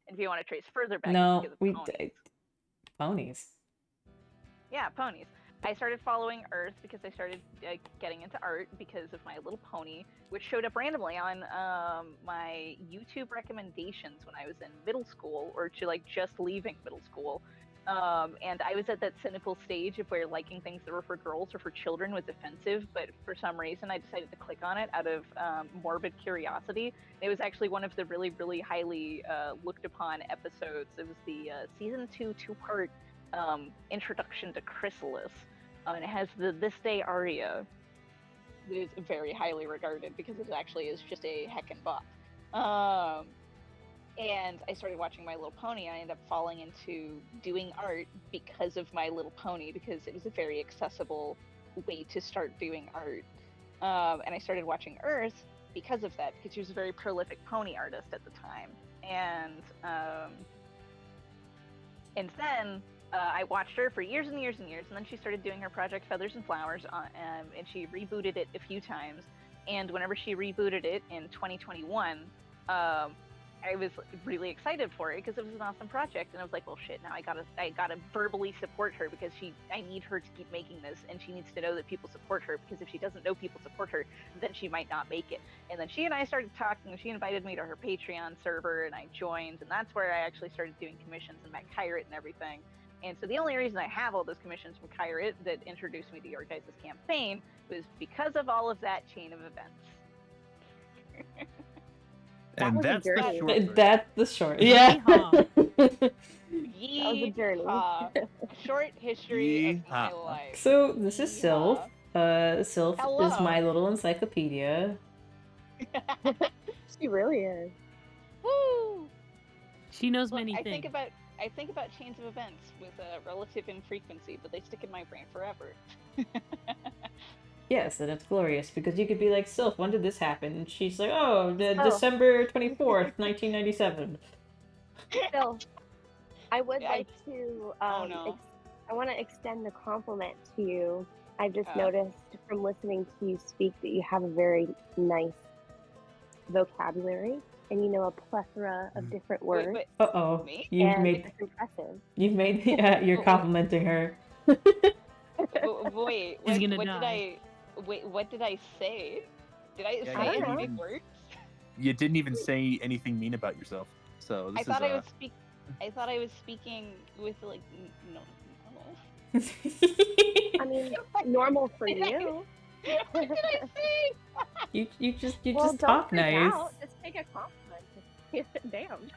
And if you want to trace further back, it's because of ponies. Ponies. Yeah, ponies. I started following Earth because I started getting into art because of My Little Pony, which showed up randomly on my YouTube recommendations when I was in middle school, or to just leaving middle school. And I was at that cynical stage of where liking things that were for girls or for children was offensive, but for some reason I decided to click on it out of morbid curiosity. It was actually one of the really, really highly looked upon episodes. It was the season 2 two-part introduction to Chrysalis, and it has the This Day aria. It is very highly regarded because it actually is just a heckin' bop. And I started watching My Little Pony. I ended up falling into doing art because of My Little Pony, because it was a very accessible way to start doing art. And I started watching Earth because of that, because she was a very prolific pony artist at the time. And then I watched her for years and years and years, and then she started doing her project Feathers and Flowers, and she rebooted it a few times. And whenever she rebooted it in 2021, I was really excited for it because it was an awesome project, and I was like, well, shit, now I gotta verbally support her, because I need her to keep making this, and she needs to know that people support her, because if she doesn't know people support her, then she might not make it. And then she and I started talking, and she invited me to her Patreon server, and I joined, and that's where I actually started doing commissions and met Kyrit and everything. And so the only reason I have all those commissions from Kyrit that introduced me to your guys' campaign was because of all of that chain of events. And that's the short. That's the short. Yeah. That was a journey. A short history of my life. So this is Sylph. Sylph Hello. is my little encyclopedia. She really is. Woo! She knows many things. I think about chains of events with a relative infrequency, but they stick in my brain forever. Yes, and it's glorious, because you could be like, Sylph, when did this happen? And she's like, December 24th, 1997. Sylph, I would Yeah, like to, no. I want to extend the compliment to you. I've just noticed from listening to you speak that you have a very nice vocabulary, and you know a plethora of different words. Uh-oh. Me? It's impressive. You've made, you're complimenting her. Wait, what did I say? Did I say any big words? You didn't even say anything mean about yourself. So this I thought I was speaking with normal. I mean, normal for you. What did I say? You just talk nice. Just take a compliment. Damn.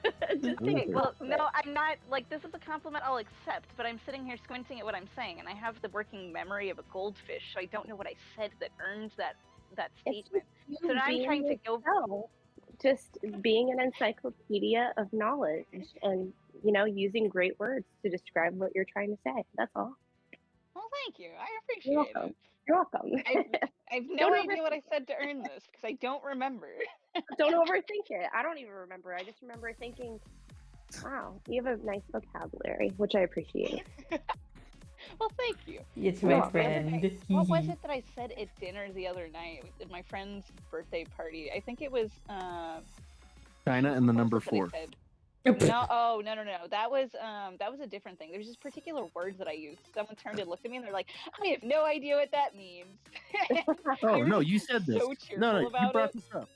Well, no, I'm not, this is a compliment I'll accept, but I'm sitting here squinting at what I'm saying, and I have the working memory of a goldfish, so I don't know what I said that earned that statement. So now I'm trying to go... Just being an encyclopedia of knowledge, and, using great words to describe what you're trying to say. That's all. Well, thank you. I appreciate it. You're welcome. I have no idea what I said to earn this, because I don't remember. Don't overthink it. I don't even remember. I just remember thinking, wow, you have a nice vocabulary, which I appreciate. Well, thank you. It's my friend. What was it that I said at dinner the other night at my friend's birthday party? I think it was... China and the number 4. No, oh no. That was a different thing. There's just particular words that I used. Someone turned and looked at me and they're like, I have no idea what that means. Oh They were no, just you said this. so cheerful You about brought it. this up.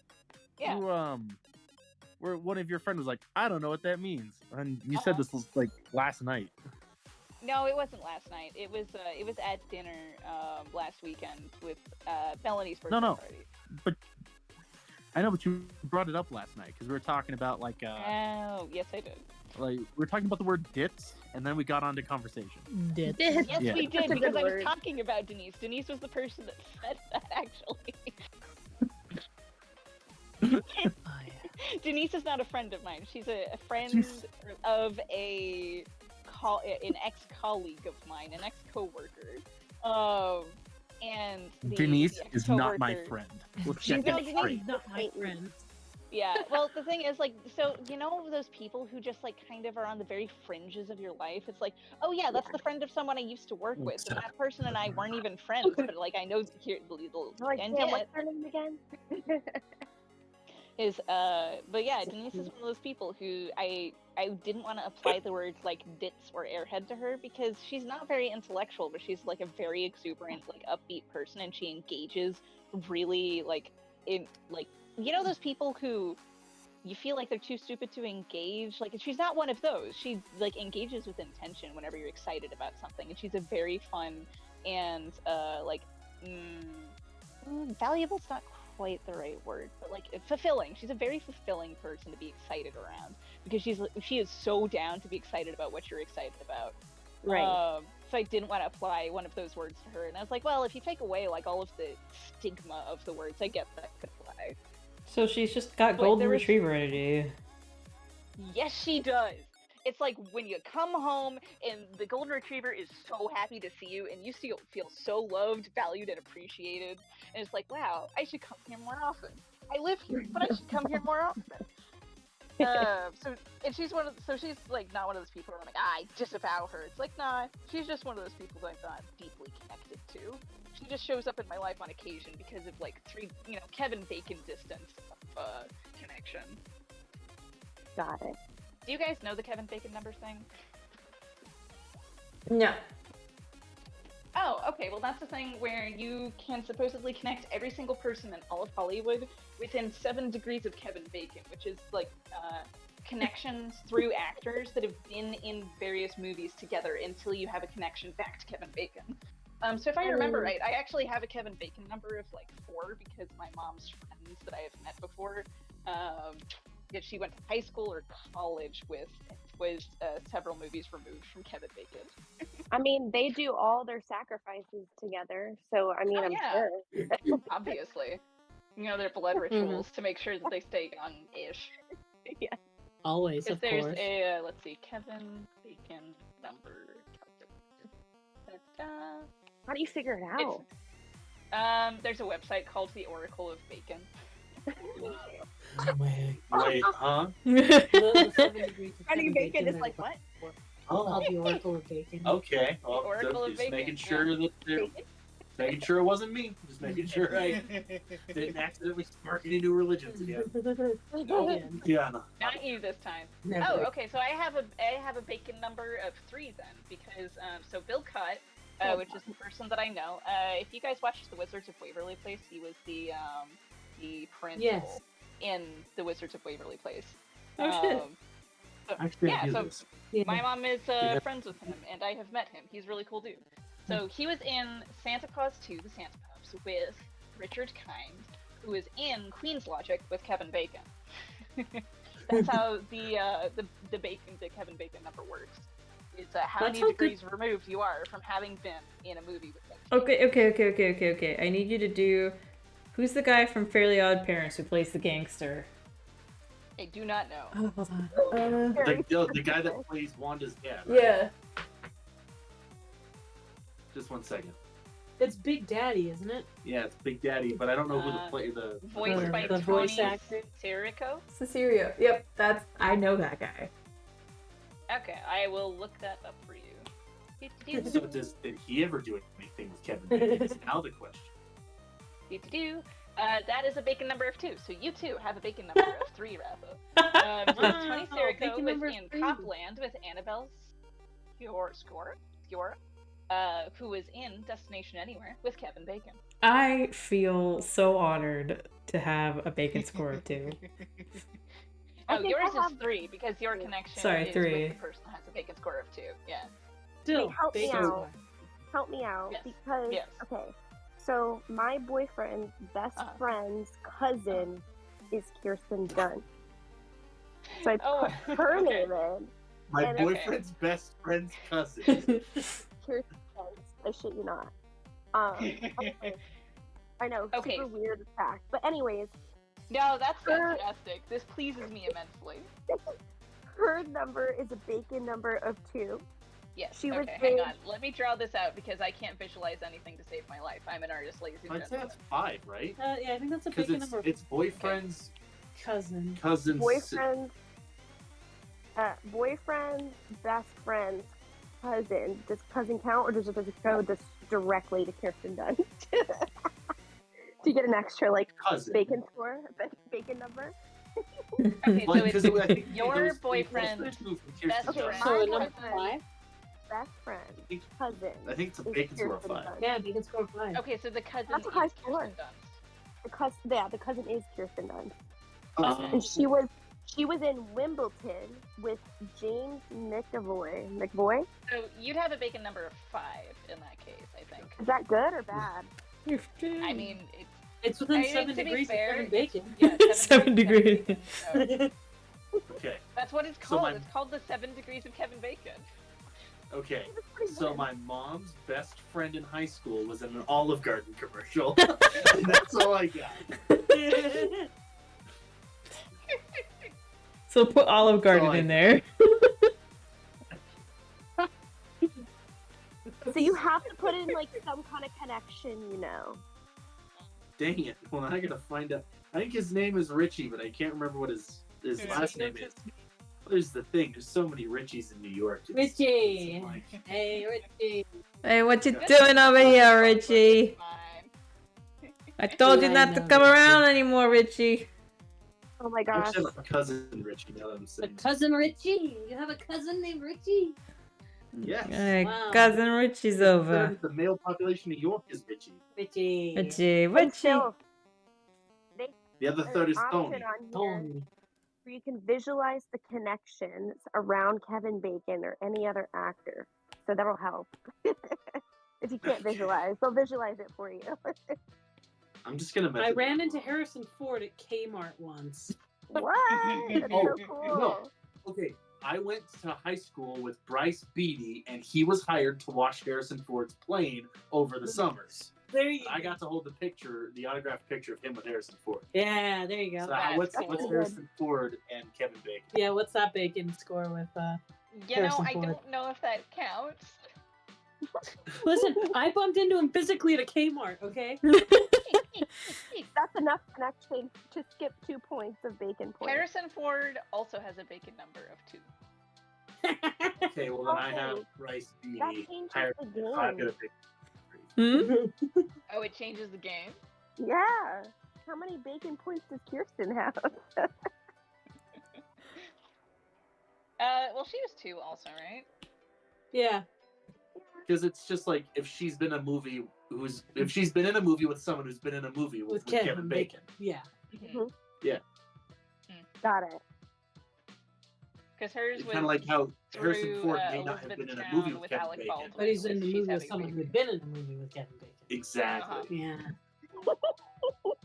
Yeah. You where one of your friends was like, I don't know what that means, and you said this was like last night. No, it wasn't last night. It was at dinner last weekend with Melanie's birthday party. But I know, but you brought it up last night because we were talking about like. Oh, yes, I did. Like we were talking about the word "dits," and then we got onto conversation. Dits. Yes, Yeah. we did, That's a because good I was word. talking about Denise. Denise was the person that said that, actually. Oh, yeah. Denise is not a friend of mine. She's a friend of an ex-colleague of mine, an ex-coworker. And Denise the is not my ex-coworker- friend. Let's She's get that straight. not my friend. Yeah, well, the thing is, like, so, you know those people who just, like, kind of are on the very fringes of your life? It's like, oh, yeah, that's the friend of someone I used to work with, and that person and I weren't even friends, but, like, I know here, Like, and damn, yet, what's her name again? but yeah, Denise is one of those people who I didn't want to apply the words, like, ditz or airhead to her, because she's not very intellectual, but she's, like, a very exuberant, like, upbeat person, and she engages really, like, in, like, you know those people who you feel like they're too stupid to engage? Like, she's not one of those. She, like, engages with intention whenever you're excited about something, and she's a very fun and, valuable's not quite the right word, but, like, fulfilling. She's a very fulfilling person to be excited around, because she is so down to be excited about what you're excited about. Right. So I didn't want to apply one of those words to her, and I was like, well, if you take away, like, all of the stigma of the words, I get that could apply. So she's just got But golden there was- retriever energy. Yes, she does. It's like when you come home and the golden retriever is so happy to see you, and you feel so loved, valued, and appreciated. And it's like, wow, I should come here more often. I live here, but I should come here more often. She's she's like not one of those people where I'm like, I disavow her. It's like, nah, she's just one of those people that I'm not deeply connected to. She just shows up in my life on occasion because of like Kevin Bacon distance of connection. Got it. Do you guys know the Kevin Bacon number thing? No. Oh, okay. Well, that's the thing where you can supposedly connect every single person in all of Hollywood within 7 degrees of Kevin Bacon, which is like connections through actors that have been in various movies together until you have a connection back to Kevin Bacon. So if I remember right, I actually have a Kevin Bacon number of like 4 because my mom's friends that I have met before, that she went to high school or college with, was several movies removed from Kevin Bacon. I mean, they do all their sacrifices together, so I mean, Oh, I'm yeah. sure. Obviously. Their blood rituals to make sure that they stay young-ish. Yeah. Always, of There's course. a, let's see, Kevin Bacon number. How do you figure it out? There's a website called the Oracle of Bacon. Wait, huh? Honey Bacon is like, what? Called the Oracle of Bacon. Okay. Well, Oracle of just Bacon, making sure that making sure it wasn't me. Just making sure I didn't accidentally spark any new religions again. Yeah. No. Not you this time. Never. Oh, okay. So I have a Bacon number of 3 then, because so Bill Cutt, which is the person that I know. If you guys watched The Wizards of Waverly Place, he was the principal in The Wizards of Waverly Place. Oh, shit. My mom is friends with him, and I have met him. He's a really cool dude. So he was in Santa Claus 2, The Santa Pups, with Richard Kind, who is in Queen's Logic with Kevin Bacon. That's how the Kevin Bacon number works. It's how many degrees removed you are from having been in a movie with him. Okay. I need you to do. Who's the guy from Fairly Odd Parents who plays the gangster? I do not know. Oh, hold on. The guy that plays Wanda's dad. Right? Yeah. Just 1 second. It's Big Daddy, isn't it? Yeah, it's Big Daddy, but I don't know who the Voiced by the Tony voice actor. Sirico. Cesario. Yep, I know that guy. Okay, I will look that up for you. So did he ever do anything with Kevin Bacon? Is now the question. That is a bacon number of 2, so you too have a bacon number of 3, Raffle. Tony Sirico bacon was number in 3. Copland with Annabelle Fiora, who was in Destination Anywhere with Kevin Bacon. I feel so honored to have a bacon score of 2. Oh, yours is 3 because your connection is 3. with the person who has a bacon score of 2. Yeah. Still, help me bacon out. score. Help me out Yes. because Yes. okay, so my boyfriend's best friend's cousin is Kirsten Dunst. So I put her name in. My And- boyfriend's best friend's cousin. Kirsten Dunst. I shit you not. Anyways, I know, Okay. super weird fact. But anyways, No, that's Her- fantastic. This pleases me immensely. her number is a bacon number of 2. Yes. She was okay, hang big- on. Let me draw this out because I can't visualize anything to save my life. I'm an artist, ladies and I'd say gentlemen. that's 5, right? Yeah, I think that's a Because bacon number. it's boyfriend's Cousin. cousin's Boyfriend's best friend's cousin. Does cousin count, or does it go just directly to Kirsten Dunst? Do you get an extra cousin. bacon score, bacon number? Okay, Well, so because it's I think your those- boyfriend's those two from Kirsten best Okay, Dunst. friend. So my number boyfriend- 5? Best friend, cousin. I think it's a is bacon score of Kirsten 5. Dunst. Yeah, bacon score of 5. Okay, so the cousin That's a is high Kirsten score. Dunst. The cousin is Kirsten Dunst, Okay. and she was in Wimbledon with James McAvoy. So you'd have a bacon number of 5 in that case, I think. Is that good or bad? I mean, it's It's within I mean, 7 to be degrees fair, of Kevin Bacon. yeah, 7 degrees. Kevin Bacon, so Okay, that's what it's So called. my- It's called the 7 degrees of Kevin Bacon. okay. That's pretty So good. my mom's best friend in high school was in an Olive Garden commercial. And that's all I got. So put Olive Garden in there. So you have to put in some kind of connection, Dang it. Well, I gotta find out. I think his name is Richie, but I can't remember what his Yeah. last name is. There's the thing. There's so many Richies in New York. Richie. it's like- Hey, Richie. Hey, what you doing over here, Richie? Fine. I told you I not to know, come Richie. around anymore, Richie. Oh my I gosh. actually have a cousin Richie now that I'm A saying. cousin Richie. You have a cousin named Richie? Yes. Hey, Wow. cousin Richie's over. The male population of New York is Richie. Richie. Richie, But Richie. still, The other there's third an is option Tony. on here Tony. where you can visualize the connections around Kevin Bacon or any other actor. So that'll help. If you can't visualize, they'll visualize it for you. I'm just gonna. I message ran him. into Harrison Ford at Kmart once. What? That's Oh, so cool. no. Okay, I went to high school with Bryce Beatty, and he was hired to wash Harrison Ford's plane over the summers. There you I got to hold the autographed picture of him with Harrison Ford. Yeah, there you go. So That's what's cool. Harrison Ford and Kevin Bacon? Yeah, what's that bacon score with You know, Harrison I Ford. don't know if that counts. Listen, I bumped into him physically at a Kmart, okay? That's enough connection to skip 2 points of bacon points. Harrison Ford also has a bacon number of 2. Okay, well then I have Bryce That Beatty changes hired. the I'm game. gonna pick. Hmm? Oh, it changes the game? Yeah. How many bacon points does Kirsten have? Well, she was 2 also, right? Yeah. Because it's just like if she's been in a movie with someone who's been in a movie with Kevin Bacon. Yeah. Mhm. Yeah. Got it. Because hers was Kind of like how Harrison through, Ford may not have been in a Elizabethtown movie with with Kevin Alec Bacon. Baldwin. But he's in the She's movie with having a someone who baby. had been in a movie with Kevin Bacon. Exactly. Yeah.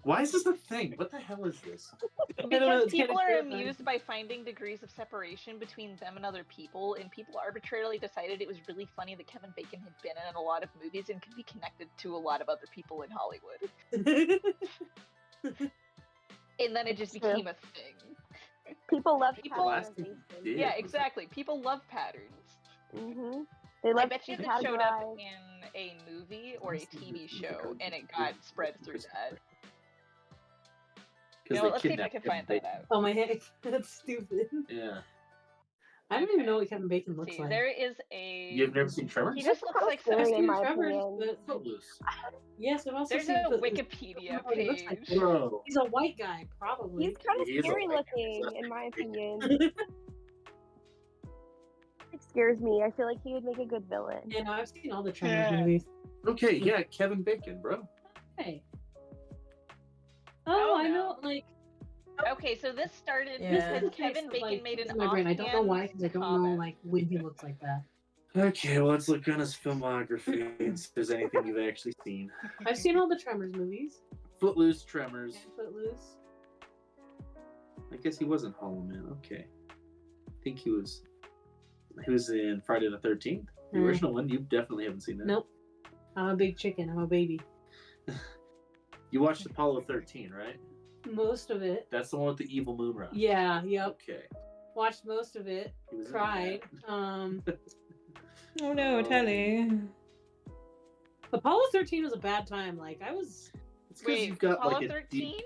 Why is this a thing? What the hell is this? I don't know, Because it's kinda people are terrifying. amused by finding degrees of separation between them and other people, and people arbitrarily decided it was really funny that Kevin Bacon had been in a lot of movies and could be connected to a lot of other people in Hollywood. And then it just That's true. became a thing. People love People- categorization. Yeah. Yeah, exactly. People love patterns. Mm-hmm. They I love bet you to that showed up categorize. in a movie or a TV show, and it got spread through that. You know, let's see if I can find that out. Oh my heck, that's stupid. Yeah. I don't even know what Kevin Bacon looks See, like. there is a. You've never seen Tremors? He just looks Kinda like scary something. in my Tremors, opinion. but Footloose. yes, I've also There's seen a Footloose. Wikipedia I don't know what he looks like. page. Bro. He's a white guy, probably. He's kind of He is a scary white guy, looking, so- in my opinion. It scares me. I feel like he would make a good villain. Yeah, no, I've seen all the Tremors movies. Okay, yeah, Kevin Bacon, bro. Hey. Oh, I no. know, like, Okay, so this started Yeah. because Kevin Bacon made an in my brain. I don't know why, because I don't know comment. like when he looks like that. Okay, well, let's look on his filmography and see if there's anything you've actually seen. I've seen all the Tremors movies. Footloose, Tremors. And Footloose. I guess he wasn't Hollow Man. Okay. I think he was in Friday the 13th. The Mm. original one. You definitely haven't seen that. Nope. I'm a big chicken. I'm a baby. You watched Apollo 13, right? Most of it. That's the one with the evil moon rock. Yeah, yep. Okay. Watched most of it. He was in Cried. Oh no, Telly. Apollo 13 was a bad time. Like, I was... It's because Wait, you've got Apollo like a 13? deep,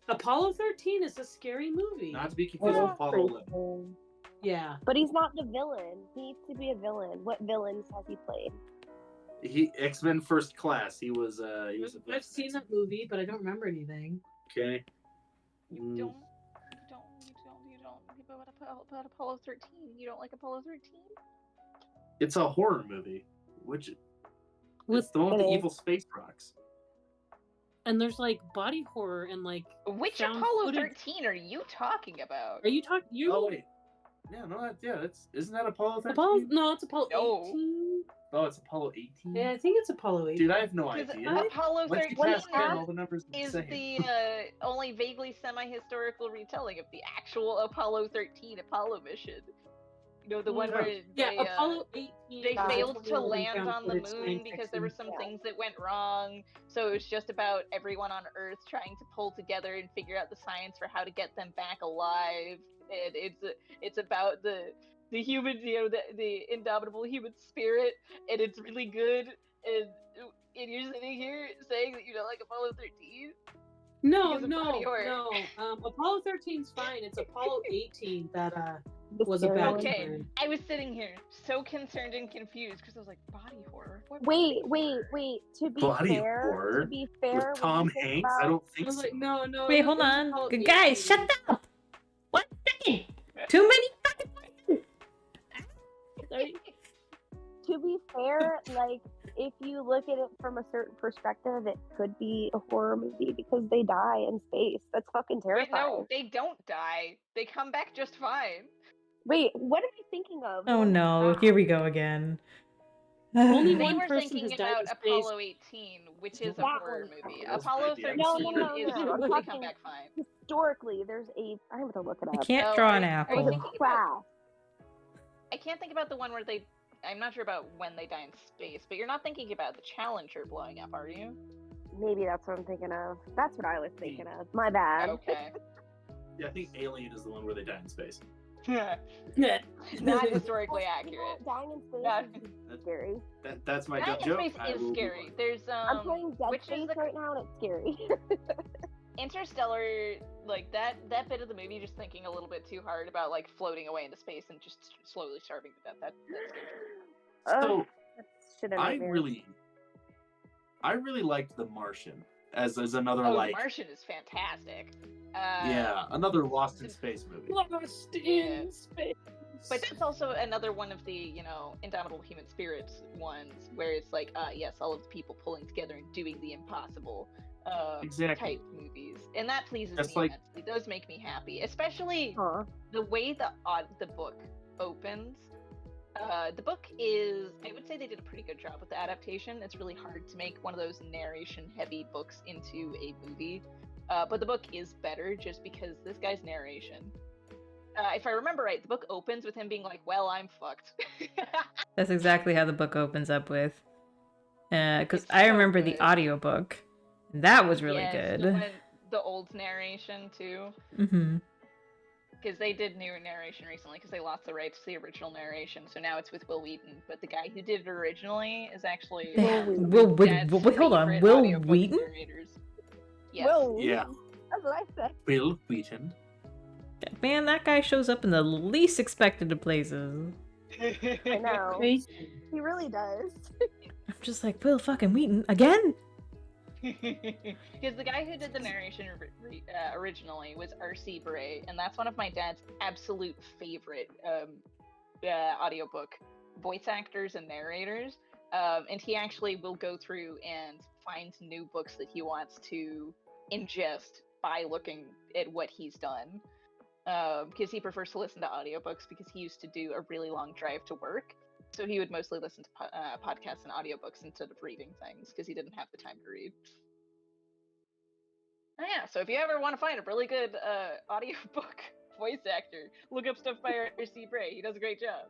Apollo 13 is a scary movie. not to be confused with Apollo 11. Yeah. But he's not the villain. He needs to be a villain. What villains has he played? He X-Men First Class. He was a I've seen that movie, but I don't remember anything. Okay. You don't. About Apollo 13. You don't like Apollo 13? It's a horror movie, which With it's the one with the It is. evil space rocks. and there's like body horror and like Which found Apollo footage. 13 are you talking about? Are you talking? You? Oh wait, yeah, no, isn't that Apollo 13? Apollo? No, it's Apollo No. 18. Oh, it's Apollo 18. Yeah, I think it's Apollo 18. Dude, I have no Because idea. Apollo Once you 13 pass 10, all the numbers are the is same. the only vaguely semi-historical retelling of the actual Apollo 13 Apollo mission. You know, the one where Yeah, they, Apollo 18. they Yeah, failed to 2011 land found on the footage moon science because there were fiction. some things that went wrong. So it was just about everyone on Earth trying to pull together and figure out the science for how to get them back alive. And it's about the human, the indomitable human spirit, and it's really good. And you're sitting here saying that you don't like Apollo 13? No, Because of body horror. Apollo 13's fine. It's Apollo 18 that The was a scary bad one. Okay, time. I was sitting here so concerned and confused because I was like, body horror? What Wait. To be Body fair, horror when with you Tom think Hanks? about- I don't I think was so. like, no. Wait, it hold was on. Apollo Good guys, 18. shut up! 1 second! Too many fucking questions! Sorry. To be fair, like, if you look at it from a certain perspective, it could be a horror movie because they die in space. That's fucking Wait, terrifying. no, they don't die. They come back just fine. Wait, what am I thinking of? Oh no, here we go again. Only They one were person thinking has died about in space. Apollo 18, which is a That horror one. movie. That's Apollo the idea. 13 No. is I'm they come talking back fine. historically. There's a. I have to look it I up. can't Oh, draw are an you- are you apple. thinking about- Crash. I can't think about the one where they. I'm not sure about when they die in space, but you're not thinking about the Challenger blowing up, are you? Maybe that's what I'm thinking of. That's what I was thinking of. My bad. Okay. Yeah, I think Alien is the one where they die in space. Not historically accurate. Dying in space Not- is scary. That's my Dying in joke. space I is will move scary. on. There's I'm playing Dead which is Space the right now and it's scary. Interstellar, like that bit of the movie, just thinking a little bit too hard about like floating away into space and just slowly starving to death. That scares me. So Shit, I really liked The Martian as another Oh, like The Martian is fantastic. yeah, another Lost in Space movie. Lost Yeah. in space. But that's also another one of the, indomitable human spirits ones, where it's like, yes, all of the people pulling together and doing the impossible Exactly. type movies. And that pleases Just me like- immensely. Those make me happy. Especially Huh. the way the book opens. The book is, I would say they did a pretty good job with the adaptation. It's really hard to make one of those narration-heavy books into a movie. But the book is better just because this guy's narration. If I remember right, the book opens with him being like, well, I'm fucked. That's exactly how the book opens up with. Because It's I so remember the good. audiobook. That was really Yes, good. the old narration, too. Mm-hmm. Because they did new narration recently because they lost the rights to the original narration. So now it's with Will Wheaton. But the guy who did it originally is actually Dad's Hold on, favorite Will audiobook Wheaton? narrators. Yes. Whoa. Yeah. That's what I said. Will Wheaton. Man, that guy shows up in the least expected of places. I know. Crazy. He really does. I'm just like, Will fucking Wheaton again? Because the guy who did the narration originally was R.C. Bray, and that's one of my dad's absolute favorite audiobook voice actors and narrators. And he actually will go through and find new books that he wants to ingest by looking at what he's done. Because he prefers to listen to audiobooks because he used to do a really long drive to work. So he would mostly listen to podcasts and audiobooks instead of reading things because he didn't have the time to read. Oh, yeah, so if you ever want to find a really good audiobook voice actor, look up stuff by R.C. Bray. He does a great job.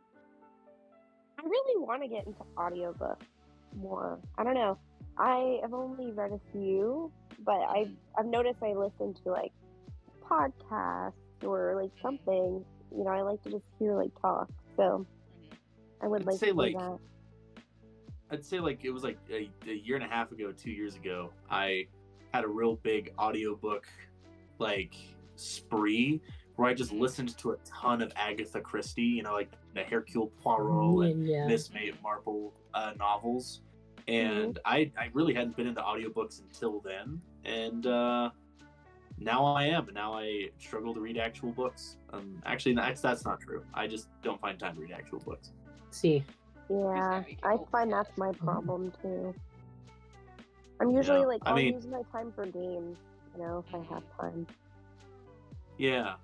I really want to get into audiobooks more. I don't know. I have only read a few, but I've noticed I listen to like podcasts or like something. You know, I like to just hear like talk. So I would like to do that. I'd say like it was like a year and a half ago, 2 years ago, I had a real big audiobook like spree where I just listened to a ton of Agatha Christie, you know, like the Hercule Poirot and Miss Marple novels. And I really hadn't been into audiobooks until then. And now I am. And now I struggle to read actual books. Actually, that's not true. I just don't find time to read actual books. See. Yeah, I find that's my problem too. I'm usually like, I'll use my time for games, you know, if I have time. Yeah.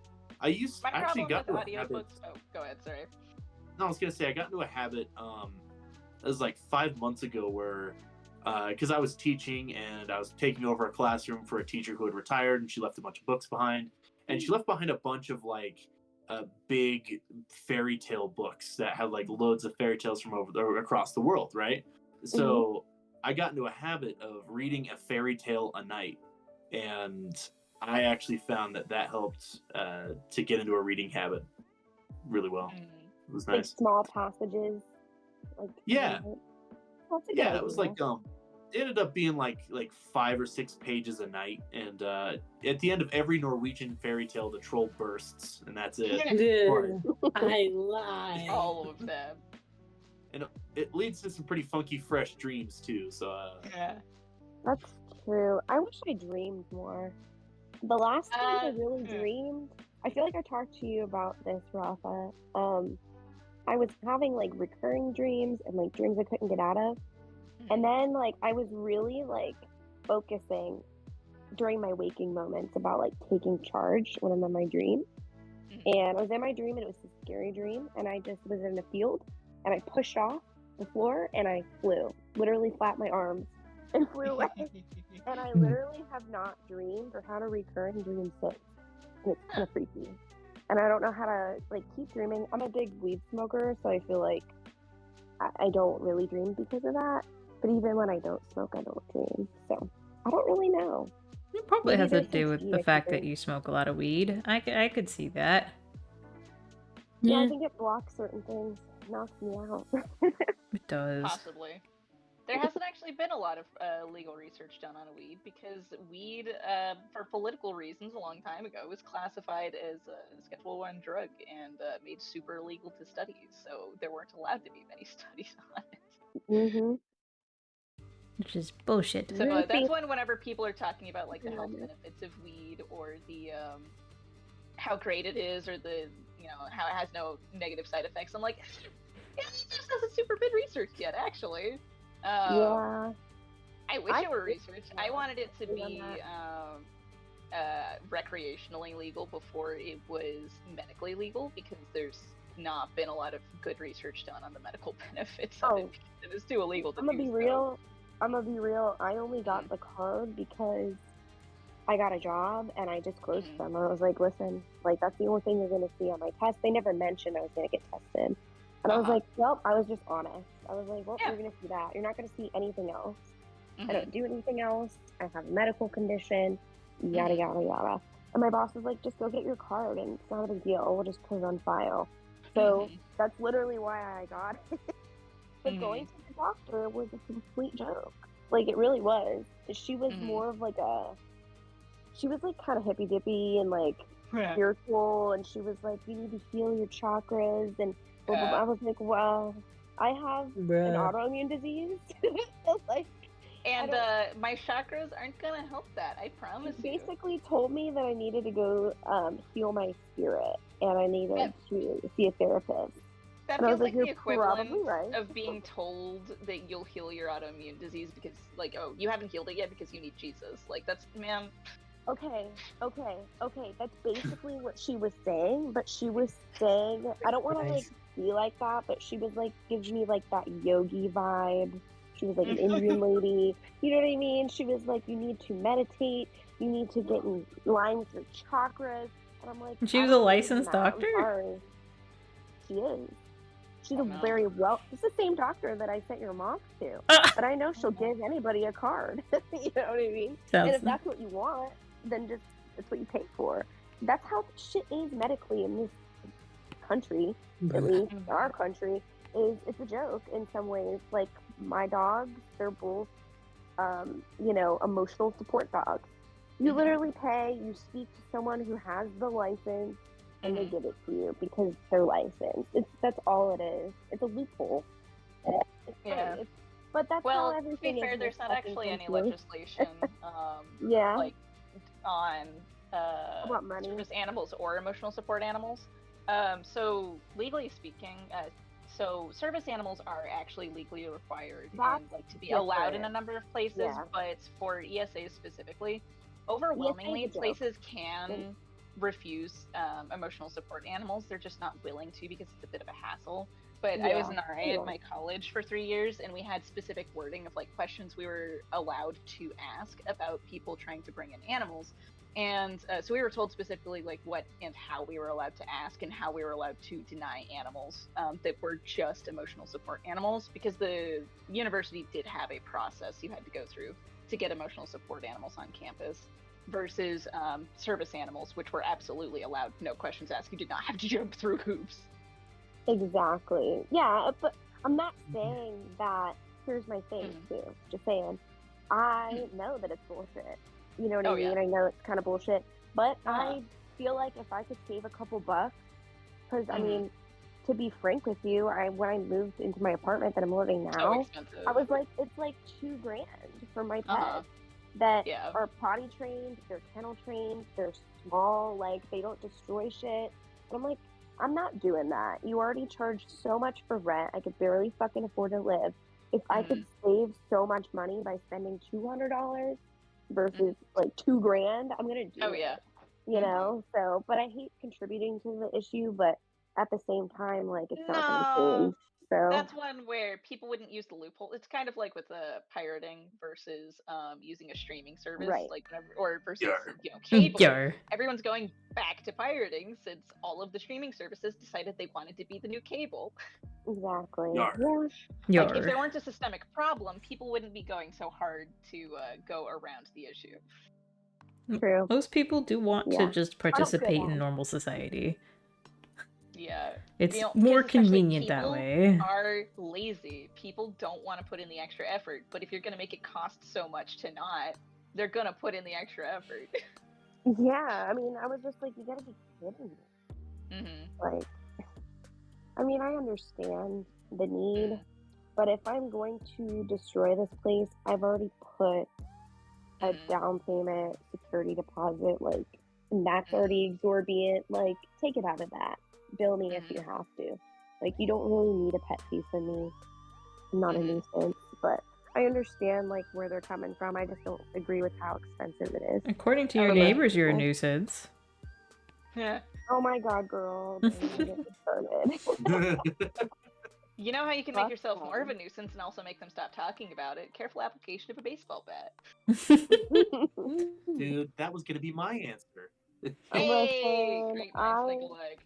I actually got into a habit. Oh, go ahead, sorry. No, I was going to say, I got into a habit, it was like 5 months ago where, because I was teaching and I was taking over a classroom for a teacher who had retired and she left a bunch of books behind. And she left behind a bunch of like big fairy tale books that had like loads of fairy tales from across the world, right? So I got into a habit of reading a fairy tale a night, and I actually found that helped to get into a reading habit really well. It was nice. Like small passages, like yeah, yeah. It was like it ended up being like 5 or 6 pages a night, and at the end of every Norwegian fairy tale, the troll bursts, and that's it. I lie. All of them. And it leads to some pretty funky, fresh dreams too. So yeah, that's true. I wish I dreamed more. The last time I really dreamed, I feel like I talked to you about this, Rafa. I was having like recurring dreams and like dreams I couldn't get out of. And then like I was really like focusing during my waking moments about like taking charge when I'm in my dream. And I was in my dream and it was a scary dream, and I just was in a field and I pushed off the floor and I flew, literally flapped my arms and flew away. And I literally have not dreamed or had a recurring dream since. And it's kind of freaky. And I don't know how to like keep dreaming. I'm a big weed smoker, so I feel like I don't really dream because of that. But even when I don't smoke, I don't dream. So I don't really know. It probably has to do with the fact that you smoke a lot of weed. I could see that. Yeah, I think it blocks certain things. It knocks me out. It does. Possibly. There hasn't actually been a lot of legal research done on weed because weed, for political reasons, a long time ago, was classified as a Schedule I drug and made super illegal to study. So there weren't allowed to be many studies on it. Which is bullshit. So that's whenever people are talking about like the health benefits of weed or the how great it is or the how it has no negative side effects, I'm like, yeah, this hasn't super been researched yet, actually. Yeah. I wish it were researched. I wanted it to be recreationally legal before it was medically legal because there's not been a lot of good research done on the medical benefits of it. It is too illegal to I'm gonna be real. I only got the card because I got a job and I disclosed to them. I was like, listen, like that's the only thing you're gonna see on my test. They never mentioned I was gonna get tested. And I was like, well, I was just honest. I was like, well, you're gonna see that. You're not gonna see anything else. I don't do anything else. I have a medical condition, yada yada yada. And my boss was like, just go get your card and it's not a big deal. We'll just put it on file. So that's literally why I got it. But going to the doctor was a complete joke. Like it really was. She was more of like she was like kind of hippy dippy and like spiritual, and she was like, you need to heal your chakras, and blah, blah, blah. I was like, well, I have an autoimmune disease. Like, and my chakras aren't gonna help that, I promise you. She basically told me that I needed to go heal my spirit, and I needed to see a therapist. That feels like the equivalent of being told that you'll heal your autoimmune disease because, like, oh, you haven't healed it yet because you need Jesus. Like, that's, man. Okay. That's basically what she was saying, but she was saying, I don't want to, like, be like that, but she was, like, gives me, like, that yogi vibe. She was, like, an Indian lady. You know what I mean? She was like, you need to meditate. You need to get in line with your chakras. And I'm like, she was a licensed doctor? I'm sorry. She is. She's very well. It's the same doctor that I sent your mom to. But I know she'll give anybody a card. You know what I mean? And if that's what you want, then just that's what you pay for. That's how shit is medically in this country, at least our country. It's a joke in some ways. Like, my dogs, they're both, you know, emotional support dogs. You literally pay, you speak to someone who has the license, and they give it to you because they're licensed. That's all it is. It's a loophole. But that's how everything is. To be fair, there's not actually any legislation, like, on about money, service animals or emotional support animals. So legally speaking, so service animals are actually legally required and, like, to be allowed in a number of places, but for ESAs specifically, overwhelmingly places can refuse emotional support animals. They're just not willing to because it's a bit of a hassle. But I was an RA at my college for 3 years, and we had specific wording of, like, questions we were allowed to ask about people trying to bring in animals. And so we were told specifically, like, what and how we were allowed to ask and how we were allowed to deny animals that were just emotional support animals, because the university did have a process you had to go through to get emotional support animals on campus, versus service animals, which were absolutely allowed, no questions asked. You did not have to jump through hoops. Exactly. Yeah, but I'm not saying that. Here's my thing, too. Just saying, I know that it's bullshit. You know what I mean? Yeah. I know it's kind of bullshit, but I feel like if I could save a couple bucks, because I mean, to be frank with you, when I moved into my apartment that I'm living now, I was like, it's like $2,000 for my pets that are potty trained, they're kennel trained, they're small, like, they don't destroy shit. And I'm like, I'm not doing that. You already charge so much for rent. I could barely fucking afford to live. If I could save so much money by spending $200 versus like $2,000, I'm gonna do it. You know? So, but I hate contributing to the issue, but at the same time, like, it's not gonna change. So that's one where people wouldn't use the loophole. It's kind of like with the pirating versus using a streaming service, like, whenever, or versus you know, cable. Everyone's going back to pirating since all of the streaming services decided they wanted to be the new cable. Exactly. Like, if there weren't a systemic problem, people wouldn't be going so hard to go around the issue. True. Most people do want to just participate in normal society. Yeah. It's more convenient that way. People are lazy. People don't want to put in the extra effort. But if you're going to make it cost so much to not, they're going to put in the extra effort. Yeah. I mean, I was just like, you got to be kidding me. Like, I mean, I understand the need, but if I'm going to destroy this place, I've already put a down payment, security deposit, like, and that's already exorbitant. Like, take it out of that. Bill me if you have to. Like, you don't really need a pet fee from me. I'm not a nuisance, but I understand, like, where they're coming from. I just don't agree with how expensive it is. According to your neighbors, you're a nuisance. Yeah. Oh my god, girl. Don't get me started. You know how you can make yourself more of a nuisance and also make them stop talking about it? Careful application of a baseball bat. Dude, that was gonna be my answer. Hey, great minds think alike.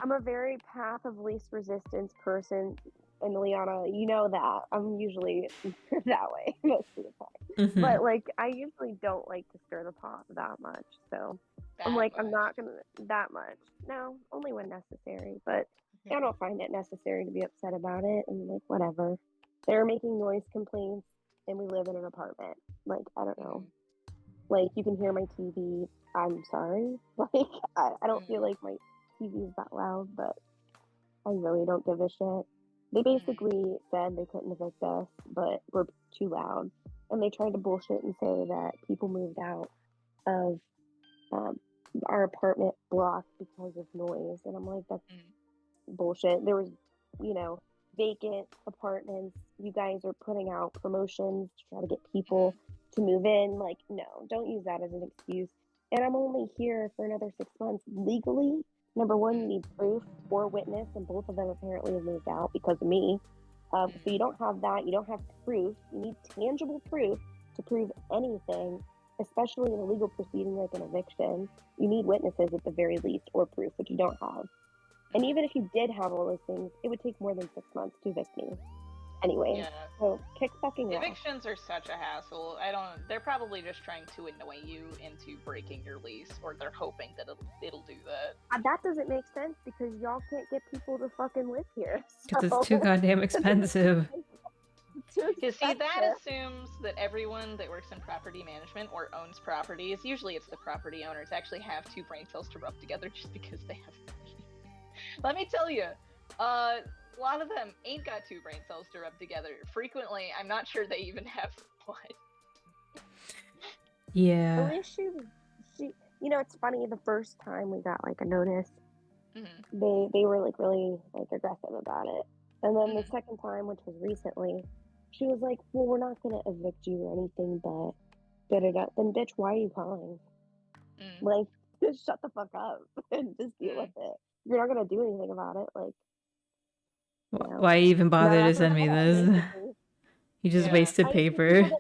I'm a very path of least resistance person, and Liana, you know that. I'm usually that way most of the time. But, like, I usually don't like to stir the pot that much, so I'm like, I'm not gonna that much. No, only when necessary, but I don't find it necessary to be upset about it, and, like, whatever. They're making noise complaints, and we live in an apartment. Like, I don't know. Like, you can hear my TV. I'm sorry. Like, I don't feel like my TV is that loud, but I really don't give a shit. They basically said they couldn't evict us, but we're too loud. And they tried to bullshit and say that people moved out of our apartment block because of noise. And I'm like, that's bullshit. There was, vacant apartments. You guys are putting out promotions to try to get people to move in. Like, no, don't use that as an excuse. And I'm only here for another 6 months. Legally, number one, you need proof or witness, and both of them apparently have moved out because of me. So you don't have that. You don't have proof. You need tangible proof to prove anything, especially in a legal proceeding like an eviction. You need witnesses at the very least, or proof, which you don't have. And even if you did have all those things, it would take more than 6 months to evict me. Anyway, so kick fucking off. Evictions are such a hassle. They're probably just trying to annoy you into breaking your lease, or they're hoping that it'll do that. That doesn't make sense because y'all can't get people to fucking live here. Because it's too goddamn expensive. Because see, that assumes that everyone that works in property management or owns properties, usually it's the property owners, actually have two brain cells to rub together just because they have money. Let me tell you, a lot of them ain't got two brain cells to rub together. Frequently, I'm not sure they even have one. Yeah. At least she, it's funny, the first time we got like a notice, they were like really like aggressive about it. And then the second time, which was recently, she was like, well, we're not going to evict you or anything, but da-da-da. Then bitch, why are you calling? Like, just shut the fuck up and just deal with it. You're not going to do anything about it. Like, why even bother to send me this? You just wasted paper. I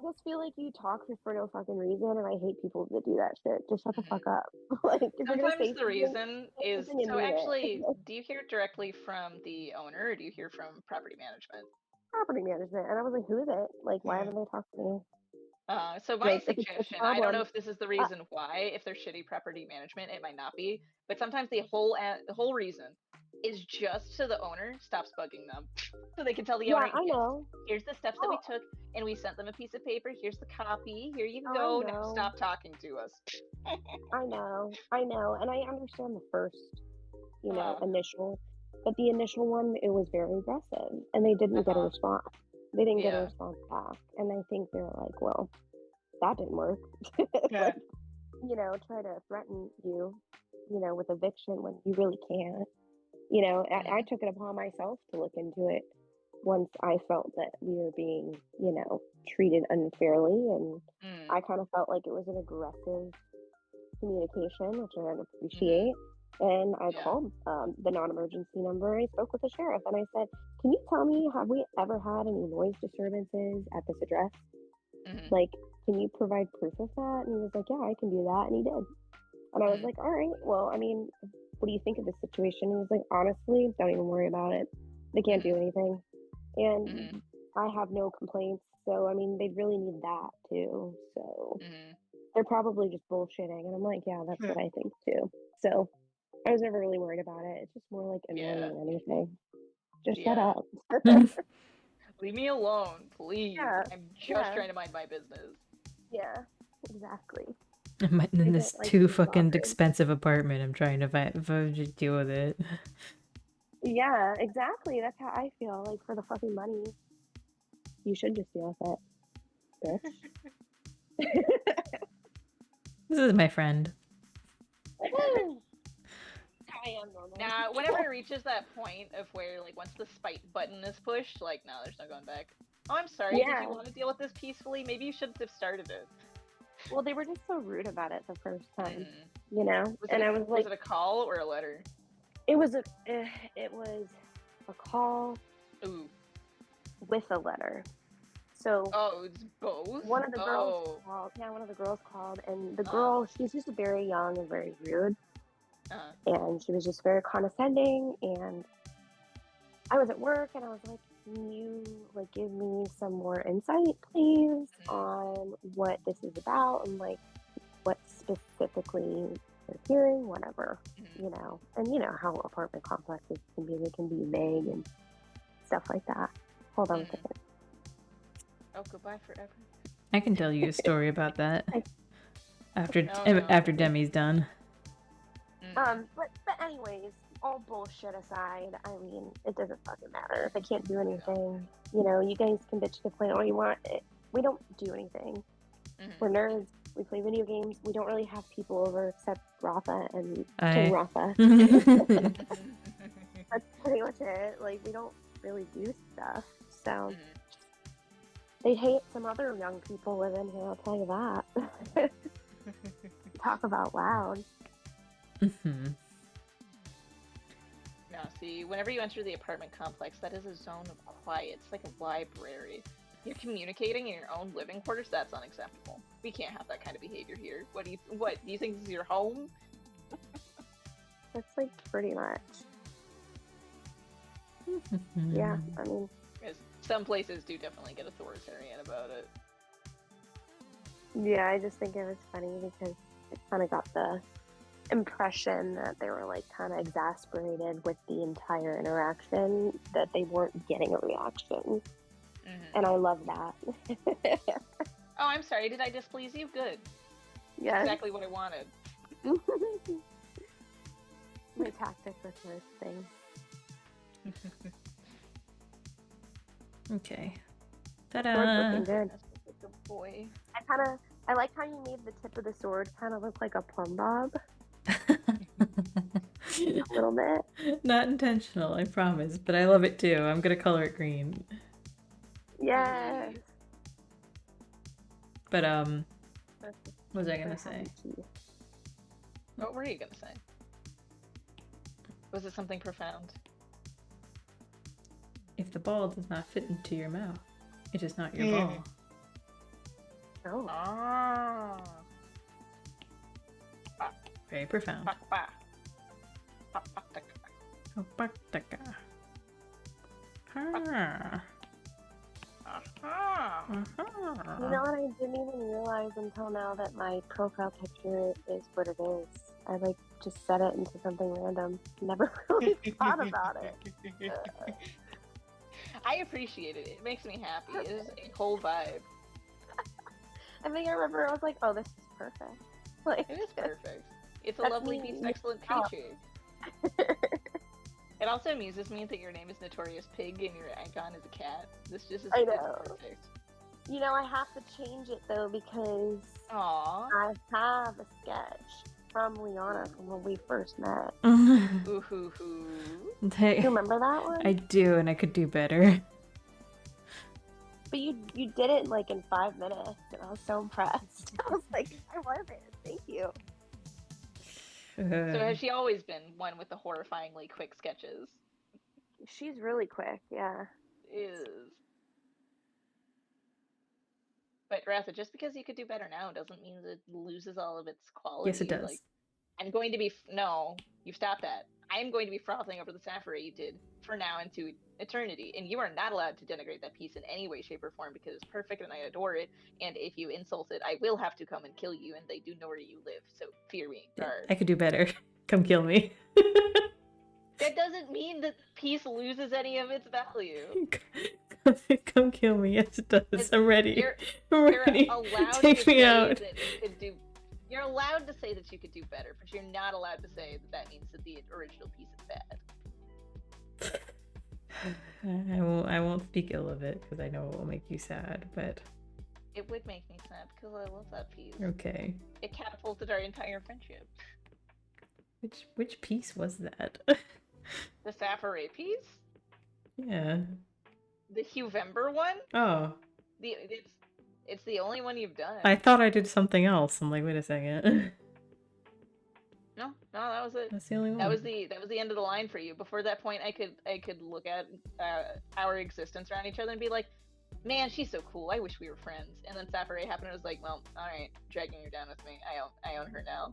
just feel like you talk for no fucking reason, and I hate people that do that shit. Just shut the fuck up. Like, if you're gonna say the reason is, so actually, it. do you hear directly from the owner, or do you hear from property management? Property management. And I was like, who is it? Like, why haven't they talked to me? So my suggestion, I don't know if this is the reason why, if they're shitty property management, it might not be, but sometimes the whole reason is just so the owner stops bugging them. So they can tell the owner, I know. Here's the steps that we took, and we sent them a piece of paper, here's the copy, here you go, now stop talking to us. I know, and I understand the first, initial, but the initial one, it was very aggressive, and they didn't get a response. They didn't get a response back, and I think they're like, well, that didn't work. Like, try to threaten you, with eviction when you really can't. I took it upon myself to look into it once I felt that we were being, treated unfairly, and I kind of felt like it was an aggressive communication, which I don't appreciate. And I called the non-emergency number. I spoke with the sheriff, and I said, can you tell me, have we ever had any noise disturbances at this address? Like, can you provide proof of that? And he was like, yeah, I can do that. And he did. And I was like, all right, well, I mean, what do you think of this situation? He was like, honestly, don't even worry about it. They can't do anything. And I have no complaints. So, I mean, they really need that too. So they're probably just bullshitting. And I'm like, yeah, that's what I think too. So I was never really worried about it. It's just more like annoying than anything. Just shut up. Leave me alone, please. I'm just trying to mind my business. Yeah, exactly. I'm in this too fucking expensive apartment. I'm trying to just deal with it. Yeah, exactly. That's how I feel. Like, for the fucking money, you should just deal with it, bitch. This is my friend. Now, whenever it reaches that point of where, like, once the spite button is pushed, like, no, there's no going back. Oh, I'm sorry. Did you want to deal with this peacefully? Maybe you shouldn't have started it. Well, they were just so rude about it the first time, I was like, was it a call or a letter? It was a call. Ooh. With a letter. So it's both? One of the girls called. Yeah, one of the girls called, and the girl, she's just very young and very rude. And she was just very condescending, and I was at work, and I was like, can you, like, give me some more insight, please, on what this is about, and, like, what specifically they're hearing, whatever, and how apartment complexes can be, they can be vague and stuff like that. Hold on a second. Oh, goodbye forever. I can tell you a story about that after Oh, no. after Demi's done. But anyways, all bullshit aside, I mean, it doesn't fucking matter. If I can't do anything, you know, you guys can bitch complain all you want. We don't do anything. We're nerds. We play video games. We don't really have people over except Rafa and King Rafa. That's pretty much it. Like, we don't really do stuff. So they hate some other young people living here, I'll tell you that. Talk about loud. No, see, whenever you enter the apartment complex, that is a zone of quiet. It's like a library. You're communicating in your own living quarters? That's unacceptable. We can't have that kind of behavior here. What do you think this is your home? That's like pretty much. Yeah, I mean, Because some places do definitely get authoritarian about it. Yeah, I just think it was funny because it kind of got the impression that they were like kind of exasperated with the entire interaction, that they weren't getting a reaction. And I love that. Oh, I'm sorry. Did I displease you? Good. Yeah. Exactly what I wanted. My tactic with those things. Okay. Sword's Ta-da! looking good. That's a good boy. I like how you made the tip of the sword kind of look like a plumb bob. A little bit. Not intentional, I promise, but I love it too. I'm gonna color it green. Yes. But what was I gonna say? What were you gonna say? Was it something profound? If the ball does not fit into your mouth, it is not your ball. Oh. Ah. Very profound. Opataka. Ah. You know what? I didn't even realize until now that my profile picture is what it is. I like just set it into something random. Never really thought about it. I appreciate it. It makes me happy. It is a whole vibe. I think I remember I was like, "Oh, this is perfect." Like, It is perfect. It's a That's lovely me. piece of excellent creature. It also amuses me that your name is NotoriousSPIG and your icon is a cat. This just is I know. perfect. You know, I have to change it though because Aww. I have a sketch from Liana from when we first met. Ooh hoo hoo. Do you remember that one? I do, and I could do better. But you did it like in 5 minutes, and I was so impressed. I was like, I love it. Thank you. So has she always been one with the horrifyingly quick sketches? She's really quick, yeah. Is. But Ratha, just because you could do better now doesn't mean that it loses all of its quality. Yes, it does. Like, I'm going to be no, you stop that. I am going to be frothing over the sapphire you did for now into eternity, and you are not allowed to denigrate that piece in any way, shape, or form because it's perfect and I adore it. And if you insult it, I will have to come and kill you, and they do know where you live. So fear me, guard. I could do better. Come kill me. That doesn't mean that the piece loses any of its value. Come kill me. Yes, it does. I'm ready. I'm You're ready. allowed Take to me say out. that you could do. You're allowed to say that you could do better, but you're not allowed to say that that means that the original piece is bad. I won't speak ill of it because I know it will make you sad. But It would make me sad because I love that piece. okay. It catapulted our entire friendship. Which piece was that? The sapphire piece, Yeah. the Huevemeber one. Oh. It's the only one you've done. I thought I did something else. I'm like, wait a second. No, that was it. That's the only one. That was the end of the line for you. Before that point, I could look at our existence around each other and be like, man, she's so cool. I wish we were friends. And then Sapphire happened, and I was like, well, all right, dragging her down with me. I own her now.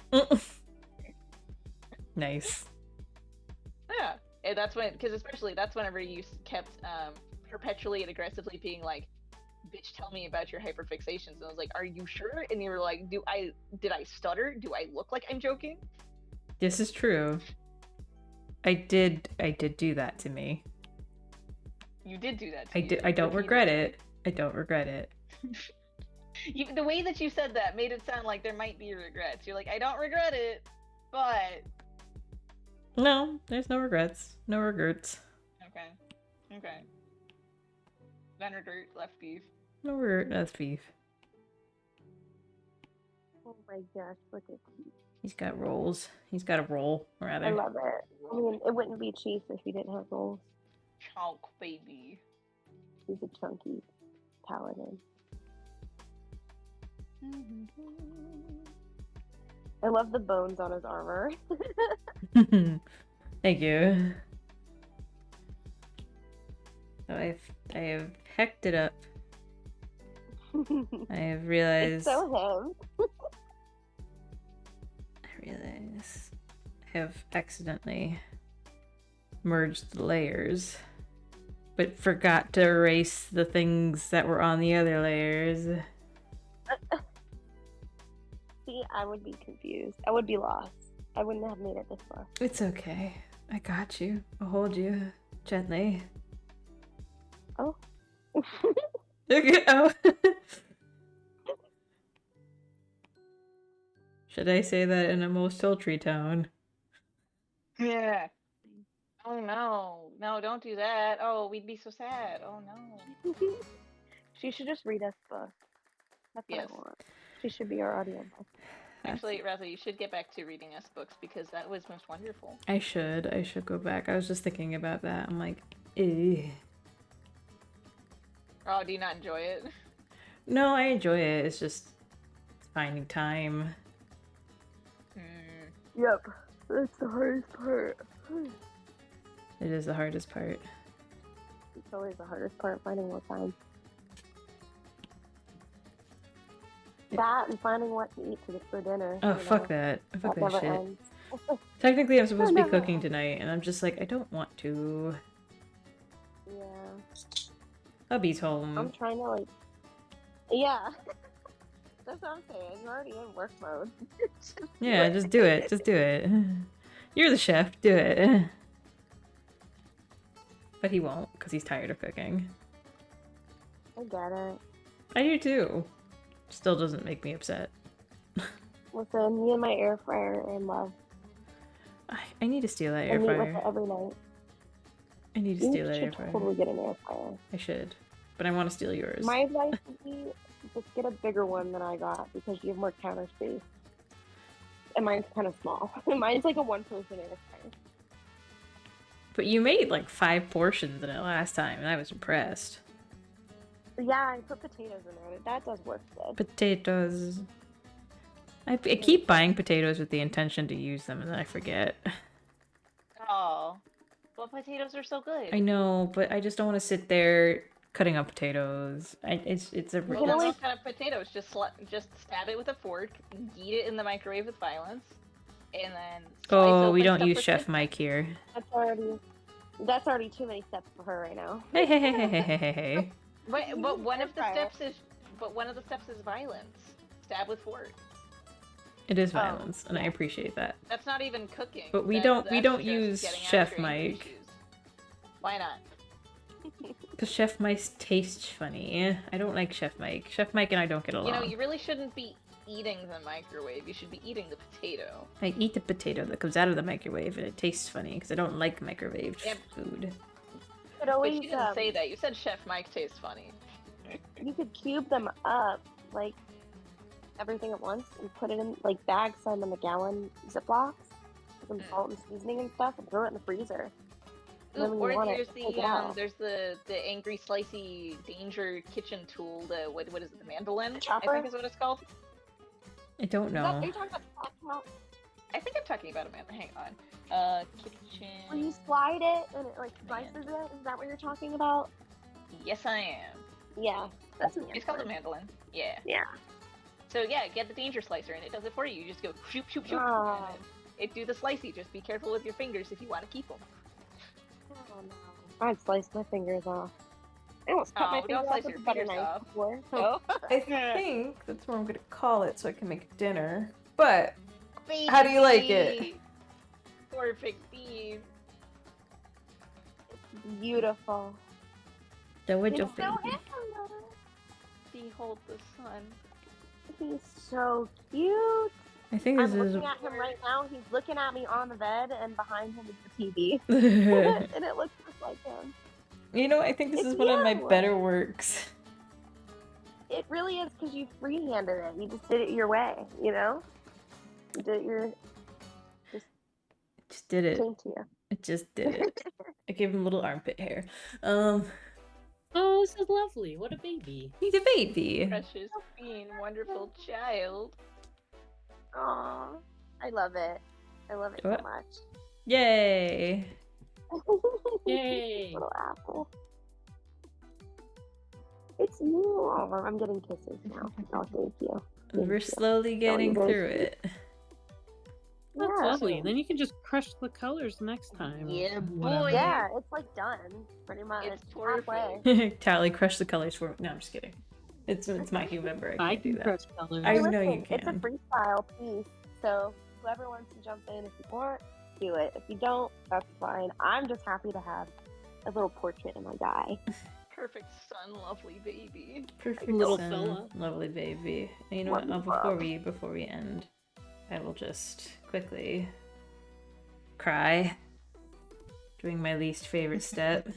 Nice. Yeah, and that's when, because especially that's whenever you kept perpetually and aggressively being like, bitch, tell me about your hyperfixations. And I was like, are you sure? And you were like, did I stutter? Do I look like I'm joking? This is true. I did do that to me. You did do that to I you. did. I don't regret it. I don't regret it. The way that you said that made it sound like there might be regrets. You're like, I don't regret it, but... No, there's no regrets. No regrets. Okay. Okay. None regret, left beef. No regret, that's beef. Oh my gosh, look at Keith. He's got rolls. He's got a roll, rather. I love it. I mean, it wouldn't be Chief if he didn't have rolls. Chunk, baby. He's a chunky paladin. I love the bones on his armor. Thank you. So I have hecked it up. I have realized. It's so him. I realize I have accidentally merged the layers, but forgot to erase the things that were on the other layers. See, I would be confused. I would be lost. I wouldn't have made it this far. It's okay. I got you. I'll hold you gently. Oh. Oh. Should I say that in a most sultry tone? Yeah. Oh no. No, don't do that. Oh, we'd be so sad. Oh no. She should just read us books. That's what I want. She should be our audiobook. Actually, Raffle, you should get back to reading us books because that was most wonderful. I should go back. I was just thinking about that. I'm like, ew. Oh, do you not enjoy it? No, I enjoy it. It's just finding time. Yep. That's the hardest part. It is the hardest part. It's always the hardest part, finding more time. That and finding what to eat for dinner. Oh, fuck that. Fuck that shit. Ends. Technically, I'm supposed to be cooking tonight, and I'm just like, I don't want to. Yeah. Hubby's home. I'm trying to, like... Yeah. That's what I'm saying. You're already in work mode. Yeah, just do it. Just do it. You're the chef. Do it. But he won't, because he's tired of cooking. I get it. I do too. Still doesn't make me upset. Listen, me and my air fryer are in love. I need to steal that I air meet with fryer. it every night. I need to steal that air You should fryer. totally get an air fryer. I should. But I want to steal yours. My advice would be just get a bigger one than I got because you have more counter space. And mine's kind of small. Mine's like a one-person air fryer. But you made like 5 portions in it last time, and I was impressed. Yeah, I put potatoes in there. That does work good. Potatoes. I keep buying potatoes with the intention to use them, and then I forget. Oh. Well, potatoes are so good. I know, but I just don't want to sit there cutting up potatoes. It's a Well, then don't cut up potatoes. Just stab it with a fork, eat it in the microwave with violence, and then. Oh, we don't use Chef Mike here. That's already too many steps for her right now. Hey. But one of the steps is violence. Stab with fork. It is violence, and I appreciate that. That's not even cooking. But we don't use Chef Mike. Why not? Because Chef Mike tastes funny. I don't like Chef Mike. Chef Mike and I don't get along. You know, you really shouldn't be eating the microwave. You should be eating the potato. I eat the potato that comes out of the microwave, and it tastes funny because I don't like microwaved food. But you didn't say that. You said Chef Mike tastes funny. You could cube them up, like everything at once, and put it in like bags, some in the gallon Ziplocs, with some salt and seasoning and stuff, and throw it in the freezer. Ooh, or there's the angry slicey danger kitchen tool. The what is it? The mandolin? Chopper? I think is what it's called. I don't know. Are you talking about I think I'm talking about a mandolin. Hang on. Kitchen. when you slide it and it like slices it? Is that what you're talking about? Yes, I am. Yeah, that's It's called a mandolin. Yeah. Yeah. So yeah, get the danger slicer and it does it for you. You just go shoop shoop shoop. Oh. And it do the slicey. Just be careful with your fingers if you want to keep them. Oh no. I'd slice my fingers off. I almost cut my fingers off with a butter knife before. No. I think that's what I'm gonna call it so I can make dinner. But how do you like it? Perfect beef. Beautiful. The would you It's so think? Behold the sun. He's so cute. I think I'm this is. looking at him right now. He's looking at me on the bed, and behind him is the TV. And it looks just like him. You know, I think this is one of my better works. It really is because you freehanded it. You just did it your way, you know? You did it your... Just did it. Came to you. It just did it. I gave him a little armpit hair. Oh, this is lovely. What a baby. He's a baby. Precious, being wonderful child. Aw, I love it. I love it so much. Yay! Yay! Little apple. It's you. Oh, I'm getting kisses now. Oh, thank you. We're slowly getting through it. That's lovely. Then you can just crush the colors next time. Yeah, boy. Yeah, it's like done, pretty much. It's halfway. Tally, crush the colors for me. No, I'm just kidding. It's my Huevemeber. I can't do that. Crush colors. I Listen, know you can. It's a freestyle piece, so whoever wants to jump in, if you want, do it. If you don't, that's fine. I'm just happy to have a little portrait in my guy. Perfect son, lovely baby. Perfect little son, fella. lovely baby. And you know what? Before we end, I will just quickly cry, doing my least favorite step.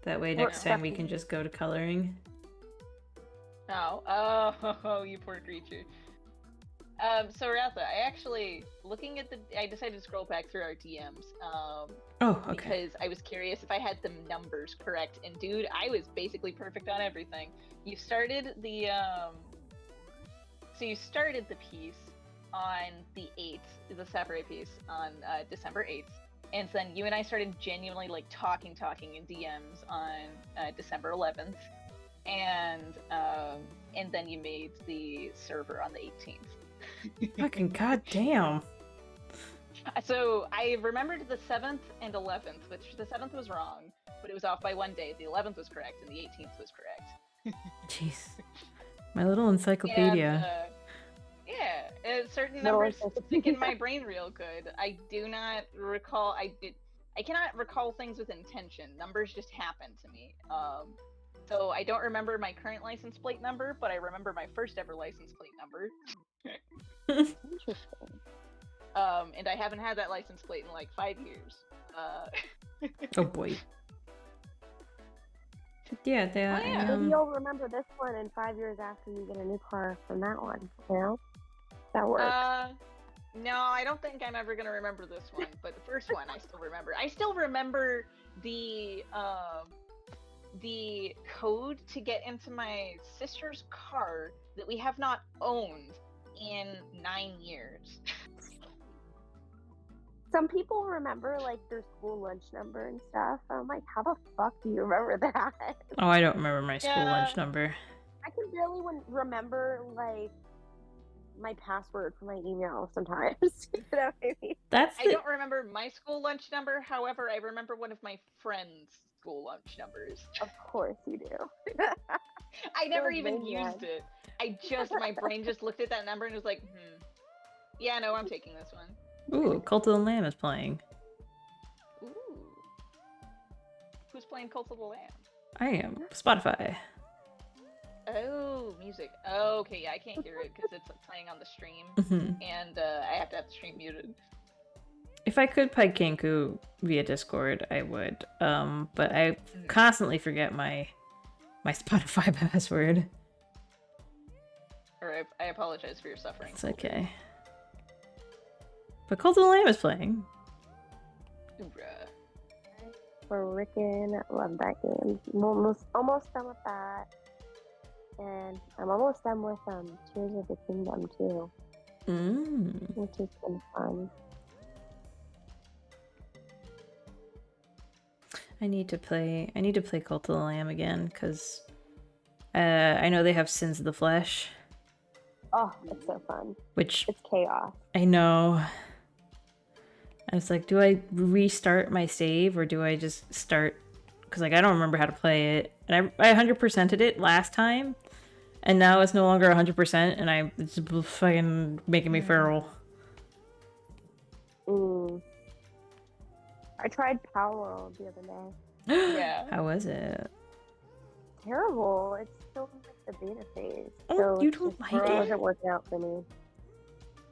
That way, next time we can just go to coloring. Oh, you poor creature. So Ratha, I actually, I decided to scroll back through our DMs. Oh, okay. Because I was curious if I had the numbers correct, and dude, I was basically perfect on everything. You started the, piece on the 8th, the Saffray piece on December 8th, and then you and I started genuinely like talking in DMs on December 11th, and then you made the server on the 18th. Fucking goddamn. So I remembered the 7th and 11th, which the 7th was wrong, but it was off by 1 day. The 11th was correct, and the 18th was correct. Jeez. My little encyclopedia. And, certain numbers stick in my brain real good. I do not recall. I cannot recall things with intention. Numbers just happen to me. So I don't remember my current license plate number, but I remember my first ever license plate number. Interesting. And I haven't had that license plate in like 5 years. Oh boy. Yeah, Maybe you'll remember this one in 5 years after you get a new car from that one. You know, that works. No, I don't think I'm ever gonna remember this one, but the first one I still remember. I still remember the code to get into my sister's car that we have not owned in 9 years. Some people remember like their school lunch number and stuff. I'm like, how the fuck do you remember that? Oh, I don't remember my school lunch number. I can barely remember like my password for my email sometimes. You know what I mean? I don't remember my school lunch number. However, I remember one of my friends' school lunch numbers. Of course you do. I never even used it. My brain just looked at that number and was like, yeah, no, I'm taking this one. Ooh, Cult of the Lamb is playing. Ooh. Who's playing Cult of the Lamb? I am. Spotify. Oh, music. Oh, okay, yeah, I can't hear it because it's playing on the stream, and I have to have the stream muted. If I could play Kenku via Discord, I would. But I constantly forget my Spotify password. Or I apologize for your suffering. It's okay. But Cult of the Lamb is playing. Frickin' love that game. I'm almost done with that. And I'm almost done with Tears of the Kingdom too. Which has been fun. I need to play Cult of the Lamb again, because I know they have Sins of the Flesh. Oh, it's so fun. Which it's chaos. I know. I was like, do I restart my save or do I just start? Because like I don't remember how to play it, and I 100%ed it last time, and now it's no longer 100%, and it's fucking making me feral. I tried Power the other day. Yeah. How was it? Terrible. It's still like the beta phase. Oh, so you it's don't just- like it it? wasn't working out for me.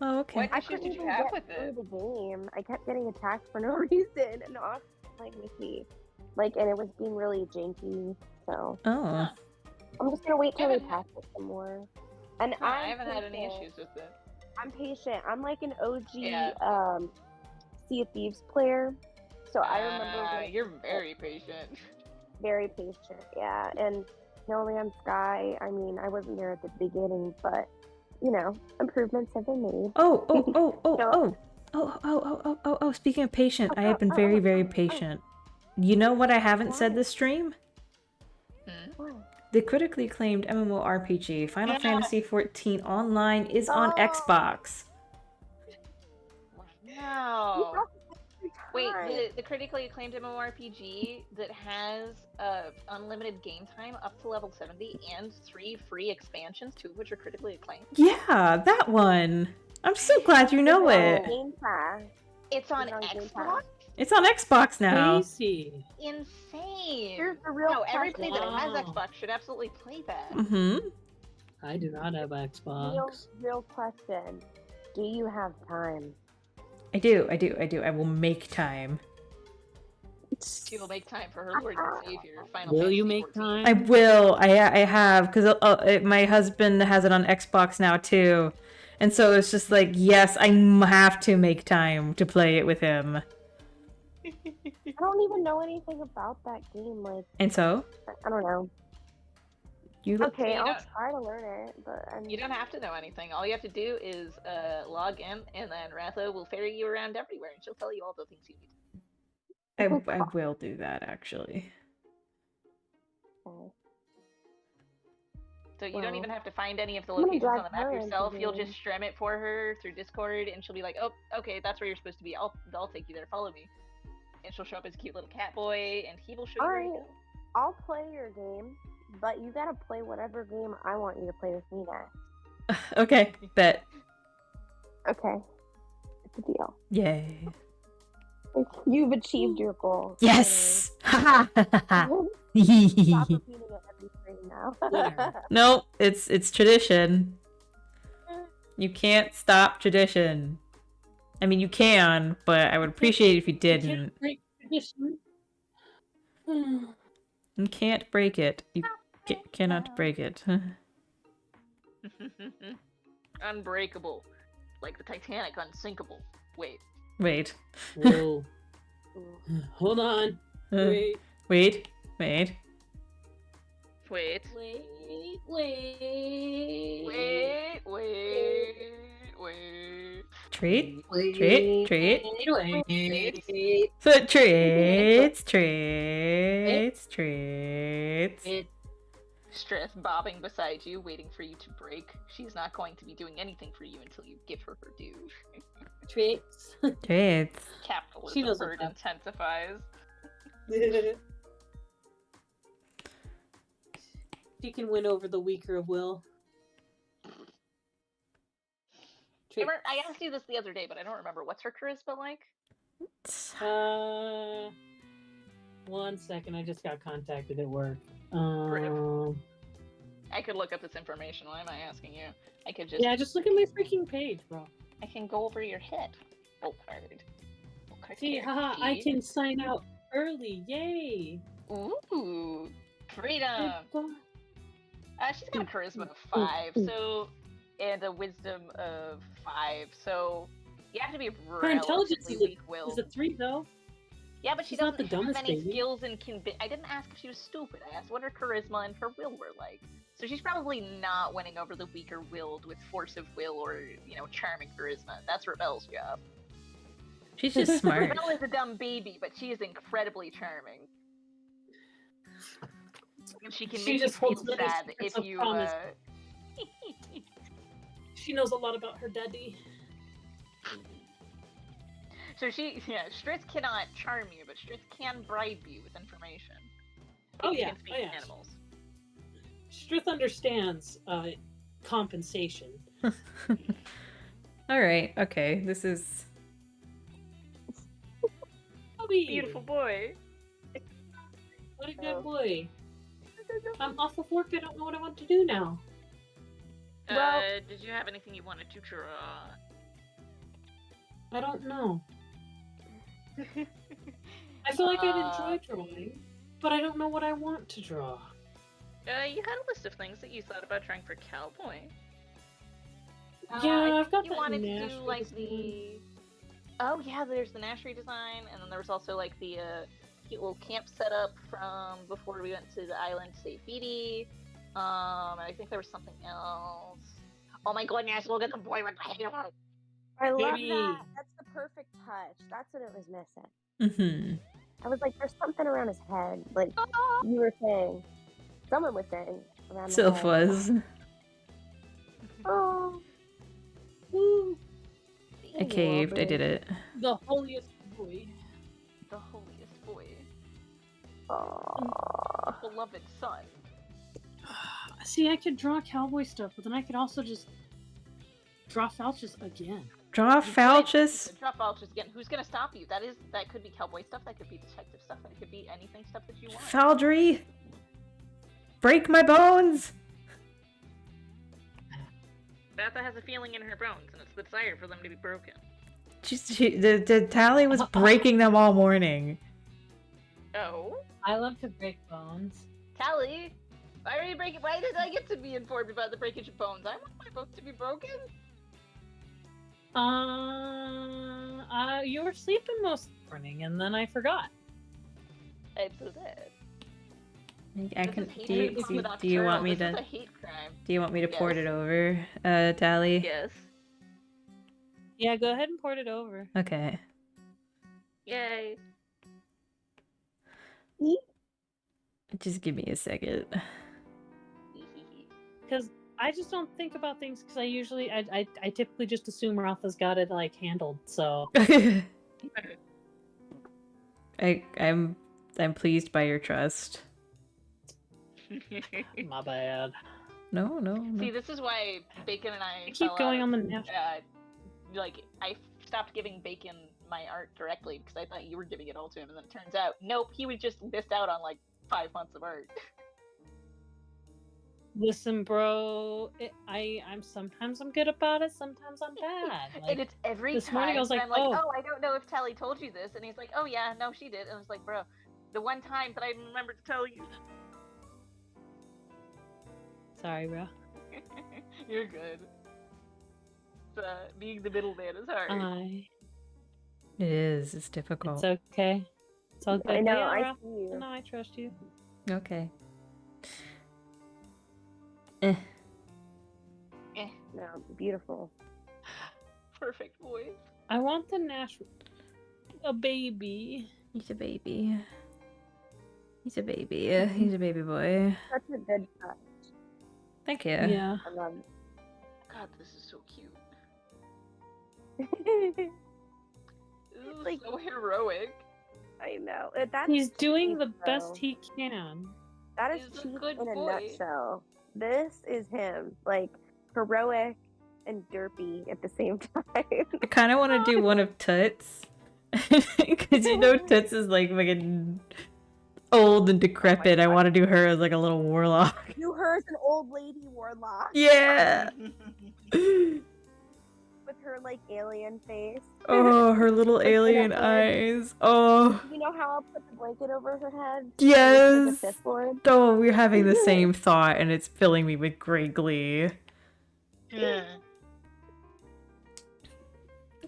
Oh, okay. What I issues couldn't did you even have get with through it? the game. I kept getting attacked for no reason, and Ox was playing with me. Like, and it was being really janky. So Oh. Huh. I'm just gonna wait till they haven't- patch it some more. And Huh, I haven't had any issues with it. I'm patient. I'm like an OG Yeah. Sea of Thieves player. So I remember when You're very patient. very patient, yeah. And No Man's Sky, I mean, I wasn't there at the beginning, but you know, improvements have been made. Oh, speaking of patient, I have been very, very patient. You know what I haven't said this stream? Hmm? The critically acclaimed MMORPG Final Fantasy XIV Online is on Oh. Xbox. Wow. Wait, the critically acclaimed MMORPG that has unlimited game time up to level 70 and 3 free expansions, 2 of which are critically acclaimed? Yeah, that one. I'm so glad you know it. Game Pass. It's on Game Xbox? Pass. It's on Xbox now. Crazy. Insane! Here's the real No, everybody question. that has Wow. Xbox should absolutely play that. Mm-hmm. I do not have Xbox. Real question. Do you have time? I do. I will make time. She will make time for her Lord and Savior. Final Will Fantasy you make 14. time? I will. I have, because my husband has it on Xbox now too. And so it's just like, yes, I have to make time to play it with him. I don't even know anything about that game. Like, And so? I don't know. You Okay, you I'll don't- try to learn it, but You don't have to know anything. All you have to do is log in, and then Raffle will ferry you around everywhere, and she'll tell you all the things you need. I will do that, actually. Okay. So you don't even have to find any of the I'm gonna locations on the drag map her into yourself. the You'll game. just stream it for her through Discord, and she'll be like, "Oh, okay, that's where you're supposed to be. I'll take you there. Follow me." And she'll show up as a cute little cat boy, and he will show you where to Alright. go. I'll play your game, but you gotta play whatever game I want you to play with me next. Okay, bet. Okay. It's a deal. Yay. You've achieved your goal. Yes! Ha ha ha ha! Stop repeating it every stream now. Winner. Nope, it's tradition. You can't stop tradition. I mean, you can, but I would appreciate it if you didn't. Break tradition. You can't break it. You cannot break it. Unbreakable, like the Titanic, unsinkable. Wait. Wait. Whoa. Hold on. Wait. Wait. Wait. Wait. Treat. Wait. Treat. Wait. Foot treats. Treats. Stress bobbing beside you, waiting for you to break. She's not going to be doing anything for you until you give her her due. Treats. Treats. Capitalism She knows bird what's intensifies. She can win over the weaker of will. I asked you this the other day, but I don't remember. What's her charisma like? 1 second. I just got contacted at work. I could look up this information. Why am I asking you? I could just... Yeah, just look at my freaking page, bro. I can go over your head. Full card. See, haha, I can sign out early. Yay! Ooh, freedom. She's got a charisma of 5, so, and a wisdom of 5. So you have to be Her intelligence relatively is weak-willed. a 3, though. Yeah, but she She's not doesn't the have dumbest any baby. skills and I didn't ask if she was stupid. I asked what her charisma and her will were like. So she's probably not winning over the weaker-willed with force of will or, charming charisma. That's Rebelle's job. She's just smart. Rebelle is a dumb baby, but she is incredibly charming. And she can She make just you feel holds many sad secrets if of you, promise. She knows a lot about her daddy. So Stritz cannot charm you, but Stritz can bribe you with information. Oh She yeah, can speak oh to yeah. animals. Strith understands compensation. Alright, okay. This is... Bobby! Beautiful boy. What a good boy. I'm off of work. I don't know what I want to do now. Well- Did you have anything you wanted to draw? I don't know. I feel like I'd enjoy drawing, but I don't know what I want to draw. You had a list of things that you thought about drawing for Cowboy. Yeah, I've got You that wanted to Nash do like design. the. Oh yeah, there's the Nash redesign, and then there was also like the cute little camp setup from before we went to the island to save Beatty. I think there was something else. Oh my goodness! Look at the boy with the hair. I love Baby. that. That's the perfect touch. That's what it was missing. Mm-hmm. I was like, there's something around his head. Like you were saying. Someone was saying around the Sylph head. was. Oh. I caved. I did it. The holiest boy. The holiest boy, Oh. beloved son. See, I could draw cowboy stuff, but then I could also just draw Falchus again. Draw Falchus. Drop Falchus again. Who's gonna stop you? That could be cowboy stuff. That could be detective stuff. That could be anything stuff that you want. Faldry. Break my bones. Betha has a feeling in her bones, and it's the desire for them to be broken. The Tally was breaking them all morning. Oh, I love to break bones. Tally, why are you breaking? Why did I get to be informed about the breakage of bones? I want my bones to be broken. You were sleeping most morning, and then I forgot. I'm so sad. I This can. is hatred Do you from the want me Nocturnal. This to? is a hate crime. Do you want me to port Yes. it over, Tally? Yes. Yeah, go ahead and port it over. Okay. Yay. Just give me a second. Because I just don't think about things because I typically just assume Ratha's got it like handled. So I'm pleased by your trust. my bad. No. See, this is why Bacon and I I keep fell going out on the of, national. like, I stopped giving Bacon my art directly because I thought you were giving it all to him, and then it turns out, nope, he would just missed out on like 5 months of art. Listen, bro. I'm sometimes I'm good about it. Sometimes I'm bad. And it's every this time morning I was that like, I'm like, oh. I don't know if Tally told you this, and he's like, oh yeah, no, she did, and I was like, bro, the one time that I remembered to tell you. Sorry, bro. You're good. Being the middleman is hard. It is. It's difficult. It's okay. It's all good. I know. Yeah, I Raph, see you. no, I trust you. Okay. Eh. No, beautiful. Perfect voice. I want the Nash. A baby. He's a baby. He's a baby. He's a baby boy. Such a good touch. Thank you. Yeah. I love God, this is so cute. it. Ooh, like- so heroic. I know. That's He's doing Chief, the best though. he can. That is He's a Chief good in a boy. nutshell. This is him. Like, heroic and derpy at the same time. I kind of want to do one of Toots. Because you know Toots is like fucking old and decrepit. I want to do her as like a little warlock. Do her as an old lady warlock Yeah! with her, like, alien face. Oh, her little Like, alien Sith Lord. eyes. Oh, You know how I'll put the blanket over her head? yes! Like a Sith Lord? Oh, we're having the same thought and it's filling me with great glee.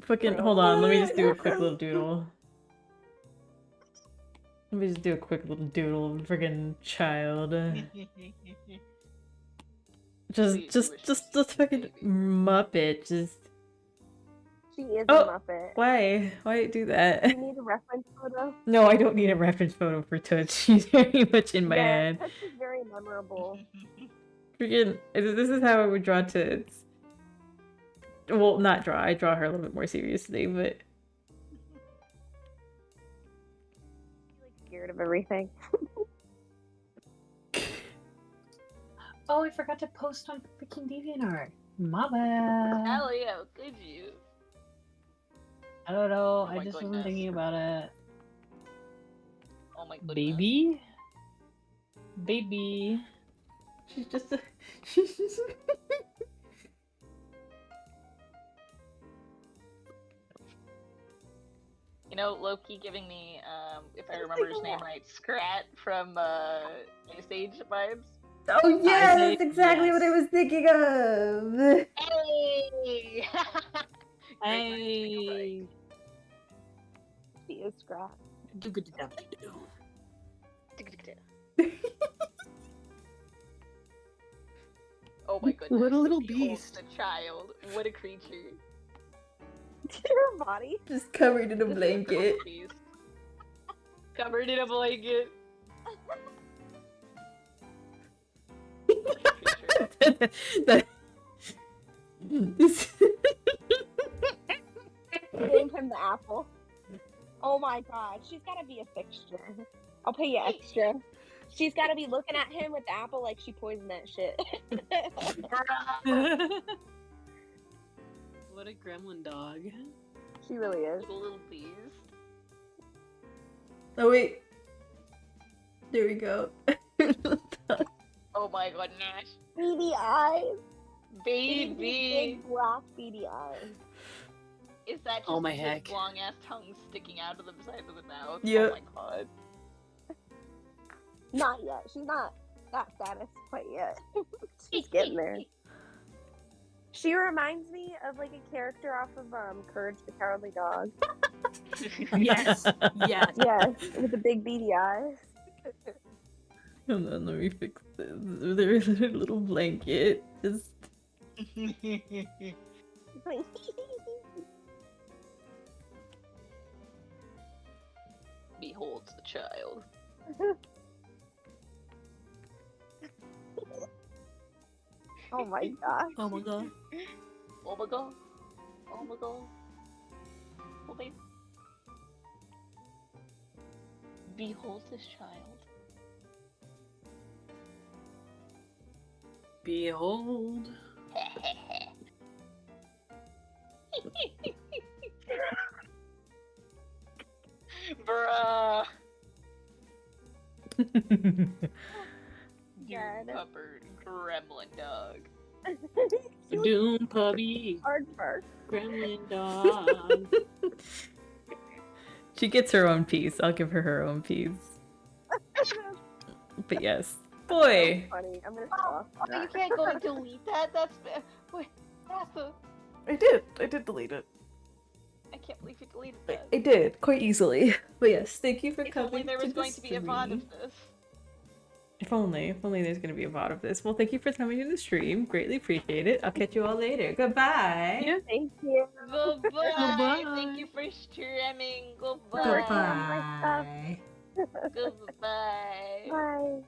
Fucking, hold on, let me just do a quick little doodle. Let me just do a quick little doodle of a friggin' child. Just fucking Muppet, just... She is Oh, a Muppet. Why? Why do Do that? you need a reference photo? No, I don't need a reference photo for Toots. She's very much in my Yeah, head. Touch is very memorable. Freaking, this is how I would draw Toots. Well, not draw. I draw her a little bit more seriously, but... Like, scared of everything. Oh, I forgot to post on freaking DeviantArt. My bad. Tally, how could you? I don't know. Oh I my just goodness. wasn't thinking about it. Oh my goodness. Baby? Baby. She's just a... You know, Loki giving me, if I remember his name right, Scrat from Ice Age vibes. Oh yeah, say that's exactly what I yes. was thinking of. Hey! Hey. She is Scrap. Oh my goodness. What a little Behold beast. The child. What a creature. Her body. Just covered in a This is blanket. little beast. Covered in a blanket. What a creature. That- this- Gave him the apple. Oh my god, she's gotta be a fixture. I'll pay you extra. She's gotta be looking at him with the apple like she poisoned that shit. What a gremlin dog. She really is. Little beast. Oh wait. There we go. Oh my goodness. Beady eyes. Baby. Big black beady eyes. Is that just Oh my his heck. long ass tongue sticking out of the side of the mouth? Yep. Oh my god. Not yet. She's not that status quite yet. She's getting there. She reminds me of like a character off of Courage the Cowardly Dog. Yes. Yes. Yes, with the big beady eyes. Hold on, let me fix this. There's a little blanket. Just... Beholds the child. Oh my gosh. Oh my god. Oh my god. Oh my god. Oh baby. Behold this child. Behold. Bruh. God. Puppered gremlin dog. Doom puppy. Hard work. Gremlin dog. She gets her own piece. I'll give her her own piece. But yes. Boy. Funny. I'm gonna stop. Oh, you can't go and delete that? That's... Wait, that's a... I did delete it. I can't believe you deleted that. I did, quite easily. But yes, thank you for If coming only there was to going the to be a VOD stream. of this. If only there's going to be a VOD of this. Well, thank you for coming to the stream. Greatly appreciate it. I'll catch you all later. Goodbye. Yeah. Thank you. Goodbye. Goodbye. Thank you for streaming. Goodbye. Goodbye. Goodbye. Bye.